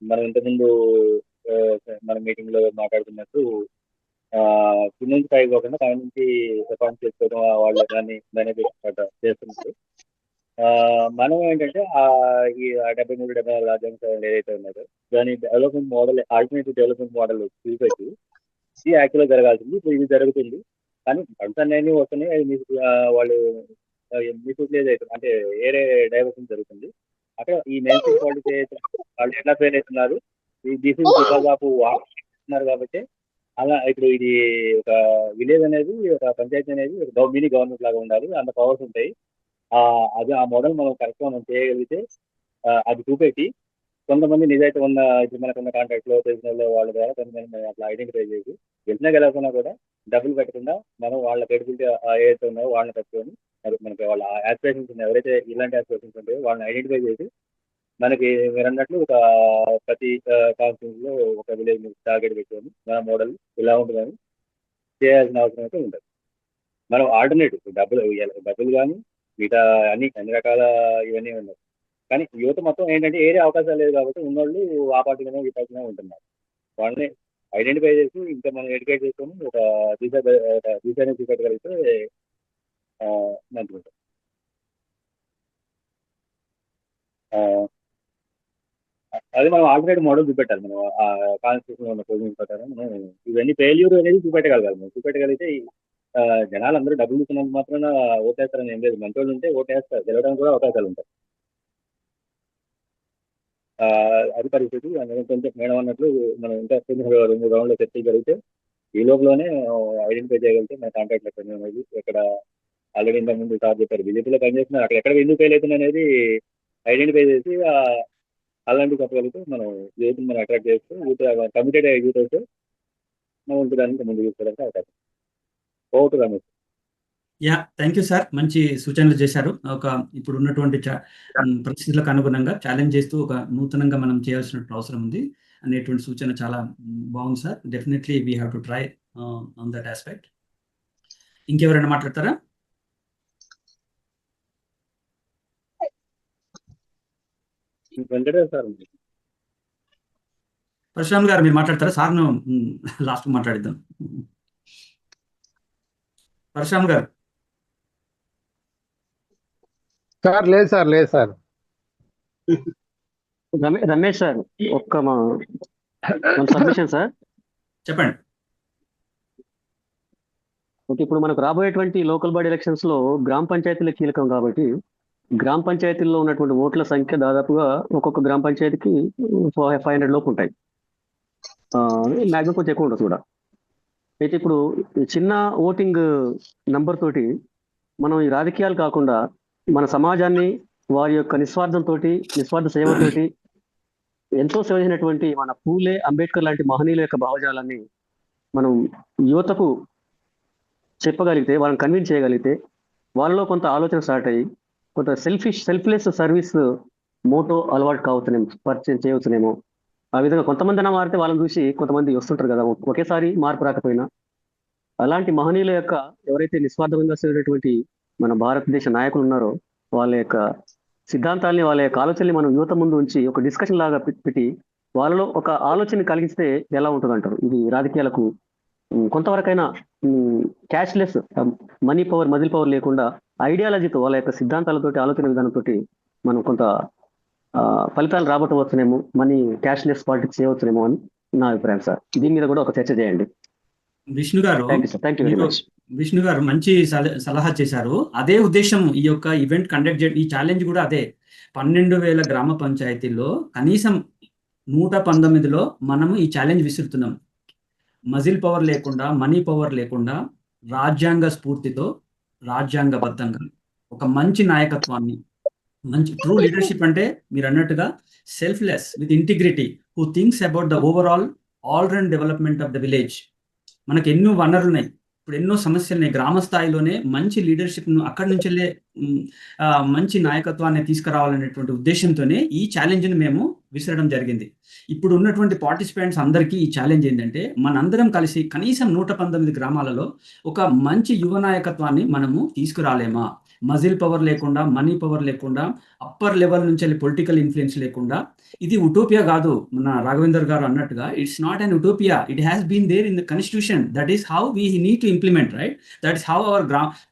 H: మనం ఇంతకుముందు మన మీటింగ్ లో మాట్లాడుతున్నట్టు కింద నుంచి పైకి పోకుండా పై నుంచి రెస్పాన్స్ చేసుకోవడం, వాళ్ళు దాన్ని బెనిఫిట్ చేస్తున్నారు. మనం ఏంటంటే ఈ 73-74 రాజ్యాంగ సవరణ ఏదైతే ఉన్నదో దాని development model, alternative development model చూపెట్టి ఇది యాక్చువల్గా జరగాల్సింది. ఇప్పుడు ఇది జరుగుతుంది కానీ ఫండ్స్ అన్నీ వస్తున్నాయి, అది మీకు వాళ్ళు మిస్యూటిలైజ్ అవుతుంది, అంటే వేరే డైవర్షన్ జరుగుతుంది. అక్కడ ఈ మెయిన్ స్ట్రీమ్ పాలిటిక్స్ వాళ్ళు ఎట్లా ఫెయిల్ అవుతున్నారు, దిస్ ఇస్ బికాస్ ఆఫ్ వాడుతున్నారు. కాబట్టి అలా ఇప్పుడు ఇది ఒక విలేజ్ అనేది, ఒక పంచాయతీ అనేది ఒక మినీ గవర్నమెంట్ లాగా ఉండాలి, అంత పవర్స్ ఉంటాయి. అది ఆ మోడల్ మనం కరెక్ట్గా మనం చేయగలిగితే అది చూపెట్టి కొంతమంది నిజాయితీ ఉన్న ఇప్పుడు మనకున్న కాంట్రాక్ట్లో తెలిసిన వాళ్ళ ద్వారా కొంతమంది మనం అట్లా ఐడెంటిఫై చేసి గెలిచినా గెలవకుండా కూడా డబ్బులు పెట్టకుండా మనం వాళ్ళ క్రెడిబిలిటీ ఏదైతే ఉన్నాయో వాళ్ళని పెట్టుకొని మనకి వాళ్ళ యాస్పిరేషన్స్ ఉన్నాయి, ఎవరైతే ఇలాంటి యాస్పిరేషన్స్ ఉంటాయో వాళ్ళని ఐడెంటిఫై చేసి మనకి మీరు అన్నట్లు ఒక ప్రతి కాన్స్టిట్యూన్సీలో ఒక విలేజ్ టార్గెట్ పెట్టుకొని మన మోడల్ ఇలా ఉంటుందని చేయాల్సిన అవసరం అయితే ఉంటుంది. మనం ఆల్టర్నేటివ్ డబ్బులు కానీ మిగతా అన్ని రకాల ఇవన్నీ ఉన్నాయి. కానీ యువత మొత్తం ఏంటంటే ఏరే అవకాశాలు లేదు కాబట్టి ఉన్నోళ్ళు ఆ పార్టీలోనే ఈ పార్టీలోనే ఉంటున్నారు. వాళ్ళని ఐడెంటిఫై చేసి ఇంకా మనం ఎడ్యుకేట్ చేసుకొని ఒక దిశని చూపెట్టగలిగితే మంచిగా ఉంటుంది. అది మనం ఆల్టర్నేటివ్ మోడల్ చూపెట్టాలి. మనం కాన్స్టిట్యూషన్ ఉన్న పొజిషన్ ప్రకారం మనం ఇవన్నీ ఫెయిల్యూర్ అనేది చూపెట్టగలగాలి. చూపెట్టగలిగితే జనాలు అందరూ డబ్బులు ఇస్తున్నంత మాత్రాన ఓటేస్తారని ఏం లేదు. మంచి వాళ్ళు ఉంటే ఓటేస్తారు, గెలవడానికి కూడా అవకాశాలు ఉంటాయి. అది పరిస్థితి. అందుకని కొంచెం మేడం అన్నట్లు మనం ఇంకా 2 రౌండ్లో చర్చించగలిగితే ఈ లోపలనే ఐడెంటిఫై చేయగలిగితే మన కాంటాక్ట్ ఎక్కడ అనేది ఎక్కడ ఆల్రెడీ ఇంతకు ముందు సార్ చెప్పారు బీజేపీలో పనిచేస్తున్నారు, అక్కడ ఎక్కడ ఎందుకు ఫెయిల్ అవుతుంది అనేది ఐడెంటిఫై చేసి అలాంటివి చెప్పగలిగితే మనం యూత్ మనం అట్రాక్ట్ చేస్తూ యూత్ కమిటెడ్ యూత్ అయితే మనం ఉంటుందానికి ముందు తీసుకోవడానికి అవకాశం. Vote Ramesh.
B: Thank you sir. మంచి సూచనలు చేశారు. ఇప్పుడు ఉన్నటువంటి పరిస్థితులకు అనుగుణంగా ఛాలెంజ్ చేస్తూ ఒక నూతనంగా మనం చేయాల్సిన అవసరం ఉంది అనేటువంటి సూచన చాలా బాగుంది sir. Definitely we have to try on that aspect. ఇంకెవరైనా మాట్లాడతారా?
H: వెంకటేశ్వర సార్
B: పరశురామ్ గారు మీరు మాట్లాడతారా? సార్ను లాస్ట్ మాట్లాడిద్దాం. పరశురామ్ గారు.
I: సార్ లేదు సార్.
E: రమేష్ సార్, ఒక్క సబ్మిషన్ సార్.
B: చెప్పండి.
E: ఓకే, ఇప్పుడు మనకు రాబోయేటువంటి లోకల్ బాడీ ఎలక్షన్స్ లో గ్రామ పంచాయతీలు కీలకం కాబట్టి గ్రామ పంచాయతీల్లో ఉన్నటువంటి ఓట్ల సంఖ్య దాదాపుగా ఒక్కొక్క గ్రామ పంచాయతీకి 500 లోపు ఉంటాయి. మ్యాక్సిమం కొంచెం ఎక్కువ ఉండదు కూడా. అయితే ఇప్పుడు ఈ చిన్న ఓటింగ్ నంబర్ తోటి మనం ఈ రాజకీయాలు కాకుండా మన సమాజాన్ని వారి యొక్క నిస్వార్థ సేవతోటి ఎంతో సేవ చేసినటువంటి మన పూలే, అంబేద్కర్ లాంటి మహనీయుల యొక్క భావజాలాన్ని మనం యువతకు చెప్పగలిగితే, వాళ్ళని కన్విన్స్ చేయగలిగితే, వాళ్ళలో కొంత ఆలోచన స్టార్ట్ అయ్యి కొంత సెల్ఫ్లెస్ సర్వీస్ మోటో అలవాటు కావచ్చునేమో, పరిచయం చేయవచ్చునేమో. ఆ విధంగా కొంతమంది అన్న మారితే వాళ్ళని చూసి కొంతమంది వస్తుంటారు కదా, ఒకేసారి మార్పు రాకపోయినా. అలాంటి మహనీయుల యొక్క ఎవరైతే నిస్వార్థంగా చేసినటువంటి మన భారతదేశ నాయకులు ఉన్నారో వాళ్ళ యొక్క సిద్ధాంతాలని, వాళ్ళ యొక్క ఆలోచనని మనం యువత ముందు ఉంచి ఒక డిస్కషన్ లాగా పెట్టి వాళ్ళలో ఒక ఆలోచన కలిగిస్తే ఎలా ఉంటుంది అంటారు? ఇది రాజకీయాలకు కొంతవరకైనా cashless, money power, muscle power లేకుండా ఐడియాలజీతో, వాళ్ళ యొక్క సిద్ధాంతాలతోటి, ఆలోచన విధానంతో మనం కొంత ఫలితాలు రాబట్టవచ్చునేమో, మనీ క్యాష్లెస్ పాలిటిక్స్ చేయవచ్చునేమో అని నా అభిప్రాయం సార్. దీని మీద కూడా ఒక చర్చ చేయండి.
B: విష్ణు గారు,
E: thank you very much.
B: Vishnu గారు మంచి సలహా చేశారు. అదే ఉద్దేశం ఈ యొక్క ఈవెంట్ కండక్ట్ చేయడం, ఈ ఛాలెంజ్ కూడా అదే. 12,000 గ్రామ పంచాయతీల్లో కనీసం 119లో మనము ఈ ఛాలెంజ్ విసురుతున్నాం. మజిల్ పవర్ లేకుండా, మనీ పవర్ లేకుండా, రాజ్యాంగ స్ఫూర్తితో, రాజ్యాంగబద్ధంగా ఒక మంచి నాయకత్వాన్ని, మంచి ట్రూ లీడర్షిప్ అంటే మీరు అన్నట్టుగా selfless with integrity, who thinks about the overall round development of the village. మనకు ఎన్నో వనరులు ఉన్నాయి, ఇప్పుడు ఎన్నో సమస్యలు ఉన్నాయి. గ్రామ స్థాయిలోనే మంచి లీడర్షిప్ను, అక్కడి నుంచెల్లే మంచి నాయకత్వాన్ని తీసుకురావాలనేటువంటి ఉద్దేశంతోనే ఈ ఛాలెంజ్ని మేము విసరడం జరిగింది. ఇప్పుడు ఉన్నటువంటి పార్టిసిపెంట్స్ అందరికీ ఈ ఛాలెంజ్ ఏంటంటే, మనందరం కలిసి కనీసం 119 గ్రామాలలో ఒక మంచి యువ నాయకత్వాన్ని మనము తీసుకురాలేమా? మజిల్ పవర్ లేకుండా, మనీ పవర్ లేకుండా, అప్పర్ లెవెల్ నుంచి వెళ్ళి పొలిటికల్ ఇన్ఫ్లుయెన్స్ లేకుండా. ఇది ఉటోపియా కాదు. మన రాఘవేందర్ గారు అన్నట్టుగా it's not an utopia, it has been there in the constitution. That is how we need to implement, right? That is how our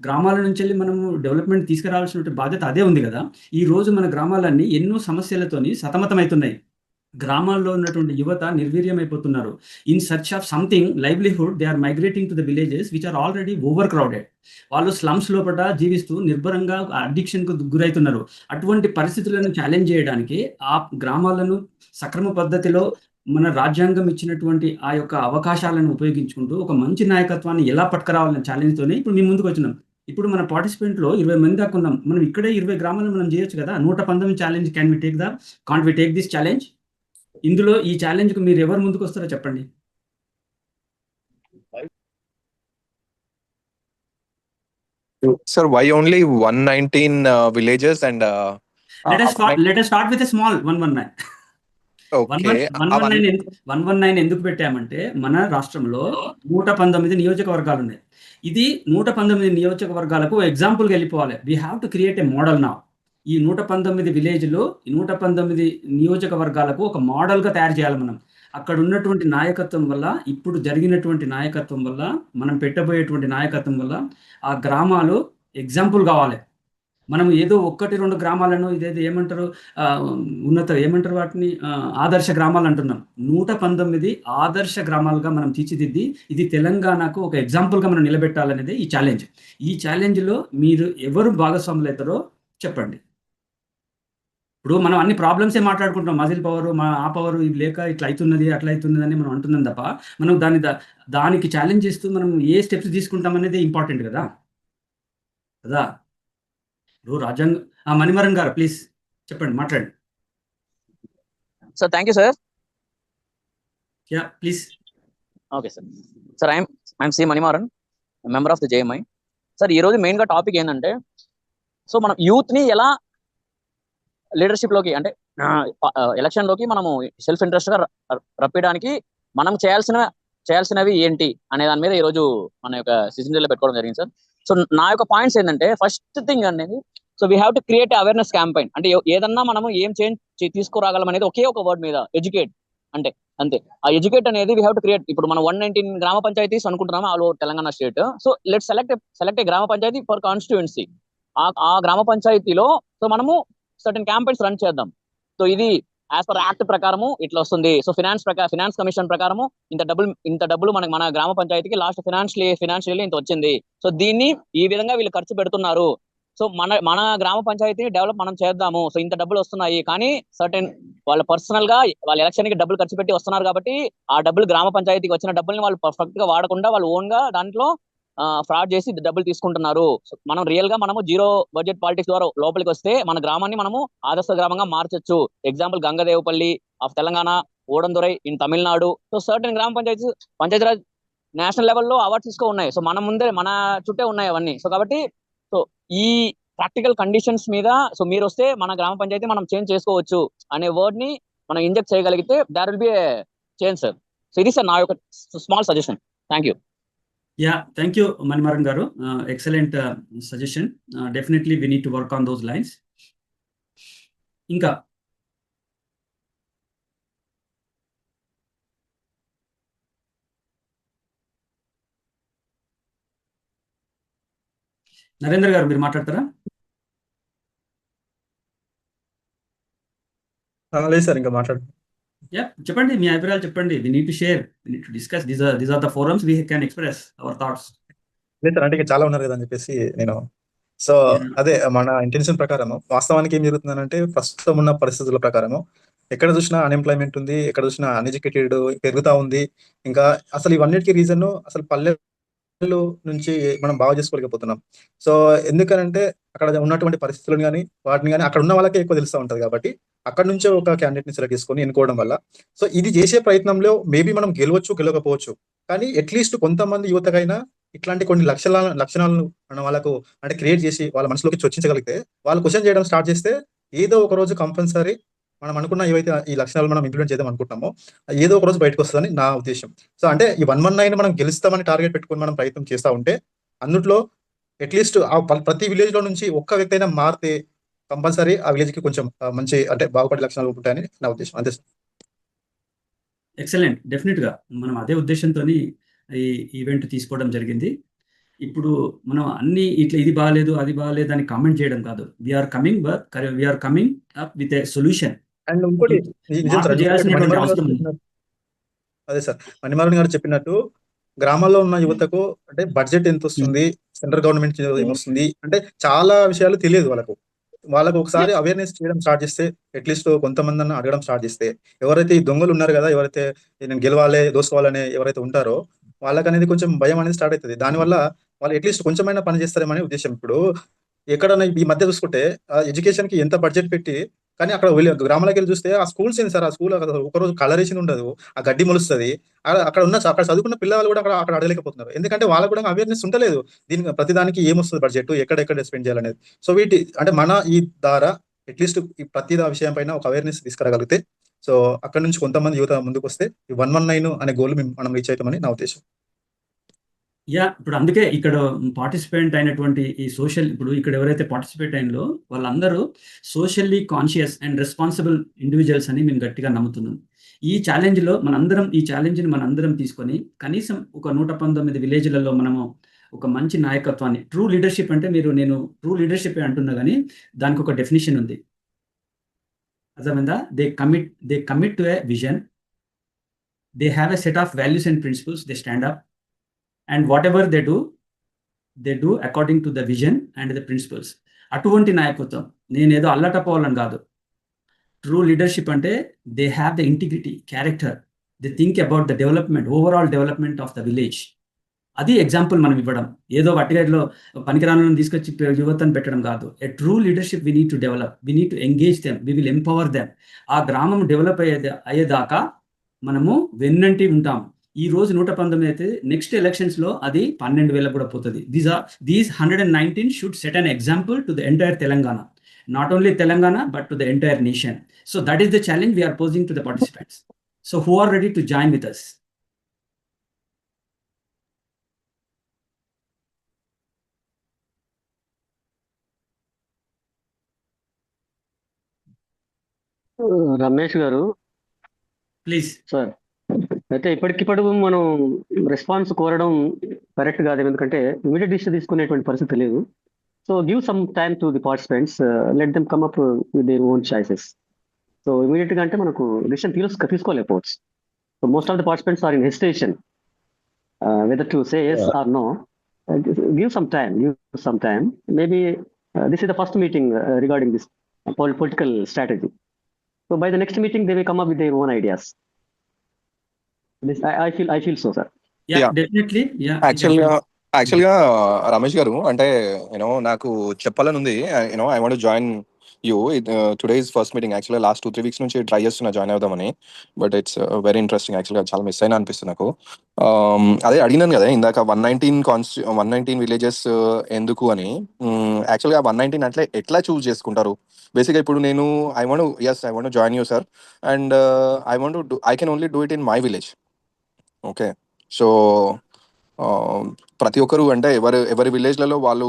B: గ్రామాల నుంచి వెళ్ళి మనము డెవలప్మెంట్ తీసుకురావాల్సిన బాధ్యత అదే ఉంది కదా. ఈ రోజు మన గ్రామాలన్నీ ఎన్నో సమస్యలతోని సతమతమవుతున్నాయి. గ్రామాల్లో ఉన్నటువంటి యువత నిర్వీర్యమైపోతున్నారు. In search of something livelihood they are migrating to the villages which are already over crowded. వాళ్ళు స్లమ్స్ లోపల జీవిస్తూ నిర్భరంగా అడిక్షన్కు గురవుతున్నారు. అటువంటి పరిస్థితులను ఛాలెంజ్ చేయడానికి ఆ గ్రామాలను సక్రమ పద్ధతిలో మన రాజ్యాంగం ఇచ్చినటువంటి ఆ యొక్క అవకాశాలను ఉపయోగించుకుంటూ ఒక మంచి నాయకత్వాన్ని ఎలా పట్టుకురావాలనే ఛాలెంజ్తోనే ఇప్పుడు మేము ముందుకు వచ్చినాం. ఇప్పుడు మన పార్టిసిపెంట్లో 20 మంది దాకా ఉన్నాం. మనం ఇక్కడే 20 గ్రామాలను మనం చేయొచ్చు కదా. 119 challenge can't we take this challenge? ఇందులో ఈ ఛాలెంజ్కు మీరు ఎవరు ముందుకు వస్తారో చెప్పండి.
C: Sir, why only 119 villages and
B: let us start with a small 119.
C: okay.
B: 119 ఎందుకు పెట్టామంటే, మన రాష్ట్రంలో 119 నియోజకవర్గాలు ఉన్నాయి. ఇది 119 నియోజకవర్గాలకు ఎగ్జాంపుల్గా వెళ్ళిపోవాలి. We have to create a model now. ఈ 119 విలేజ్లో 119 నియోజకవర్గాలకు ఒక మోడల్గా తయారు చేయాలి మనం. అక్కడ ఉన్నటువంటి నాయకత్వం వల్ల, ఇప్పుడు జరిగినటువంటి నాయకత్వం వల్ల, మనం పెట్టబోయేటువంటి నాయకత్వం వల్ల ఆ గ్రామాలు ఎగ్జాంపుల్ కావాలి. మనం ఏదో 1-2 గ్రామాలను ఇదేదో ఏమంటారు, ఏమంటారు వాటిని, ఆదర్శ గ్రామాలు అంటున్నాం. 119 ఆదర్శ గ్రామాలుగా మనం తీర్చిదిద్ది ఇది తెలంగాణకు ఒక ఎగ్జాంపుల్గా మనం నిలబెట్టాలనేది ఈ ఛాలెంజ్. ఈ ఛాలెంజ్లో మీరు ఎవరు భాగస్వాములు అవుతారో చెప్పండి. ఇప్పుడు మనం అన్ని ప్రాబ్లమ్సే మాట్లాడుకుంటాం. మజిల్ పవర్, ఆ పవర్ ఇది లేక ఇట్లా అవుతున్నది, అట్లా అవుతున్నది అని మనం అంటున్నాం తప్ప, మనం దానికి ఛాలెంజ్ చేస్తూ మనం ఏ స్టెప్స్ తీసుకుంటాం అనేది ఇంపార్టెంట్ కదా. ఇప్పుడు రాజ్యాంగ మణిమరన్ గారు ప్లీజ్ చెప్పండి, మాట్లాడండి.
J: Sir thank you sir.
B: Yeah please.
J: Okay sir. Sir I'm C Manimaran, member of the JMI. Sir ఈ రోజు మెయిన్ గా టాపిక్ ఏంటంటే, సో మనం యూత్ ని ఎలా లీడర్షిప్ లోకి అంటే ఎలక్షన్ లోకి మనము సెల్ఫ్ ఇంట్రెస్ట్ గా రప్పించడానికి మనం చేయాల్సినవి ఏంటి అనే దాని మీద ఈ రోజు మన యొక్క సిసింజర్లో పెట్టుకోవడం జరిగింది సార్. సో నా యొక్క పాయింట్స్ ఏంటంటే, ఫస్ట్ థింగ్ అనేది, so we have to create awareness campaign. అంటే ఏదన్నా మనము ఏం చేంజ్ తీసుకురాగలం అనేది ఒకే ఒక వర్డ్ మీద, ఎడ్యుకేట్ అంటే అంతే. ఆ ఎడ్యుకేట్ అనేది వీ హ్యావ్ టు క్రియేట్. ఇప్పుడు మనం 119 గ్రామ పంచాయతీస్ అనుకుంటున్నాము all over Telangana state. So let's select a గ్రామ పంచాయతీ ఫర్ కాన్స్టిట్యుయెన్సీ. ఆ గ్రామ పంచాయతీలో సో మనము సర్టెన్ క్యాంపెయిన్స్ రన్ చేద్దాం. సో ఇది యాజ్ పర్ యాక్ట్ ప్రకారము ఇట్లా వస్తుంది. సో ఫినాన్స్ కమిషన్ ప్రకారము ఇంత డబ్బులు మన గ్రామ పంచాయతీకి లాస్ట్ ఫినాన్షియల్ ఇంత వచ్చింది. సో దీన్ని ఈ విధంగా వీళ్ళు ఖర్చు పెడుతున్నారు. సో మన గ్రామ పంచాయతీని డెవలప్ మనం చేద్దాము. సో ఇంత డబ్బులు వస్తున్నాయి, కానీ సర్టెన్ వాళ్ళ పర్సనల్ గా వాళ్ళ ఎలక్షన్ కి డబ్బులు ఖర్చు పెట్టి వస్తున్నారు కాబట్టి ఆ డబ్బులు గ్రామ పంచాయతీకి వచ్చిన డబ్బుల్ని వాళ్ళు పర్ఫెక్ట్ గా వాడకుండా వాళ్ళు ఓన్ గా దాంట్లో ఫ్రాడ్ చేసి డబ్బులు తీసుకుంటున్నారు. మనం రియల్ గా మనము జీరో బడ్జెట్ పాలిటిక్స్ ద్వారా లోపలికి వస్తే మన గ్రామాన్ని మనము ఆదర్శ గ్రామంగా మార్చొచ్చు. Example Gangadevipalli of Telangana, Odanthurai in Tamil Nadu. So certain గ్రామ పంచాయతీరాజ్ నేషనల్ లెవెల్లో అవార్డ్స్ తీసుకో ఉన్నాయి. సో మన చుట్టే ఉన్నాయి అవన్నీ. సో కాబట్టి సో ఈ ప్రాక్టికల్ కండిషన్స్ మీద సో మీరు వస్తే మన గ్రామ పంచాయతీ మనం చేంజ్ చేసుకోవచ్చు అనే వర్డ్ ని మనం ఇంజెక్ట్ చేయగలిగితే there will be a change sir. So ఇది సార్ నా యొక్క small suggestion. Thank you.
B: Yeah, thank you, Manimaran Garu. Excellent suggestion. Definitely, we need to work on those lines. Inka. Narendra గారు మీరు మాట్లాడతారా?
K: లేదు సార్, ఇంకా మాట్లాడు.
B: చెప్పండి, మీ అభిప్రాయాలు చెప్పండి. We need to share, we need to discuss. These are the forums we can express our thoughts.
K: లేదు సార్, అంటే ఇంకా చాలా ఉన్నారు కదా అని చెప్పేసి నేను సో అదే మన ఇంటెన్షన్ ప్రకారం వాస్తవానికి ఏం జరుగుతుందంటే, ప్రస్తుతం ఉన్న పరిస్థితుల ప్రకారము ఎక్కడ చూసినా అన్ఎంప్లాయ్మెంట్ ఉంది, ఎక్కడ చూసినా అన్ఎడ్యుకేటెడ్ పెరుగుతా ఉంది. ఇంకా అసలు ఇవన్నిటికీ రీజన్ అసలు పల్లెలు నుంచి మనం బాగా చేసుకోలేకపోతున్నాం. సో ఎందుకనంటే అక్కడ ఉన్నటువంటి పరిస్థితులను కానీ వాటిని కానీ అక్కడ ఉన్న వాళ్ళకే ఎక్కువ తెలుస్తూ ఉంటుంది. కాబట్టి అక్కడ నుంచే ఒక క్యాండిడేట్ ని సెలెక్ట్ చేసుకొని ఎన్నుకోవడం వల్ల సో ఇది చేసే ప్రయత్నంలో మేబీ మనం గెలవకపోవచ్చు, కానీ అట్లీస్ట్ కొంతమంది యువతకైనా ఇట్లాంటి కొన్ని లక్షణాలను మనం వాళ్ళకు అంటే క్రియేట్ చేసి వాళ్ళ మనసులోకి చొచ్చించగలిగితే, వాళ్ళు క్వశ్చన్ చేయడం స్టార్ట్ చేస్తే ఏదో ఒక రోజు కంపల్సరీ మనం అనుకున్న ఏవైతే ఈ లక్షణాలు మనం ఇంప్లిమెంట్ చేద్దాం అనుకుంటున్నామో ఏదో ఒక రోజు బయటకు వస్తుందని నా ఉద్దేశం. సో అంటే ఈ 119 మనం గెలుస్తామని టార్గెట్ పెట్టుకుని మనం ప్రయత్నం చేస్తూ ఉంటే, అందులో అట్లీస్ట్ ప్రతి విలేజ్ లో నుంచి ఒక్క వ్యక్తి అయినా మారితే కంపల్సరీ ఆ విలేజ్ కి కొంచెం మంచి అంటే బాగుపడే లక్షణాలు ఉంటాయని నా ఉద్దేశం. అంతే సార్.
B: ఎక్సలెంట్. డెఫినెట్ గా మనం అదే ఉద్దేశంతో ఈ ఈవెంట్ తీసుకోవడం జరిగింది. ఇప్పుడు మనం అన్ని ఇట్లా ఇది బాగాలేదు అది బాగాలేదు అని కామెంట్ చేయడం కాదు. We are coming up with a solution.
K: And ఇంకోటి అదే సార్, మణిమారన్ గారు చెప్పినట్టు గ్రామాల్లో ఉన్న యువతకు అంటే బడ్జెట్ ఎంత వస్తుంది, సెంట్రల్ గవర్నమెంట్ ఏమొస్తుంది అంటే చాలా విషయాలు తెలియదు వాళ్ళకు ఒకసారి అవేర్నెస్ చేయడం స్టార్ట్ చేస్తే, అట్లీస్ట్ కొంతమంది అన్న అడగడం స్టార్ట్ చేస్తే, ఎవరైతే ఈ దొంగలు ఉన్నారు కదా, ఎవరైతే నేను గెలవాలి దోసుకోవాలనే ఎవరైతే ఉంటారో వాళ్ళకి అనేది కొంచెం భయం అనేది స్టార్ట్ అవుతుంది. దానివల్ల వాళ్ళు అట్లీస్ట్ కొంచెమైనా పని చేస్తారేమనే ఉద్దేశం. ఇప్పుడు ఎక్కడన్నా ఈ మధ్య చూసుకుంటే ఎడ్యుకేషన్ కి ఎంత బడ్జెట్ పెట్టి, కానీ అక్కడ గ్రామాలకు వెళ్ళి చూస్తే ఆ స్కూల్స్ ఏంది సార్, ఆ స్కూల్ ఒకరోజు కలర్ వేసింది ఉండదు, ఆ గడ్డి మొలుస్తుంది. అక్కడ చదువుకున్న పిల్లలు కూడా అక్కడ అడగలేకపోతున్నారు. ఎందుకంటే వాళ్ళకు కూడా అవేర్నెస్ ఉండలేదు దీనికి ప్రతిదానికి ఏమొస్తుంది బడ్జెట్, ఎక్కడ స్పెండ్ చేయాలనేది. సో వీటి అంటే మన ఈ ద్వారా అట్లీస్ట్ ఈ ప్రతి విషయం పైన ఒక అవేర్నెస్ తీసుకురాగలిగితే, సో అక్కడ నుంచి కొంతమంది యువత ముందుకు వస్తే ఈ 119 అనే గోల్ మనం రీచ్ అవుతామని నా ఉద్దేశం.
B: ఇప్పుడు అందుకే ఇక్కడ పార్టిసిపేట్ అయినటువంటి ఈ సోషల్, ఇప్పుడు ఇక్కడ ఎవరైతే పార్టిసిపేట్ అయినలో వాళ్ళందరూ socially conscious and responsible individuals అని మేము గట్టిగా నమ్ముతున్నాం. ఈ ఛాలెంజ్లో ఈ ఛాలెంజ్ని మనందరం తీసుకొని కనీసం ఒక 119 విలేజ్లలో మనము ఒక మంచి నాయకత్వాన్ని, ట్రూ లీడర్షిప్ అంటే నేను ట్రూ లీడర్షిప్ అంటున్నా, కానీ దానికి ఒక డెఫినేషన్ ఉంది. అర్థమైందా? They commit to a vision, they have a set of values and principles, they stand up, and whatever they do according to the vision and the principles. అటువంటి నాయకత్వం నేనేదో అల్లటపోవాలని కాదు. ట్రూ లీడర్షిప్ అంటే they have the integrity, character, they think about the development, overall development of the village. అది example మనం ఇవ్వడం, ఏదో వట్టిగట్లో పనికిరాలను తీసుకొచ్చి యువతను పెట్టడం కాదు. A true leadership we need to develop, we need to engage them, we will empower them. ఆ గ్రామం డెవలప్ అయ్యేదాకా మనము వెన్నంటి ఉంటాం. ఈ రోజు 119 అయితే నెక్స్ట్ ఎలక్షన్స్ లో అది 12,000 కూడా పోతుంది. These 119 should set an example to the entire Telangana, not only Telangana but to the entire nation. So that is the challenge we are posing to the participants. So who are ready to join with us?
E: Ramesh garu
B: please
E: sir, అయితే ఇప్పటికిప్పుడు మనం response కోరడం correct కాదు, ఎందుకంటే immediate decision తీసుకునేటువంటి పరిస్థితి లేదు. So give some time to the participants, let them come up with their own choices. So immediate గా అంటే మనకు డిసిషన్ తీసుకోలేకపోవచ్చు. So most of the participants are in hesitation whether to say yes or no. Give some time. Maybe this is the first meeting regarding this political strategy. So by the next meeting, they may come up with their own ideas. This I feel so, sir.
B: Yeah, definitely. Yeah.
C: యాక్చువల్గా రమేష్ గారు, అంటే నాకు చెప్పాలని ఉంది. I want join you. Today is first meeting. యాక్చువల్గా last 2-3 weeks నుంచి try చేస్తున్నా join అవుదామని, బట్ ఇట్స్ వెరీ ఇంట్రెస్టింగ్. యాక్చువల్గా చాలా మిస్ అయినా అనిపిస్తుంది నాకు. అదే అడిగినాను కదా ఇందాక 119 విలేజెస్ ఎందుకు అని. యాక్చువల్గా 119 అట్లా ఎట్లా చూస్ చేసుకుంటారు? బేసిక్గా ఇప్పుడు నేను I want join you sir, and I can only do it in my village. Okay, so ప్రతి ఒక్కరు అంటే ఎవరి విలేజ్లలో వాళ్ళు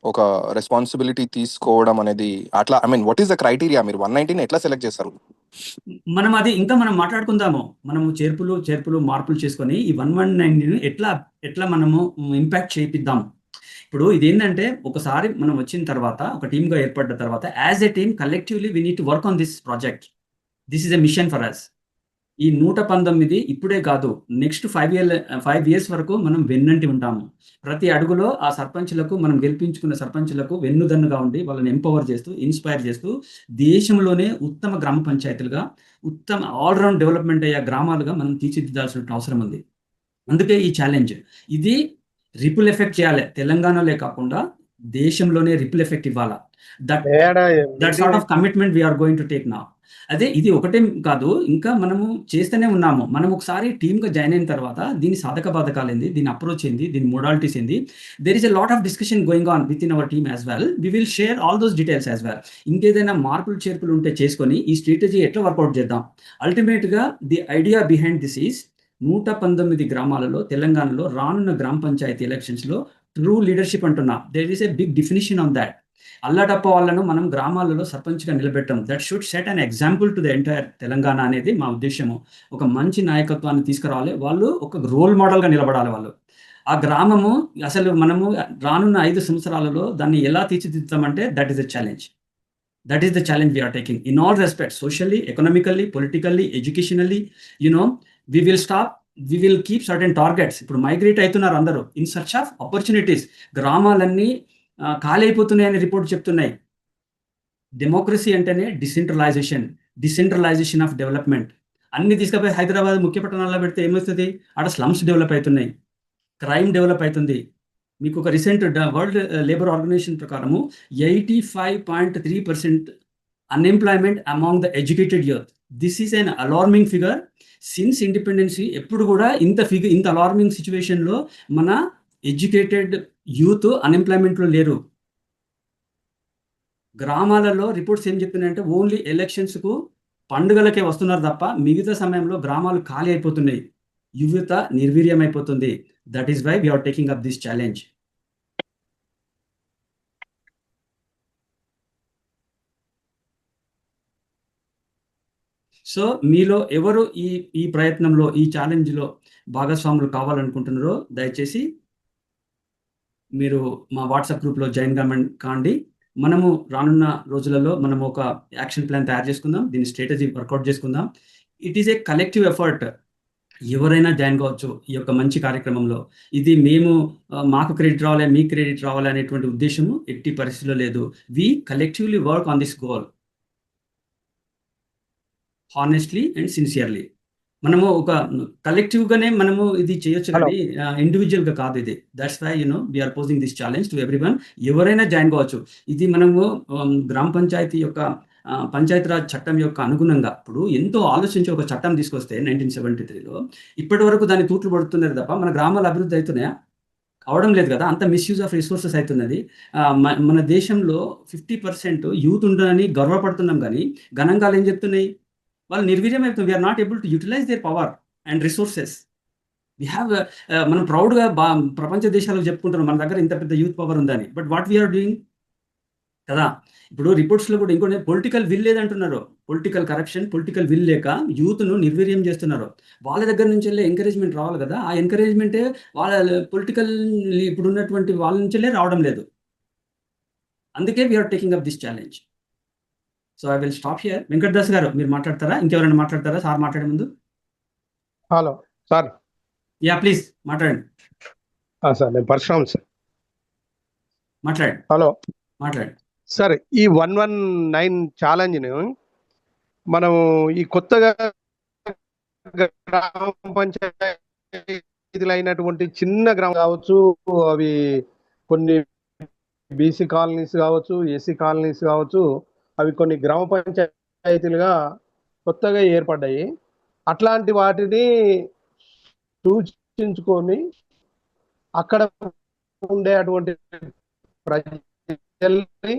C: ఒక రెస్పాన్సిబిలిటీ తీసుకోవడం అనేది అట్లా, I mean what is the criteria? మీరు 119 ఎట్లా సెలెక్ట్ చేస్తారు?
B: మనం మాట్లాడుకుందాము. మనము చేర్పులు మార్పులు చేసుకొని ఈ 119 ఎట్లా మనము ఇంపాక్ట్ చేయిద్దాం. ఇప్పుడు ఇదేంటంటే ఒకసారి మనం వచ్చిన తర్వాత, ఒక టీమ్గా ఏర్పడ్డ తర్వాత, as a team collectively we need to work on this project. This is a mission for us. ఈ 119 ఇప్పుడే కాదు, నెక్స్ట్ 5 years వరకు మనం వెన్నంటి ఉంటాము. ప్రతి అడుగులో ఆ సర్పంచ్లకు, మనం గెలిపించుకున్న సర్పంచ్లకు వెన్నుదన్నుగా ఉండి వాళ్ళని ఎంపవర్ చేస్తూ, ఇన్స్పైర్ చేస్తూ, దేశంలోనే ఉత్తమ గ్రామ పంచాయతీలుగా, ఉత్తమ ఆల్రౌండ్ డెవలప్మెంట్ అయ్యే గ్రామాలుగా మనం తీర్చిదిద్దాల్సిన అవసరం ఉంది. అందుకే ఈ ఛాలెంజ్. ఇది రిపుల్ ఎఫెక్ట్ చేయాలి. తెలంగాణలో కాకుండా దేశంలోనే రిపుల్ ఎఫెక్ట్ ఇవ్వాలా. That sort of commitment we're going to take now. అదే ఇది ఒకటే కాదు, ఇంకా మనము చేస్తూనే ఉన్నాము. మనం ఒకసారి టీమ్గా జాయిన్ అయిన తర్వాత దీని సాధక బాధకాలు ఏంది, దీని అప్రోచ్ ఏంది, దీని మోడాలిటీస్ ఏంది, there is a lot of discussion going on with in our team as well. We will share all those details as well. ఇంకేదైనా మార్పులు చేర్పులు ఉంటే చేసుకొని ఈ స్ట్రాటజీ ఎట్లా వర్కౌట్ చేద్దాం. అల్టిమేట్గా the idea behind this is 119 గ్రామాలలో తెలంగాణలో రానున్న గ్రామ పంచాయతీ ఎలక్షన్స్లో ట్రూ లీడర్షిప్ అంటున్నా. There is a big definition on that. అల్లటప్ప వాళ్ళను మనం గ్రామాలలో సర్పంచ్గా నిలబెట్టడం, that should set an example to the entire Telangana అనేది మా ఉద్దేశము. ఒక మంచి నాయకత్వాన్ని తీసుకురావాలి, వాళ్ళు ఒక రోల్ మోడల్గా నిలబడాలి. వాళ్ళు ఆ గ్రామము అసలు మనము రానున్న 5 సంవత్సరాలలో దాన్ని ఎలా తీర్చిదిద్దామంటే that is the challenge we are taking in all respects, socially, economically, politically, educationally. we will keep certain targets. ఇప్పుడు మైగ్రేట్ అవుతున్నారు అందరూ ఇన్ సర్చ్ ఆఫ్ ఆపర్చునిటీస్. గ్రామాలన్నీ ఖాళీ అయిపోతున్నాయని రిపోర్ట్ చెప్తున్నాయి. డెమోక్రసీ అంటేనే డిసెంట్రలైజేషన్ ఆఫ్ డెవలప్మెంట్. అన్ని తీసుకుపోయి హైదరాబాద్ ముఖ్య పట్టణాల్లో పెడితే ఏమవుతుంది? అక్కడ స్లమ్స్ డెవలప్ అవుతున్నాయి, క్రైమ్ డెవలప్ అవుతుంది. మీకు ఒక రీసెంట్ వరల్డ్ లేబర్ ఆర్గనైజేషన్ ప్రకారము 85.3% unemployment among the educated youth. This is an alarming figure. Since independency ఎప్పుడు కూడా ఇంత అలార్మింగ్ సిచ్యువేషన్లో మన ఎడ్యుకేటెడ్ యూత్ అన్ఎంప్లాయ్మెంట్లో లేరు. గ్రామాలలో రిపోర్ట్స్ ఏం చెప్తున్నాయంటే ఓన్లీ ఎలక్షన్స్కు, పండుగలకే వస్తున్నారు తప్ప మిగతా సమయంలో గ్రామాలు ఖాళీ అయిపోతున్నాయి, యువత నిర్వీర్యం అయిపోతుంది. That is why we are taking up this challenge. So మీలో ఎవరు ఈ ప్రయత్నంలో, ఈ ఛాలెంజ్లో భాగస్వాములు కావాలనుకుంటున్నారో దయచేసి మీరు మా వాట్సాప్ గ్రూప్లో జాయిన్ కాండి. మనము రానున్న రోజులలో మనము ఒక యాక్షన్ ప్లాన్ తయారు చేసుకుందాం, దీని స్ట్రాటజీ వర్కౌట్ చేసుకుందాం. It is a collective effort. ఎవరైనా జాయిన్ కావచ్చు ఈ యొక్క మంచి కార్యక్రమంలో. ఇది మాకు క్రెడిట్ రావాలి, మీకు క్రెడిట్ రావాలి అనేటువంటి ఉద్దేశము ఎట్టి పరిస్థితిలో లేదు. We collectively work on this goal honestly and sincerely. మనము ఒక కలెక్టివ్గానే మనము ఇది చేయొచ్చు, కానీ ఇండివిజువల్గా కాదు ఇది. That's why we are posing this challenge to everyone. ఎవరైనా జాయిన్ కావచ్చు. ఇది మనము గ్రామ పంచాయతీ యొక్క పంచాయతీరాజ్ చట్టం యొక్క అనుగుణంగా ఇప్పుడు ఎంతో ఆలోచించి ఒక చట్టం తీసుకొస్తే 1973లో ఇప్పటి వరకు దాన్ని తూట్లు పడుతున్నారు తప్ప మన గ్రామాల అభివృద్ధి అవుతున్నాయా? అవడం లేదు కదా. అంత మిస్యూజ్ ఆఫ్ రిసోర్సెస్ అవుతున్నది. మన దేశంలో 50% యూత్ ఉంటుందని గర్వపడుతున్నాం కానీ గణాంకాలు ఏం చెప్తున్నాయి? వాళ్ళు నిర్వీర్యం అవుతుంది. We are not able to utilize their power and resources. We have మనం ప్రౌడ్గా ప్రపంచ దేశాలకు చెప్పుకుంటున్నాం మన దగ్గర ఇంత పెద్ద యూత్ పవర్ ఉందని. బట్ వాట్ వీఆర్ డూయింగ్ కదా. ఇప్పుడు రిపోర్ట్స్లో కూడా ఇంకోటి పొలిటికల్ విల్ లేదంటున్నారు. పొలిటికల్ కరప్షన్, పొలిటికల్ విల్ లేక యూత్ను నిర్వీర్యం చేస్తున్నారు. వాళ్ళ దగ్గర నుంచి వెళ్ళే ఎంకరేజ్మెంట్ రావాలి కదా. ఆ ఎంకరేజ్మెంటే వాళ్ళ పొలిటికల్ ఇప్పుడు ఉన్నటువంటి వాళ్ళ నుంచెల్లే రావడం లేదు. అందుకే we are taking up this challenge. So I will stop here. Venkatadas garu మీరు మాట్లాడతారా? ఇంకెవరైనా మాట్లాడతారా సార్ మాట్లాడే ముందు?
I: Hello sir.
B: యా ప్లీజ్ మాట్లాడండి.
I: సార్ నేను పరశురామ్ సార్.
B: మాట్లాడండి.
I: హలో
B: మాట్లాడండి
I: సార్. ఈ 119 ఛాలెంజ్ని మనం ఈ కొత్తగా గ్రామ పంచాయతీలు అయినటువంటి చిన్న గ్రామం కావచ్చు, అవి కొన్ని బీసీ కాలనీస్ కావచ్చు, ఎస్సీ కాలనీస్ కావచ్చు, అవి కొన్ని గ్రామ పంచాయతీలుగా కొత్తగా ఏర్పడ్డాయి. అట్లాంటి వాటిని సూచించుకొని అక్కడ ఉండే అటువంటి ప్రజల్ని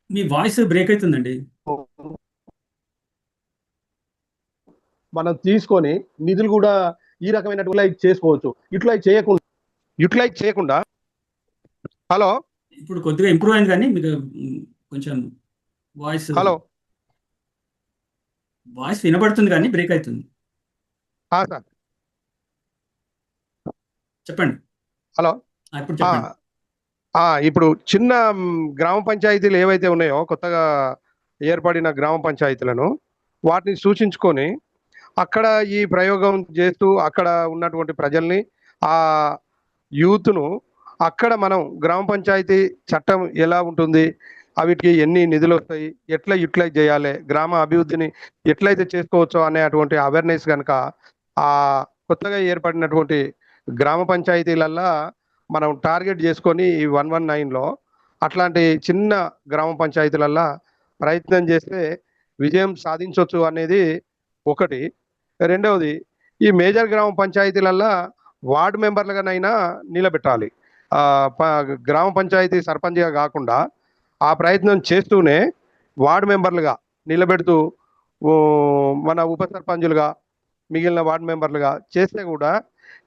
B: మీ వాయిస్ బ్రేక్ అవుతుందండి.
I: మనం తీసుకొని నిధులు కూడా ఈ రకమైన యూటిలైజ్ చేసుకోవచ్చు. యూటిలైజ్ చేయకుండా హలో
B: ఇప్పుడు కొద్దిగా ఇంప్రూవ్ అయింది కానీ మీకు కొంచెం వాయిస్ వినబడుతుంది కానీ బ్రేక్ అవుతుంది.
I: సార్
B: చెప్పండి.
I: హలో
B: ఇప్పుడు చెప్పండి.
I: ఇప్పుడు చిన్న గ్రామ పంచాయతీలు ఏవైతే ఉన్నాయో కొత్తగా ఏర్పడిన గ్రామ పంచాయతీలను వాటిని సూచించుకొని అక్కడ ఈ ప్రయోగం చేస్తూ అక్కడ ఉన్నటువంటి ప్రజల్ని ఆ యూత్ను అక్కడ మనం గ్రామ పంచాయతీ చట్టం ఎలా ఉంటుంది, వీటికి ఎన్ని నిధులు వస్తాయి, ఎట్లా యూటిలైజ్ చేయాలి, గ్రామ అభివృద్ధిని ఎట్లయితే చేసుకోవచ్చో అనేటువంటి అవేర్నెస్ కనుక ఆ కొత్తగా ఏర్పడినటువంటి గ్రామ పంచాయతీలల్లో మనం టార్గెట్ చేసుకొని ఈ 119లో అట్లాంటి చిన్న గ్రామ పంచాయతీలల్లో ప్రయత్నం చేస్తే విజయం సాధించవచ్చు అనేది ఒకటి. రెండవది, ఈ మేజర్ గ్రామ పంచాయతీలల్లో వార్డు మెంబర్లుగానైనా నిలబెట్టాలి. గ్రామ పంచాయతీ సర్పంచ్గా కాకుండా ఆ ప్రయత్నం చేస్తూనే వార్డు మెంబర్లుగా నిలబెడుతూ మన ఉప సర్పంచులుగా మిగిలిన వార్డు మెంబర్లుగా చేస్తే కూడా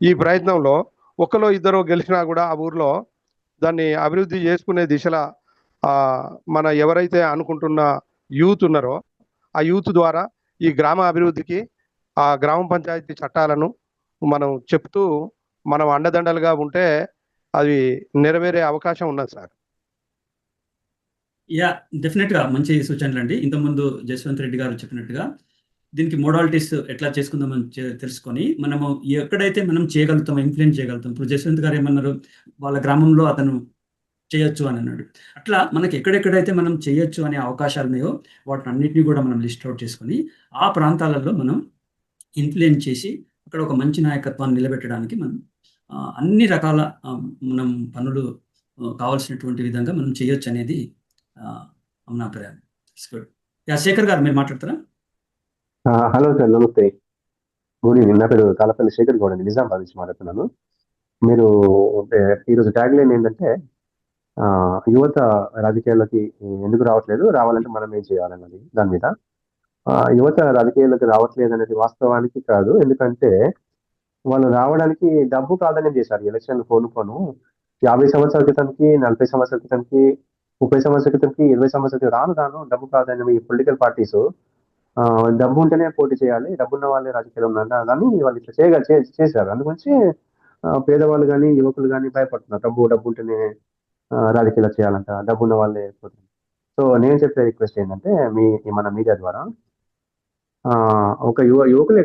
I: ఈ ప్రయత్నంలో ఒకరో ఇద్దరు గెలిచినా కూడా ఆ ఊర్లో దాన్ని అభివృద్ధి చేసుకునే దిశలో మన ఎవరైతే అనుకుంటున్న యూత్ ఉన్నారో ఆ యూత్ ద్వారా ఈ గ్రామ అభివృద్ధికి ఆ గ్రామ పంచాయతీ చట్టాలను మనం చెప్తూ మనం అండదండలుగా ఉంటే అవి నెరవేరే అవకాశం ఉన్నది సార్.
B: యా డెఫినెట్గా మంచి సూచనలు అండి. ఇంతకుముందు జస్వంత్ రెడ్డి గారు చెప్పినట్టుగా దీనికి మోడాలిటీస్ ఎట్లా చేసుకుందామని తెలుసుకొని మనము ఎక్కడైతే మనం చేయగలుగుతాం, ఇన్ఫ్లుయెన్స్ చేయగలుగుతాం. ఇప్పుడు జస్వంత్ గారు ఏమన్నారు, వాళ్ళ గ్రామంలో అతను చేయొచ్చు అని అన్నాడు. అట్లా మనకి ఎక్కడెక్కడైతే మనం చేయొచ్చు అనే అవకాశాలు ఉన్నాయో వాటిని అన్నింటినీ కూడా మనం లిస్ట్ అవుట్ చేసుకొని ఆ ప్రాంతాలలో మనం ఇన్ఫ్లుయెన్స్ చేసి అక్కడ ఒక మంచి నాయకత్వాన్ని నిలబెట్టడానికి మనం అన్ని రకాల మనం పనులు కావాల్సినటువంటి విధంగా మనం చేయొచ్చు అనేది నా అభిప్రాయం. శేఖర్ గారు మీరు మాట్లాడతారా?
L: హలో సార్, నమస్తే, గుడ్ ఈవినింగ్. నా పేరు తాళపల్లి శేఖర్ గౌడ్ అండి, నిజామాబాద్ నుంచి మాట్లాడుతున్నాను. మీరు ఈరోజు ట్యాగ్ లైన్ ఏంటంటే యువత రాజకీయాల్లోకి ఎందుకు రావట్లేదు, రావాలంటే మనం ఏం చేయాలన్నది. దాని మీద యువత రాజకీయాల్లోకి రావట్లేదు అనేది వాస్తవానికి కాదు. ఎందుకంటే వాళ్ళు రావడానికి డబ్బు ప్రాధాన్యం చేశారు. ఎలక్షన్ పోను 50 సంవత్సరాల క్రితంకి, 40 సంవత్సరాల క్రితంకి, 30 సంవత్సరాల క్రితంకి, 20 సంవత్సరాలకి రాను డబ్బు ప్రాధాన్యం. ఈ పొలిటికల్ పార్టీస్ డబ్బు ఉంటేనే పోటీ చేయాలి, డబ్బున్న వాళ్ళే రాజకీయాలు ఉన్నా కానీ వాళ్ళు ఇట్లా చేశారు. అందుగురించి పేదవాళ్ళు కానీ యువకులు కానీ భయపడుతున్నారు. డబ్బు ఉంటేనే రాజకీయాలు చేయాలంట, డబ్బున్న వాళ్ళే పోతుంది. సో నేను చెప్పే రిక్వెస్ట్ ఏంటంటే మన మీడియా ద్వారా ఒక యువకులే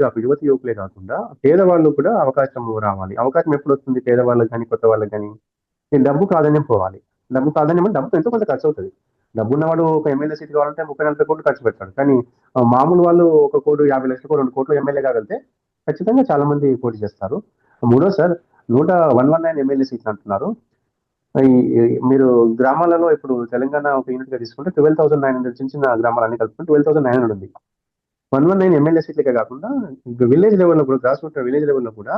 L: కాకుండా పేదవాళ్ళు కూడా అవకాశం రావాలి. అవకాశం ఎప్పుడు వస్తుంది? పేదవాళ్ళకి కానీ కొత్త వాళ్ళకి కానీ డబ్బు ప్రాధాన్యం పోవాలి. డబ్బు ప్రాధాన్యం అంటే డబ్బు ఎంతో కొంత ఖర్చు అవుతుంది. డబ్బున్నవాడు ఒక ఎమ్మెల్యే సీట్ కావాలంటే 30-40 కోట్లు ఖర్చు పెడతాడు. కానీ మామూలు వాళ్ళు 1 కోటి 50 లక్షలు 2 కోట్లు ఎమ్మెల్యే కాగలితే ఖచ్చితంగా చాలా మంది పోటీ చేస్తారు. మూడో సార్ 119 ఎమ్మెల్యే సీట్లు అంటున్నారు. మీరు గ్రామాలలో ఇప్పుడు తెలంగాణ ఒక యూనిట్ గా తీసుకుంటే 12,900 చిన్న చిన్న గ్రామాలన్నీ కలుపుకుంటే 12,900 ఉంది. 119 ఎమ్మెల్యే సీట్లకే కాకుండా విలేజ్ లెవెల్లో కూడా, గ్రాస్ రూట్ విలేజ్ లెవెల్లో కూడా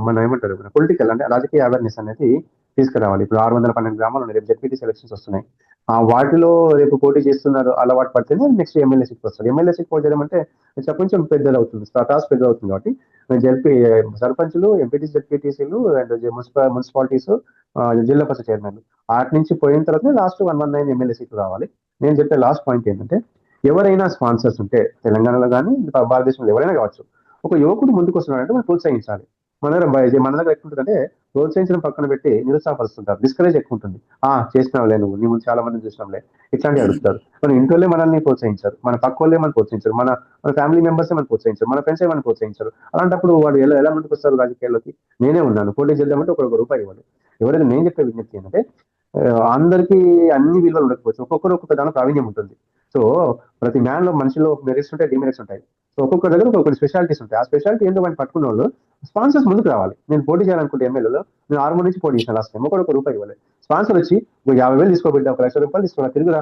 L: మనం ఏమంటారు, పొలిటికల్ అంటే రాజకీయ అవేర్నెస్ అనేది తీసుకురావాలి. ఇప్పుడు 612 గ్రామాలు ఉన్నాయి, రేపు జెడ్పీటీసీ ఎలక్షన్స్ వస్తున్నాయి. వాటిలో రేపు పోటీ చేస్తున్నారు, అలవాటు పడితేనే నెక్స్ట్ ఎమ్మెల్యే సీట్ వస్తుంది. ఎమ్మెల్యే సీట్ పోటీ చేయడం అంటే కొంచెం పెద్దది అవుతుంది, టాస్క్ పెద్దది అవుతుంది. కాబట్టి జెడ్పీ సర్పంచులు, ఎంపీటీసీ, జెడ్పీటీసీలు అండ్ మున్సిపాలిటీస్, జిల్లా పరిషత్ చైర్మన్లు, వాటి నుంచి పోయిన తర్వాత లాస్ట్ 119 ఎమ్మెల్యే సీట్లు రావాలి. నేను చెప్పే లాస్ట్ పాయింట్ ఏంటంటే, ఎవరైనా స్పాన్సర్స్ ఉంటే తెలంగాణలో కానీ భారతదేశంలో ఎవరైనా కావచ్చు, ఒక యువకుడు ముందుకు వస్తున్నాడంటే మనం ప్రోత్సహించాలి. మన దగ్గర ఎక్కువ ఉంటుందంటే ప్రోత్సహించడం పక్కన పెట్టి నిరుత్సాహపరుస్తుంటారు, డిస్కరేజ్ ఎక్కువ ఉంటుంది. చేసినావులే, నువ్వు నీ ముందు చాలా మంది చూసినాంలే, ఇట్లాంటివి అడుగుతారు. మన ఇంట్లో మనల్ని ప్రోత్సహించారు, మన పక్క వాళ్ళే మనం ప్రోత్సహించారు, మన ఫ్యామిలీ మెంబర్సే మనం ప్రోత్సహించారు, మన ఫ్రెండ్సే మనం ప్రోత్సహించారు. అలాంటప్పుడు వాడు ఎలా ముందుకు వస్తారు రాజకీయాల్లోకి? నేనే ఉన్నాను, పోటీ చేద్దామంటే ఒక రూపాయి ఇవ్వాలి. ఎవరైనా నేను చెప్పే విజ్ఞప్తి ఏంటంటే, అందరికీ అన్ని విలువలు ఉండకపోవచ్చు, ఒక్కొక్కరు ఒక్కొక్క దాని ప్రావీణ్యం ఉంటుంది. సో ప్రతి మ్యాన్ లో మనిషిలో మెరిట్స్ ఉంటాయి, డిమెరిట్స్ ఉంటాయి. సో ఒక్కొక్క దగ్గర ఒక్కొక్క స్పెషాలిటీస్ ఉంటాయి. ఆ స్పెషాలిటీ ఏంటో వాటిని పట్టుకున్న వాళ్ళు స్పాన్సర్స్ ముందుకు రావాలి. నేను పోటీ చేయాలనుకుంటే ఎమ్మెల్యేలో నేను 6 నుంచి పోటీ చేసిన లాస్ట్ టైం, ఒక రూపాయి ఇవ్వాలి. స్పాన్సర్ వచ్చి 50,000 తీసుకోబెట్టి 1,00,000 తీసుకోవాలి, తిరుగురా,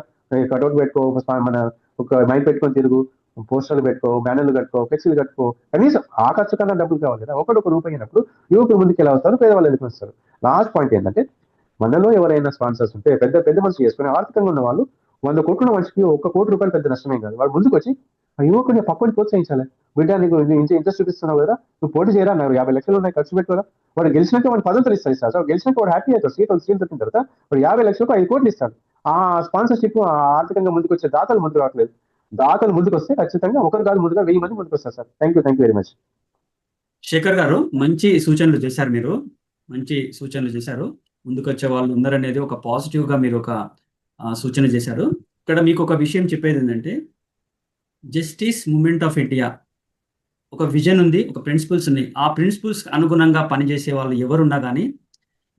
L: కట్అవుట్ పెట్టుకో, మన ఒక మైక్ పెట్టుకొని తిరుగు, పోస్టర్లు పెట్టుకో, బ్యానర్లు కట్టుకో, ఫ్లెక్సీలు కట్టుకో, కనీసం ఆ ఖర్చు కన్నా డబ్బులు కావాలి కదా. ఒక రూపాయి అయినప్పుడు యువకులు ముందుకు ఎలా వస్తారు, పేదవాళ్ళు ఎందుకు వస్తారు? లాస్ట్ పాయింట్ ఏంటంటే, మనలో ఎవరైనా స్పాన్సర్స్ ఉంటే పెద్ద మనిషి చేసుకుని ఆర్థికంగా ఉన్న వాళ్ళు 100 కోట్ల మనిషికి 1 కోటి రూపాయలు పెద్ద నష్టమే కాదు. వాడు ముందుకు వచ్చి ఆ యువకుని పక్కని ప్రోత్సహించాలి. బిడ్డ, నీకు ఇంట్రెస్ట్ చూపిస్తున్నావు కదా, నువ్వు పోటీ చేయరా, నాకు 50 లక్షలు ఉన్నాయి, ఖర్చు పెట్టుకోరా. వాడు గెలిచినాక వాడు పదవులు ఇస్తారు. సో గెలిచినాక వాడు హ్యాపీ అవుతాడు. సీట్ దొరికిన తర్వాత వాడు 50 లక్షలకు 5 కోట్లు ఇస్తాడు. ఆ స్పాన్సర్షిప్ ఆర్థికంగా ముందుకు వచ్చే దాతలు ముందుకు రావట్లేదు. దాతలు ముందుకు వస్తే ఖచ్చితంగా ఒకరు కాదు, ముందుగా 1000 మంది ముందుకు వస్తారు sir. Thank you very much.
B: Shekhar garu, మంచి సూచనలు చేశారు. మీరు మంచి సూచనలు చేశారు. ముందుకు వచ్చే వాళ్ళు ఉన్నారనేది ఒక పాజిటివ్ గా మీరు ఒక సూచన చేశారు. ఇక్కడ మీకు ఒక విషయం చెప్పేది ఏంటంటే, జస్టిస్ మూవ్మెంట్ ఆఫ్ ఇండియా ఒక విజన్ ఉంది, ఒక ప్రిన్సిపల్స్ ఉన్నాయి. ఆ ప్రిన్సిపల్స్ అనుగుణంగా పనిచేసే వాళ్ళు ఎవరున్నా కానీ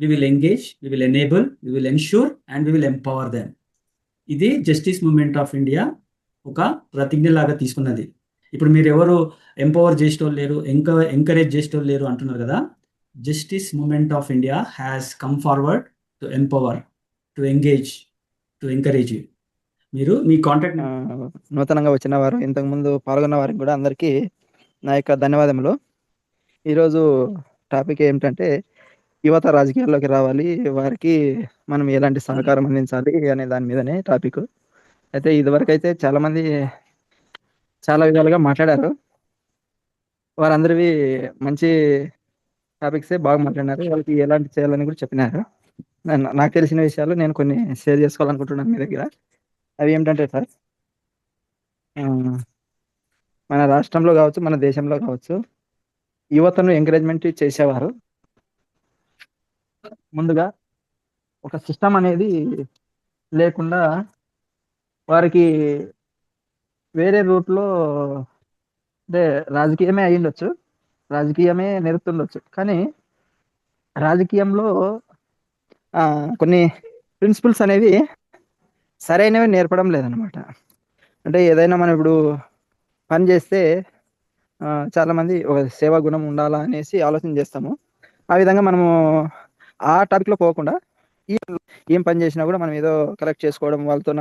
B: we will engage, we will enable, we will ensure and we will empower them. ఇది జస్టిస్ మూవ్మెంట్ ఆఫ్ ఇండియా ఒక ప్రతిజ్ఞలాగా తీసుకున్నది. ఇప్పుడు మీరు ఎవరు ఎంపవర్ చేసేటోళ్ళు లేరు, ఎంకరేజ్ చేసేటోళ్ళు లేరు అంటున్నారు కదా. Justice movement of India has come forward to empower, to engage, to encourage. మీరు మీ కాంటాక్ట్
M: నూతనంగా వచ్చిన వారు, ఇంతకుముందు పాల్గొన్న వారికి కూడా అందరికీ నా యొక్క ధన్యవాదములు. ఈరోజు టాపిక్ ఏమిటంటే, యువత రాజకీయాల్లోకి రావాలి, వారికి మనం ఎలాంటి సహకారం అందించాలి అనే దాని మీదనే టాపిక్. అయితే ఇదివరకు అయితే చాలామంది చాలా విధాలుగా మాట్లాడారు. వారందరివి మంచి టాపిక్సే బాగా మాట్లాడినారు. వాళ్ళకి ఎలాంటి చేయాలని కూడా చెప్పినారు. నాకు తెలిసిన విషయాలు నేను కొన్ని షేర్ చేసుకోవాలనుకుంటున్నాను మీ దగ్గర. అవి ఏమిటంటే సార్, మన రాష్ట్రంలో కావచ్చు, మన దేశంలో కావచ్చు, యువతను ఎంకరేజ్మెంట్ చేసేవారు ముందుగా ఒక సిస్టమ్ అనేది లేకుండా వారికి వేరే రూట్లో, అంటే రాజకీయమే అయి ఉండొచ్చు, రాజకీయమే నేర్పుతుండొచ్చు, కానీ రాజకీయంలో కొన్ని ప్రిన్సిపల్స్ అనేవి సరైనవి నేర్పడం లేదనమాట. అంటే ఏదైనా మనం ఇప్పుడు పని చేస్తే చాలామంది ఒక సేవా గుణం ఉండాలా అనేసి ఆలోచన చేస్తాము. ఆ విధంగా మనము ఆ టాపిక్లో పోకుండా ఏం పని చేసినా కూడా మనం ఏదో కలెక్ట్ చేసుకోవడం, వాళ్ళతో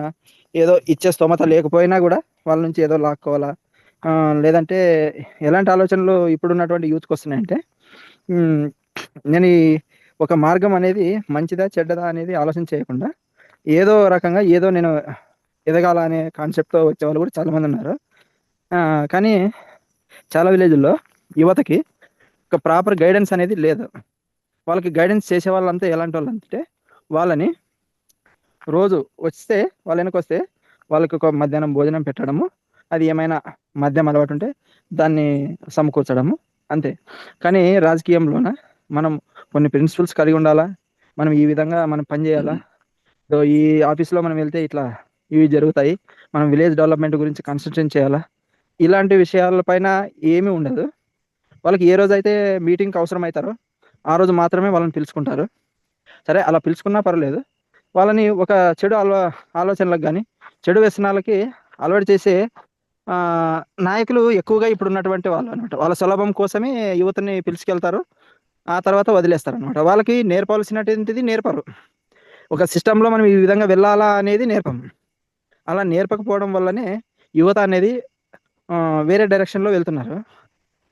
M: ఏదో ఇచ్చే స్తోమత లేకపోయినా కూడా వాళ్ళ నుంచి ఏదో లాక్కోవాలా, లేదంటే ఎలాంటి ఆలోచనలు ఇప్పుడున్నటువంటి యూత్కి వస్తున్నాయంటే, నేను ఒక మార్గం అనేది మంచిదా చెడ్డదా అనేది ఆలోచన చేయకుండా ఏదో రకంగా ఏదో నేను ఎదగాల అనే కాన్సెప్ట్తో వచ్చేవాళ్ళు కూడా చాలామంది ఉన్నారు. కానీ చాలా విలేజ్ల్లో యువతకి ఒక ప్రాపర్ గైడెన్స్ అనేది లేదు. వాళ్ళకి గైడెన్స్ చేసే వాళ్ళంతా ఎలాంటి వాళ్ళు అంటే, వాళ్ళని రోజు వస్తే వాళ్ళ వెనక వస్తే వాళ్ళకి ఒక మధ్యాహ్నం భోజనం పెట్టడము, అది ఏమైనా మద్యం అలవాటు ఉంటే దాన్ని సమకూర్చడము, అంతే. కానీ రాజకీయంలోన మనం కొన్ని ప్రిన్సిపల్స్ కలిగి ఉండాలా, మనం ఈ విధంగా మనం పని చేయాలా, ఈ ఆఫీస్లో మనం వెళ్తే ఇట్లా ఇవి జరుగుతాయి, మనం విలేజ్ డెవలప్మెంట్ గురించి కాన్సన్ట్రేట్ చేయాలా, ఇలాంటి విషయాలపైన ఏమీ ఉండదు. వాళ్ళకి ఏ రోజైతే మీటింగ్కి అవసరం అవుతారో ఆ రోజు మాత్రమే వాళ్ళని పిలుచుకుంటారు. సరే, అలా పిలుచుకున్నా పర్లేదు. వాళ్ళని ఒక చెడు ఆలోచనలకు కానీ చెడు వ్యసనాలకి అలవాటు చేసే నాయకులు ఎక్కువగా ఇప్పుడున్నటువంటి వాళ్ళు అనమాట. వాళ్ళ సులభం కోసమే యువతని పిలుచుకెళ్తారు. ఆ తర్వాత వదిలేస్తారనమాట. వాళ్ళకి నేర్పాల్సినటువంటిది నేర్పరు. ఒక సిస్టమ్‌లో మనం ఈ విధంగా వెళ్ళాలా అనేది నేర్పం. అలా నేర్పకపోవడం వల్లనే యువత అనేది వేరే డైరెక్షన్‌లో వెళ్తున్నారు.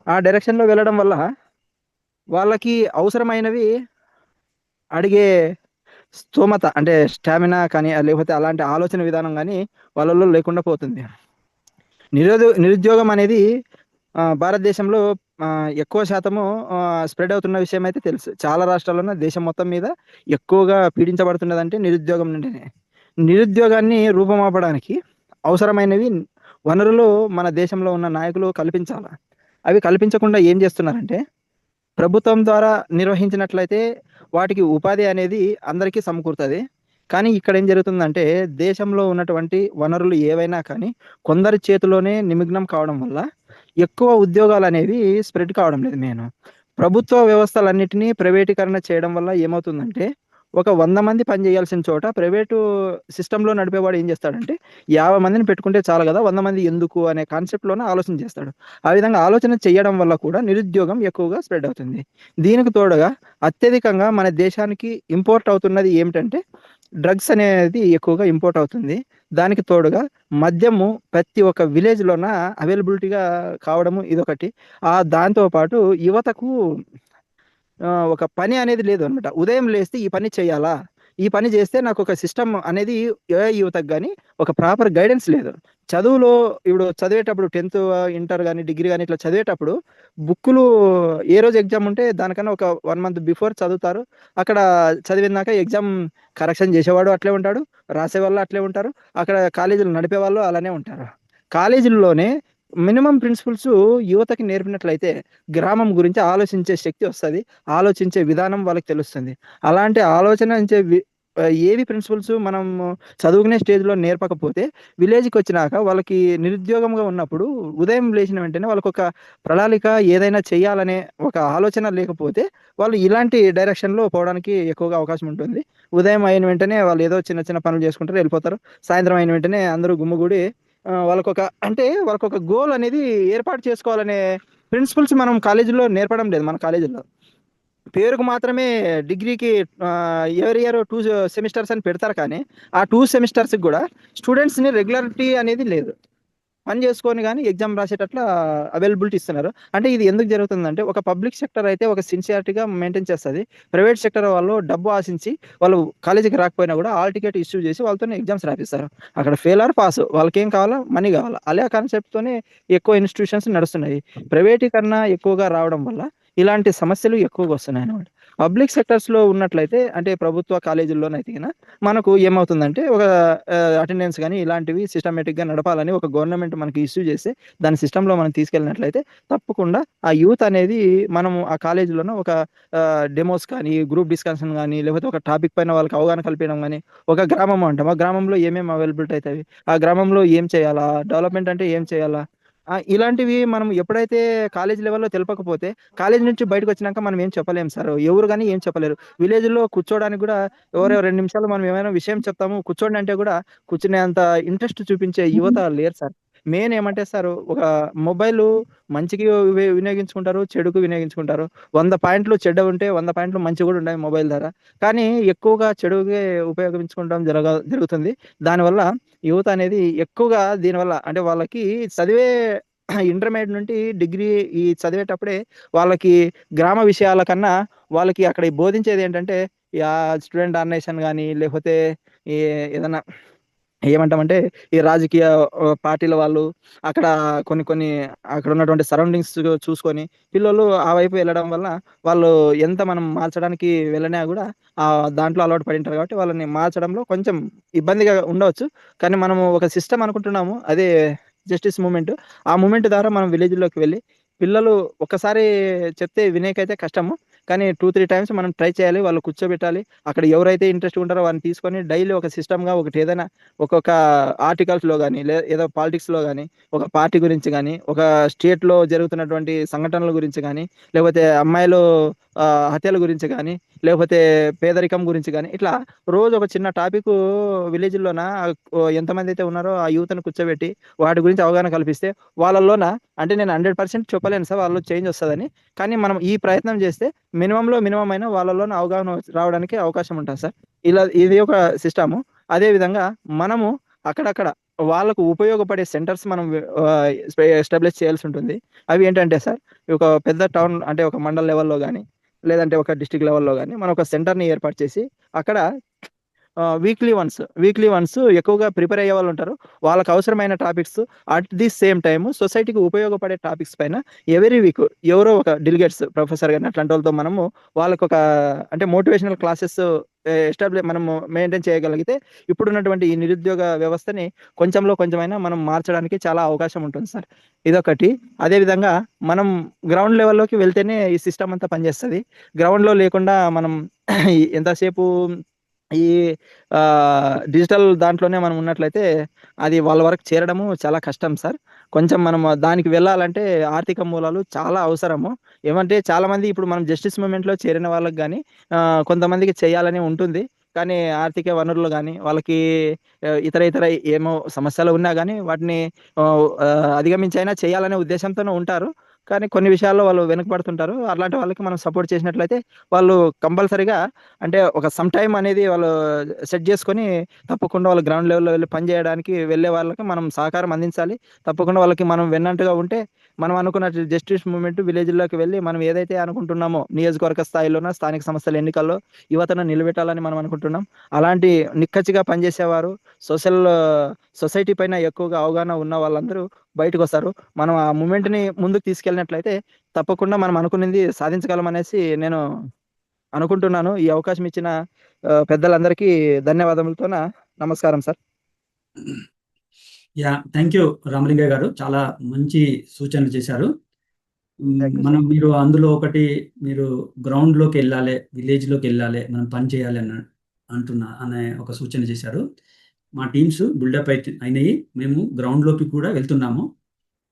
M: ఆ డైరెక్షన్‌లో వెళ్ళడం వల్ల వాళ్ళకి అవసరమైనవి అడిగే స్తోమత అంటే స్టామినా కానీ, లేకపోతే అలాంటి ఆలోచన విధానం గానీ వాళ్ళలో లేకుండా పోతుంది. నిరుద్యోగం అనేది భారతదేశంలో ఎక్కువ శాతము స్ప్రెడ్ అవుతున్న విషయం అయితే తెలుసు. చాలా రాష్ట్రాల్లోనే దేశం మొత్తం మీద ఎక్కువగా పీడించబడుతున్నదంటే నిరుద్యోగం నుండినే. నిరుద్యోగాన్ని రూపుమాపడానికి అవసరమైనవి వనరులు మన దేశంలో ఉన్న నాయకులు కల్పించాల. అవి కల్పించకుండా ఏం చేస్తున్నారంటే, ప్రభుత్వం ద్వారా నిర్వహించినట్లయితే వాటికి ఉపాధి అనేది అందరికీ సమకూరుతది. కానీ ఇక్కడ ఏం జరుగుతుందంటే, దేశంలో ఉన్నటువంటి వనరులు ఏవైనా కానీ కొందరి చేతిలోనే నిమగ్నం కావడం వల్ల ఎక్కువ ఉద్యోగాలనేవి స్ప్రెడ్ కావడం లేదు మెయిన్. ప్రభుత్వ వ్యవస్థలన్నిటినీ ప్రైవేటీకరణ చేయడం వల్ల ఏమవుతుందంటే, ఒక 100 మంది పని చేయాల్సిన చోట ప్రైవేటు సిస్టమ్‌లో నడిపేవాడు ఏం చేస్తాడంటే, 50 మందిని పెట్టుకుంటే చాలు గదా! 100 మంది ఎందుకు అనే కాన్సెప్ట్‌లోనే ఆలోచన చేస్తాడు. ఆ విధంగా ఆలోచన చేయడం వల్ల కూడా నిరుద్యోగం ఎక్కువగా స్ప్రెడ్ అవుతుంది. దీనికి తోడుగా అత్యధికంగా మన దేశానికి ఇంపోర్ట్ అవుతున్నది ఏమిటంటే, డ్రగ్స్ అనేది ఎక్కువగా ఇంపోర్ట్ అవుతుంది. దానికి తోడుగా మద్యము ప్రతి ఒక్క విలేజ్‌లోన అవైలబిలిటీగా కావడము ఇదొకటి. దాంతో పాటు యువతకు ఒక పని అనేది లేదనమాట. ఉదయం లేస్తే ఈ పని చేయాలా? ఈ పని చేస్తే నాకొక సిస్టమ్ అనేది ఏ యువతకు గాని ఒక ప్రాపర్ గైడెన్స్ లేదు. చదువులో ఇప్పుడు చదివేటప్పుడు 10థ్, ఇంటర్ గాని, డిగ్రీ గాని ఇట్లా చదివేటప్పుడు బుక్కులు ఏ రోజు ఎగ్జామ్ ఉంటే దానికన్నా ఒక 1 మంత్ బిఫోర్ చదువుతారు. అక్కడ చదివినాక ఎగ్జామ్ కరెక్షన్ చేసేవాడు అట్లే ఉంటాడు. రాసేవాళ్ళు అట్లే ఉంటారు. అక్కడ కాలేజీలు నడిపేవాళ్ళు అలానే ఉంటారు. కాలేజీల్లోనే మినిమమ్ ప్రిన్సిపల్స్ యువతకి నేర్పినట్లయితే గ్రామం గురించి ఆలోచించే శక్తి వస్తది. ఆలోచించే విధానం వాళ్ళకి తెలుస్తుంది. అలాంటి ఆలోచనించే ఏవి ప్రిన్సిపల్స్ మనం చదువుకునే స్టేజ్‌లో నేర్పకపోతే విలేజ్‌కొచ్చినాక వాళ్ళకి నిరుద్యోగంగా ఉన్నప్పుడు ఉదయం లేచిన వెంటనే వాళ్ళకొక ప్రణాళిక ఏదైనా చేయాలనే ఒక ఆలోచన లేకపోతే వాళ్ళు ఇలాంటి డైరెక్షన్‌లో పోవడానికి ఎక్కువగా అవకాశం ఉంటుంది. ఉదయం అయిన వెంటనే వాళ్ళు ఏదో చిన్న చిన్న పనులు చేసుకుంటారు, వెళ్ళిపోతారు. సాయంత్రం అయిన వెంటనే అందరూ గుమిగూడి వాళ్ళకొక గోల్ అనేది ఏర్పాటు చేసుకోవాలనే ప్రిన్సిపల్స్ మనం కాలేజీలో నేర్పడం లేదు మన కాలేజీలో. పేరుకు మాత్రమే డిగ్రీకి ఎవరీ ఇయర్ 2 సెమిస్టర్స్ అని పెడతారు కానీ, ఆ 2 సెమిస్టర్స్‌కి గూడా స్టూడెంట్స్‌ని రెగ్యులారిటీ అనేది లేదు. పని చేసుకొని గాని ఎగ్జామ్ రాసేటట్ల అవైలబిలిటీ ఇస్తున్నారు. అంటే ఇది ఎందుకు జరుగుతుందంటే, ఒక పబ్లిక్ సెక్టర్ అయితే ఒక సిన్సియారిటీగా మెయింటైన్ చేస్తది. ప్రైవేట్ సెక్టర్ వాళ్ళు డబ్బు ఆశించి వాళ్ళు కాలేజీకి రాకపోయినా గూడా హాల్ టికెట్ ఇష్యూ చేసి వాళ్ళతోనే ఎగ్జామ్స్ రాపిస్తారు. అక్కడ ఫెయిల్ ఆర్ పాస్ వాళ్ళకేం కావాలా? మనీ కావాలా. అలా కాన్సెప్ట్‌తోనే ఎక్కువ ఇన్‌స్టిట్యూషన్స్ నడుస్తున్నాయి. ప్రైవేటీకరణ ఎక్కువగా రావడం వల్ల ఇలాంటి సమస్యలు ఎక్కువగా వస్తున్నాయన్నమాట. పబ్లిక్ సెక్టర్స్‌లో ఉన్నట్లయితే అంటే ప్రభుత్వ కాలేజీల్లోనైతే గిన మనకు ఏమవుతుందంటే ఒక అటెండెన్స్ గాని ఇలాంటివి సిస్టమేటిక్‌గా నడపాలని ఒక గవర్నమెంట్ మనకి ఇష్యూ చేస్తే దాని సిస్టమ్‌లో మనం తీసుకెళ్ళినట్లయితే తప్పకుండా ఆ యూత్ అనేది మనము ఆ కాలేజీలోన ఒక డెమోస్ కానీ, గ్రూప్ డిస్కషన్ గాని, లేకపోతే ఒక టాపిక్ పైన వాళ్ళకి అవగాహన కల్పించడం గాని, ఒక గ్రామం అంటాం. ఆ గ్రామంలో ఏమేమి అవైలబిలిటీ అయితవి? ఆ గ్రామంలో ఏం చేయాలా? డెవలప్‌మెంట్ అంటే ఏం చేయాలా? ఇలాంటివి మనం ఎప్పుడైతే కాలేజ్ లెవెల్‌లో తెలపకపోతే కాలేజ్ నుంచి బయటకొచ్చినాక మనం ఏం చెప్పలేం సార్. ఎవరు గాని ఏం చెప్పలేరు. విలేజ్‌లో కూర్చోవడానికి గూడా ఎవరో 2 నిమిషాలు మనం ఏమైనా విషయం చెప్తాము కూర్చోండి అంటే గూడా కూర్చునేంత ఇంట్రెస్ట్ చూపించే యువత లేరు సార్. మెయిన్ ఏమంటే సార్ ఒక మొబైలు మంచికి వినియోగించుకుంటారు, చెడుకు వినియోగించుకుంటారు. 100 పాయింట్లు చెడ్డ ఉంటే 100 పాయింట్లు మంచి గూడా ఉన్నాయి మొబైల్ ద్వారా. కానీ ఎక్కువగా చెడుకే ఉపయోగించుకోవడం జరుగుతుంది. దానివల్ల యువత అనేది ఎక్కువగా దీనివల్ల అంటే వాళ్ళకి చదివే ఇంటర్మీడియేట్ నుండి డిగ్రీ ఈ చదివేటప్పుడే వాళ్ళకి గ్రామ విషయాల కన్నా వాళ్ళకి అక్కడ బోధించేదేంటంటే స్టూడెంట్ ఆర్గనైజేషన్ గాని, లేకపోతే ఏ ఏదన్నా ఏమంటామంటే ఈ రాజకీయ పార్టీల వాళ్ళు అక్కడ కొన్ని అక్కడ ఉన్నటువంటి సరౌండింగ్స్ చూసుకొని పిల్లోళ్ళు ఆ వైపు వెళ్ళడం వల్ల వాళ్ళు ఎంత మనం మార్చడానికి వెళ్ళినా గూడా దాంట్లో అలవాటు పడింటారు కాబట్టి వాళ్ళని మార్చడంలో కొంచెం ఇబ్బందిగా ఉండవచ్చు. కానీ మనము ఒక సిస్టమ్ అనుకుంటున్నాము. అదే జస్టిస్ మూవ్‌మెంట్. ఆ మూవ్‌మెంట్ ద్వారా మనం విలేజ్‌లోకి వెళ్ళి పిల్లలు ఒక్కసారి చెప్తే వినేకైతే కష్టము. కానీ 2-3 టైమ్స్ మనం ట్రై చేయాలి. వాళ్ళు కూర్చోబెట్టాలి. అక్కడ ఎవరైతే ఇంట్రెస్ట్ ఉంటారో వారిని తీసుకొని డైలీ ఒక సిస్టమ్‌గా ఒకటి ఏదైనా ఒక్కొక్క ఆర్టికల్స్‌లో గాని, ఏదో పాలిటిక్స్‌లో గాని, ఒక పార్టీ గురించి గాని, ఒక స్టేట్‌లో జరుగుతున్నటువంటి సంఘటనల గురించి గాని, లేకపోతే అమ్మాయిలు హత్యల గురించి గాని, లేకపోతే పేదరికం గురించి గాని, ఇట్లా రోజు ఒక చిన్న టాపికు విలేజ్‌ల్లోన ఎంతమందైతే ఉన్నారో ఆ యూత్‌ని కూర్చోబెట్టి వాటి గురించి అవగాహన కల్పిస్తే వాళ్ళలోన అంటే నేను 100% చెప్పలేను సార్ వాళ్ళలో చేంజ్ వస్తదని. కానీ మనం ఈ ప్రయత్నం చేస్తే మినిమమ్ అయినా వాళ్ళలోన అవగాహన రావడానికి అవకాశం ఉంటది సార్. ఇది ఒక సిస్టము. అదే విధంగా మనము అక్కడక్కడ వాళ్ళకు ఉపయోగపడే సెంటర్స్ మనం ఎస్టాబ్లిష్ చేయాల్సి ఉంటుంది. అవి ఏంటంటే సార్, ఒక పెద్ద టౌన్ అంటే ఒక మండల్ లెవెల్‌లో గాని, లేదంటే ఒక డిస్ట్రిక్ట్ లెవెల్‌లో గాని మనం ఒక సెంటర్‌ని ఏర్పాటు చేసి అక్కడ వీక్లీ వన్స్ ఎక్కువగా ప్రిపేర్ అయ్యే వాళ్ళు ఉంటారు. వాళ్ళకి అవసరమైన topics at the same time సొసైటీకి ఉపయోగపడే టాపిక్స్ పైన ఎవరీ వీక్ ఎవరో ఒక డెలిగేట్స్ ప్రొఫెసర్ గాని అట్లాంటి వాళ్ళతో మనము వాళ్ళకి ఒక అంటే మోటివేషనల్ క్లాసెస్ మనము మెయింటైన్ చేయగలిగితే ఇప్పుడున్నటువంటి ఈ నిరుద్యోగ వ్యవస్థని కొంచెమైనా మనం మార్చడానికి చాలా అవకాశం ఉంటుంది సార్. ఇదొకటి. అదే విధంగా మనం గ్రౌండ్ లెవెల్‌లోకి వెళ్తేనే ఈ సిస్టమ్ అంతా పనిచేస్తది. గ్రౌండ్‌లో లేకుండా మనం ఎంతసేపు ఈ డిజిటల్ దాంట్లోనే మనం ఉన్నట్లయితే అది వాళ్ళ వరకు చేరడము చాలా కష్టం సార్. కొంచెం మనం దానికి వెళ్ళాలంటే ఆర్థిక మూలాలు చాలా అవసరము. ఏమంటే చాలామంది ఇప్పుడు మనం జస్టిస్ మూవ్‌మెంట్‌లో చేరిన వాళ్ళకి గాని కొంతమందికి చేయాలని ఉంటుంది. కానీ ఆర్థిక వనరులు గాని, వాళ్ళకి ఇతర ఏమో సమస్యలు ఉన్నా గాని వాటిని అధిగమించైనా చేయాలనే ఉద్దేశంతోనే ఉంటారు. కానీ కొన్ని విషయాల్లో వాళ్ళు వెనకబడుతుంటారు. అలాంటి వాళ్ళకి మనం సపోర్ట్ చేసినట్లయితే వాళ్ళు కంపల్సరీగా అంటే ఒక సమ్ టైమ్ అనేది వాళ్ళు సెట్ చేసుకొని తప్పకుండా వాళ్ళు గ్రౌండ్ లెవెల్‌లో వెళ్లి పని చేయడానికి వెళ్ళే వాళ్ళకి మనం సహకారం అందించాలి. తప్పకుండా వాళ్ళకి మనం వెన్నంటుగా ఉంటే మనం అనుకున్నట్టు జస్టిస్ మూవ్‌మెంట్ విలేజ్‌ల్లోకి వెళ్లి మనం ఏదైతే అనుకుంటున్నామో నియోజకవర్గ స్థాయిలోన స్థానిక సంస్థల ఎన్నికల్లో యువతను నిలబెట్టాలని మనం అనుకుంటున్నాం. అలాంటి నిక్కచ్చిగా పనిచేసేవారు సొసైటీ పైన ఎక్కువగా అవగాహన ఉన్న వాళ్ళందరూ బయటకొస్తారు. మనం ఆ మూవ్‌మెంట్‌ని ముందుకు తీసుకెళ్ళినట్లయితే తప్పకుండా మనం అనుకున్నది సాధించగలమనేసి నేను అనుకుంటున్నాను. ఈ అవకాశం ఇచ్చిన పెద్దలందరికీ ధన్యవాదములతోన నమస్కారం సార్.
B: థ్యాంక్ యూ రామలింగయ్య గారు. చాలా మంచి సూచనలు చేశారు.
M: థ్యాంక్ యూ
B: మనం
M: సార్.
B: మీరు అందులో ఒకటి మీరు గ్రౌండ్‌లోకెళ్ళాలి, విలేజ్‌లోకెళ్ళాలి, మనం పని చేయాలి అనే ఒక సూచన చేశారు. మా టీమ్స్ బిల్డప్ అయినాయి. మేము గ్రౌండ్‌లోకి కూడా వెళ్తున్నాము.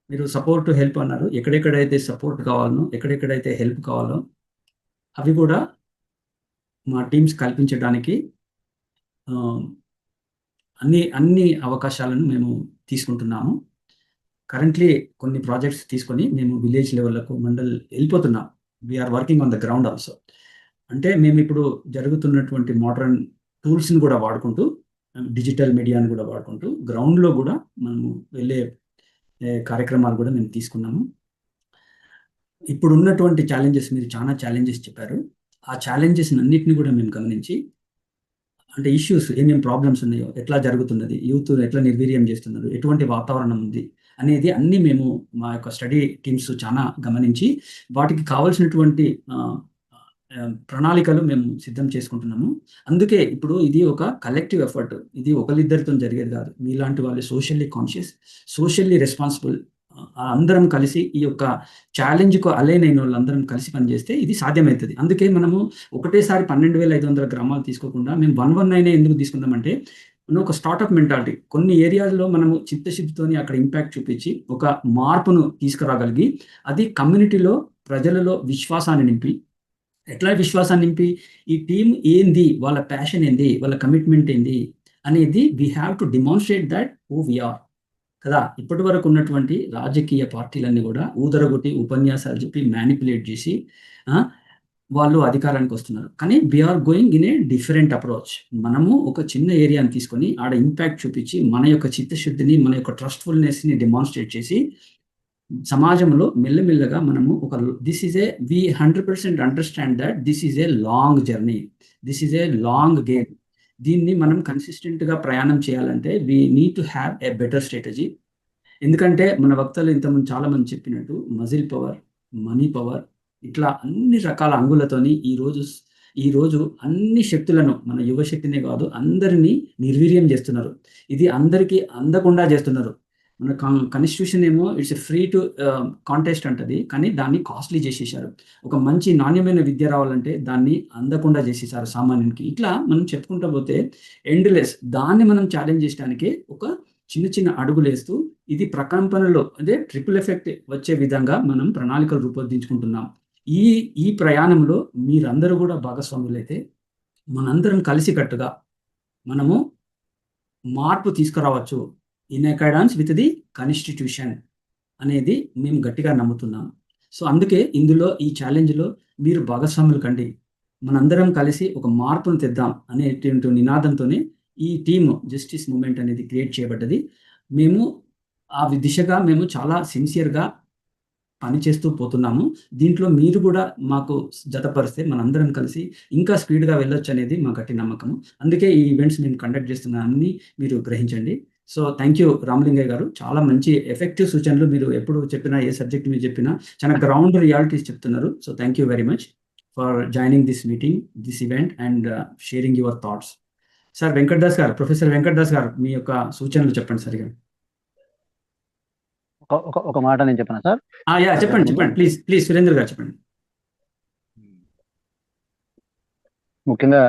B: మీరు సపోర్ట్, హెల్ప్ అన్నారు. ఎక్కడెక్కడైతే సపోర్ట్ కావాలనో, ఎక్కడెక్కడైతే హెల్ప్ కావాలో అవి కూడా మా టీమ్స్ కల్పించడానికి అన్ని అవకాశాలను మేము తీసుకుంటున్నాము. కరెంట్లీ కొన్ని ప్రాజెక్ట్స్ తీసుకొని మేము విలేజ్ లెవెల్‌లకు మండల్ వెళ్ళిపోతున్నాం. We are working on the ground also. అంటే మేమిప్పుడు జరుగుతున్నటువంటి మోడర్న్ టూల్స్‌ని కూడా వాడుకుంటూ, డిజిటల్ మీడియాని కూడా వాడుకుంటూ గ్రౌండ్‌లో కూడా మనము వెళ్ళే కార్యక్రమాలు కూడా మేము తీసుకున్నాము. ఇప్పుడున్నటువంటి ఛాలెంజెస్ మీరు చాలా ఛాలెంజెస్ చెప్పారు. ఆ ఛాలెంజెస్‌నన్నిటిని కూడా మేము గమనించి అంటే ఇష్యూస్ ఏమేం ప్రాబ్లమ్స్ ఉన్నాయో, ఎట్లా జరుగుతున్నది, యూత్ ఎట్లా నిర్వీర్యం చేస్తున్నారు, ఎటువంటి వాతావరణం ఉంది అనేది అన్నీ మేము మా యొక్క స్టడీ టీమ్స్ చాలా గమనించి వాటికి కావాల్సినటువంటి ప్రణాళికలు మేము సిద్ధం చేసుకుంటున్నాము. అందుకే ఇప్పుడు ఇది ఒక కలెక్టివ్ ఎఫర్ట్. ఇది ఒకళ్ళిద్దరితో జరిగేది కాదు. మీలాంటి వాళ్ళు సోషల్లీ కాన్షియస్, సోషల్లీ రెస్పాన్సిబుల్ అందరం కలిసి ఈ యొక్క ఛాలెంజ్‌కు అలైన్ అయిన వాళ్ళందరం కలిసి పనిచేస్తే ఇది సాధ్యమవుతది. అందుకే మనము ఒకటేసారి 12,500 గ్రామాలు తీసుకోకుండా మేము 119 ఎందుకు తీసుకున్నామంటే మనం ఒక స్టార్టప్ మెంటాలిటీ. కొన్ని ఏరియాల్లో మనము చిత్తశుద్ధితోని అక్కడ ఇంపాక్ట్ చూపించి ఒక మార్పును తీసుకురాగలిగి అది కమ్యూనిటీలో ప్రజలలో విశ్వాసాన్ని నింపి ఎట్లా విశ్వాసాన్ని నింపి ఈ టీమ్ ఏంది, వాళ్ళ ప్యాషన్ ఏంది, వాళ్ళ కమిట్మెంట్ ఏంది అనేది we have to demonstrate that who we are కదా. ఇప్పటి వరకు ఉన్నటువంటి రాజకీయ పార్టీలన్నీ కూడా ఊదరగొట్టి ఉపన్యాసాలు చెప్పి మ్యానిపులేట్ చేసి వాళ్ళు అధికారానికి వస్తున్నారు. కానీ we are going in a different approach. మనము ఒక చిన్న ఏరియాని తీసుకొని ఆడ ఇంపాక్ట్ చూపించి మన యొక్క చిత్తశుద్ధిని, మన యొక్క ట్రస్ట్‌ఫుల్‌నెస్‌ని డెమాన్‌స్ట్రేట్ చేసి సమాజంలో మెల్లమెల్లగా మనము this is a we 100% understand that this is a long journey. This is a long game. దీన్ని మనం కన్సిస్టెంట్‌గా ప్రయాణం చేయాలంటే we need to have a better strategy. ఎందుకంటే మన వక్తలు ఇంతకుముందు చాలామంది చెప్పినట్టు మజిల్ పవర్, మనీ పవర్ ఇట్లా అన్ని రకాల అంగులతోని ఈరోజు అన్ని శక్తులను మన యువశక్తినే కాదు అందరినీ నిర్వీర్యం చేస్తున్నారు. ఇది అందరికీ అందకుండా చేస్తున్నారు. మన కాన్స్టిట్యూషన్ ఏమో ఇట్స్ ఫ్రీ టు కాంటెస్ట్ అంటది, కానీ దాన్ని కాస్ట్లీ చేసేసారు. ఒక మంచి నాణ్యమైన విద్య రావాలంటే దాన్ని అందకుండా చేసేసారు సామాన్యునికి. ఇట్లా మనం చెప్పుకుంటూ పోతే ఎండ్లెస్. దాన్ని మనం ఛాలెంజ్ చేయడానికే ఒక చిన్న చిన్న అడుగులేస్తూ ఇది ప్రకంపనలో అదే ట్రిపుల్ ఎఫెక్ట్ వచ్చే విధంగా మనం ప్రణాళికలు రూపొందించుకుంటున్నాం. ఈ ఈ ప్రయాణంలో మీరందరూ కూడా భాగస్వాములైతే మనందరం కలిసికట్టుగా మనము మార్పు తీసుకురావచ్చు. In accordance with the constitution అనేది మేము గట్టిగా నమ్ముతున్నాం. సో అందుకే ఇందులో ఈ ఛాలెంజ్లో మీరు భాగస్వాములు కండి. మనందరం కలిసి ఒక మార్పును తెద్దాం అనేటువంటి నినాదంతోనే ఈ టీమ్ జస్టిస్ మూవ్మెంట్ అనేది క్రియేట్ చేయబడ్డది. మేము ఆ దిశగా మేము చాలా సిన్సియర్గా పనిచేస్తూ పోతున్నాము. దీంట్లో మీరు కూడా మాకు జతపరిస్తే మనందరం కలిసి ఇంకా స్పీడ్గా వెళ్ళొచ్చు అనేది మా గట్టి నమ్మకము. అందుకే ఈ ఈవెంట్స్ మేము కండక్ట్ చేస్తున్నామని మీరు గ్రహించండి. సో థ్యాంక్ యూ రామలింగయ్య గారు. చాలా మంచి ఎఫెక్టివ్ సూచనలు మీరు ఎప్పుడు చెప్పినా, ఏ సబ్జెక్ట్ మీరు చెప్పినా చాలా గ్రౌండ్ రియాలిటీస్ చెప్తున్నారు. So thank you very much for joining this meeting, this event and sharing your thoughts. Sir Venkat Das గారు, ప్రొఫెసర్ వెంకట్ దాస్ గారు, మీ యొక్క సూచనలు చెప్పండి సరిగా.
N: ఒక మాట నేను చెప్పనా సార్?
B: యా చెప్పండి ప్లీజ్ ప్లీజ్ సురేంద్ర గారు చెప్పండి.
N: ముఖ్యంగా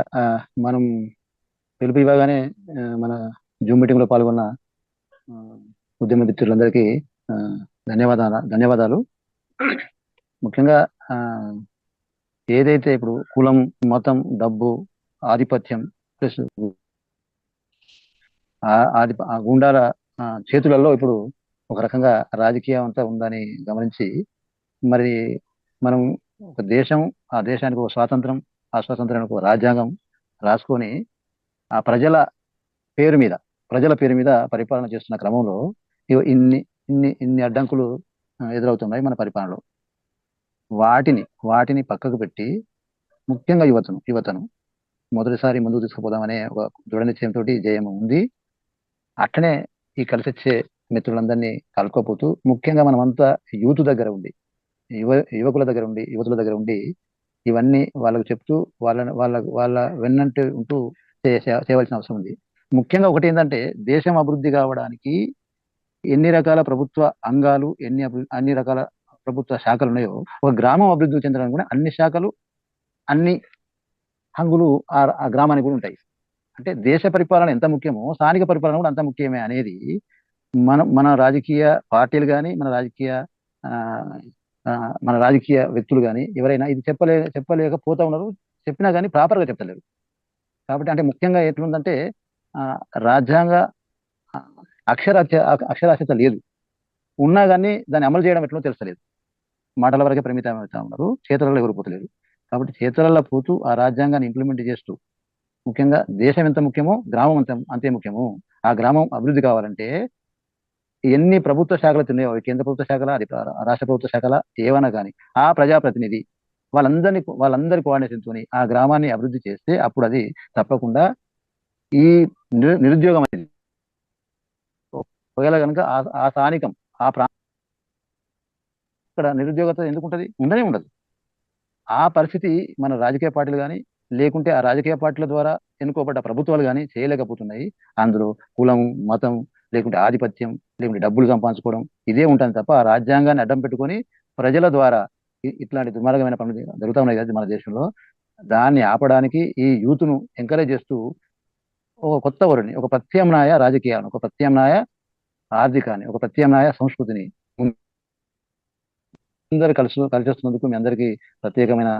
N: మనం పిలుపు ఇవ్వగానే మన జూమ్ మీటింగ్ లో పాల్గొన్న ఉద్యమ మిత్రులందరికీ ధన్యవాదాలు. ముఖ్యంగా ఏదైతే ఇప్పుడు కులం, మతం, డబ్బు, ఆధిపత్యం ప్లస్ ఆ గుండాల చేతులలో ఇప్పుడు ఒక రకంగా రాజకీయం అంతా ఉందని గమనించి, మరి మనం ఒక దేశం, ఆ దేశానికి ఒక స్వాతంత్రం, ఆ స్వాతంత్రానికి ఒక రాజ్యాంగం రాసుకొని ఆ ప్రజల పేరు మీద పరిపాలన చేస్తున్న క్రమంలో ఇన్ని అడ్డంకులు ఎదురవుతున్నాయి మన పరిపాలనలో. వాటిని పక్కకు పెట్టి ముఖ్యంగా యువతను మొదటిసారి ముందుకు తీసుకుపోదామనే ఒక దృఢ నిశ్చయంతో జయం ఉంది. అట్లనే ఈ కలిసి వచ్చే మిత్రులందరినీ కలుపుకోపోతూ ముఖ్యంగా మనమంతా యూత్ దగ్గర ఉండి, యువకుల దగ్గర ఉండి ఇవన్నీ వాళ్ళకు చెప్తూ వాళ్ళ వెన్నంటే ఉంటూ చేయవలసిన అవసరం ఉంది. ముఖ్యంగా ఒకటి ఏంటంటే, దేశం అభివృద్ధి కావడానికి ఎన్ని రకాల ప్రభుత్వ అంగాలు, అన్ని రకాల ప్రభుత్వ శాఖలు ఉన్నాయో, ఒక గ్రామం అభివృద్ధి చెందడానికి కూడా అన్ని శాఖలు, అన్ని హంగులు ఆ గ్రామానికి కూడా ఉంటాయి. అంటే దేశ పరిపాలన ఎంత ముఖ్యమో స్థానిక పరిపాలన కూడా అంత ముఖ్యమే అనేది మన రాజకీయ పార్టీలు కానీ, మన రాజకీయ వ్యక్తులు కానీ ఎవరైనా ఇది చెప్పలేకపోతా ఉన్నారు. చెప్పినా కానీ ప్రాపర్గా చెప్తలేరు. కాబట్టి అంటే ముఖ్యంగా ఎట్లుందంటే, రాజ్యాంగ అక్షరాస్యత లేదు, ఉన్నా కానీ దాన్ని అమలు చేయడం ఎట్లా తెలుస్తలేదు. మాటల వరకే పరిమితం అవుతా ఉన్నారు, చేతులలో ఎవరు పోతలేదు. కాబట్టి చేతులలో పోతూ ఆ రాజ్యాంగాన్ని ఇంప్లిమెంట్ చేస్తూ, ముఖ్యంగా దేశం ఎంత ముఖ్యమో గ్రామం అంతే ముఖ్యము. ఆ గ్రామం అభివృద్ధి కావాలంటే ఎన్ని ప్రభుత్వ శాఖలు ఉన్నాయో, కేంద్ర ప్రభుత్వ శాఖల, రాష్ట్ర ప్రభుత్వ శాఖల, ఏవైనా కానీ ఆ ప్రజాప్రతినిధి వాళ్ళందరి కోఆర్డినేషన్తోని ఆ గ్రామాన్ని అభివృద్ధి చేస్తే అప్పుడు అది తప్పకుండా ఈ నిరుద్యోగం అనేది ఒకవేళ కనుక ఆ స్థానికం ఆ ఇక్కడ నిరుద్యోగత ఎందుకు ఉంటుంది? ఉండదు. ఆ పరిస్థితి మన రాజకీయ పార్టీలు కానీ, లేకుంటే ఆ రాజకీయ పార్టీల ద్వారా ఎన్నుకోబడ్డ ప్రభుత్వాలు కానీ చేయలేకపోతున్నాయి. అందులో కులం, మతం, లేకుంటే ఆధిపత్యం, లేకుంటే డబ్బులు సంపాదించుకోవడం ఇదే ఉంటుంది తప్ప ఆ రాజ్యాంగాన్ని అడ్డం పెట్టుకొని ప్రజల ద్వారా ఇట్లాంటి దుర్మార్గమైన పనులు జరుగుతూ ఉన్నాయి కదా మన దేశంలో. దాన్ని ఆపడానికి ఈ యూత్ను ఎంకరేజ్ చేస్తూ ఒక కొత్త వరుని, ఒక ప్రత్యామ్నాయ రాజకీయాలను, ఒక ప్రత్యామ్నాయ ఆర్థికాన్ని, ఒక ప్రత్యామ్నాయ సంస్కృతిని అందరు కలిసి వస్తున్నందుకు మీ అందరికీ ప్రత్యేకమైన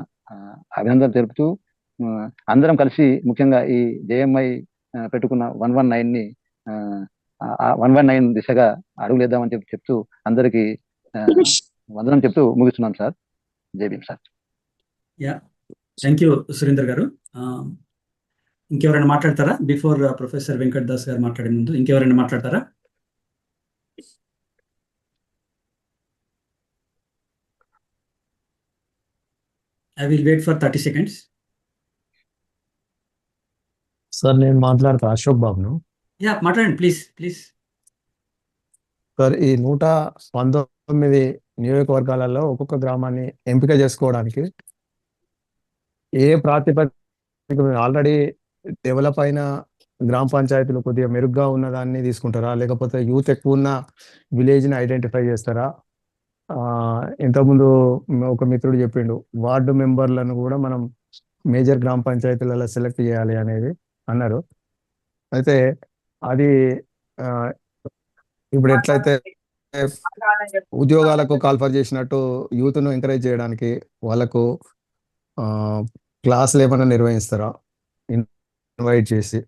N: అభినందనలు తెలుపుతూ, అందరం కలిసి ముఖ్యంగా ఈ జేఎంఐ పెట్టుకున్న 119ని 119 దిశగా అడుగులేద్దామని చెప్తూ అందరికీ వందనం చెప్తూ ముగిస్తున్నాం sir. Jai Bhim sir.
B: Thank you Surender garu. ఇంకెవరైనా మాట్లాడతారా? బిఫోర్ ప్రొఫెసర్ వెంకట్ దాస్ గారు మాట్లాడే ముందు ఇంకెవరైనా మాట్లాడతారా? I will wait for 30 seconds.
A: Sir నేను మాట్లాడతా, అశోక్ బాబును.
B: మాట్లాడండి ప్లీజ్.
A: సార్, ఈ 119 నియోజకవర్గాలలో ఒక్కొక్క గ్రామాన్ని ఎంపిక చేసుకోవడానికి ఏ ప్రాతిపదిక ఆల్రెడీ డెవలప్ అయిన గ్రామ పంచాయతీలు కొద్దిగా మెరుగ్గా ఉన్నదాన్ని తీసుకుంటారా, లేకపోతే యూత్ ఎక్కువ ఉన్న విలేజ్ని ఐడెంటిఫై చేస్తారా? ఇంతకుముందు ఒక మిత్రుడు చెప్పిండు, వార్డు మెంబర్లను కూడా మనం మేజర్ గ్రామ పంచాయతీలలో సెలెక్ట్ చేయాలి అనేది అన్నారు. అయితే అది ఇప్పుడు ఎట్లయితే ఉద్యోగాలకు కాల్ఫర్ చేసినట్టు యూత్ను ఎంకరేజ్ చేయడానికి వాళ్ళకు క్లాసులు ఏమైనా నిర్వహిస్తారా ఇన్వైట్ చేసి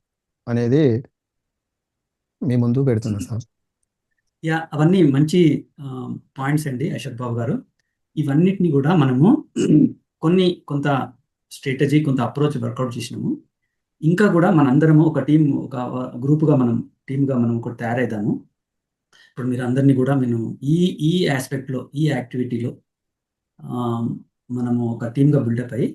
A: అనేది మీ ముందు పెడుతున్నా సార్.
B: అవన్నీ మంచి పాయింట్స్ అండి అశోక్ బాబు గారు. ఇవన్నిటిని కూడా మనము కొంత స్ట్రాటజీ, కొంత అప్రోచ్ వర్కౌట్ చేసినాము. ఇంకా కూడా మనందరము ఒక టీం, ఒక గ్రూప్గా టీమ్గా మనం ఒకటి తయారైదాము. ఇప్పుడు మీరు అందరినీ కూడా నేను ఈ ఆస్పెక్ట్లో, ఈ యాక్టివిటీలో మనము ఒక టీమ్గా బిల్డప్ అయ్యి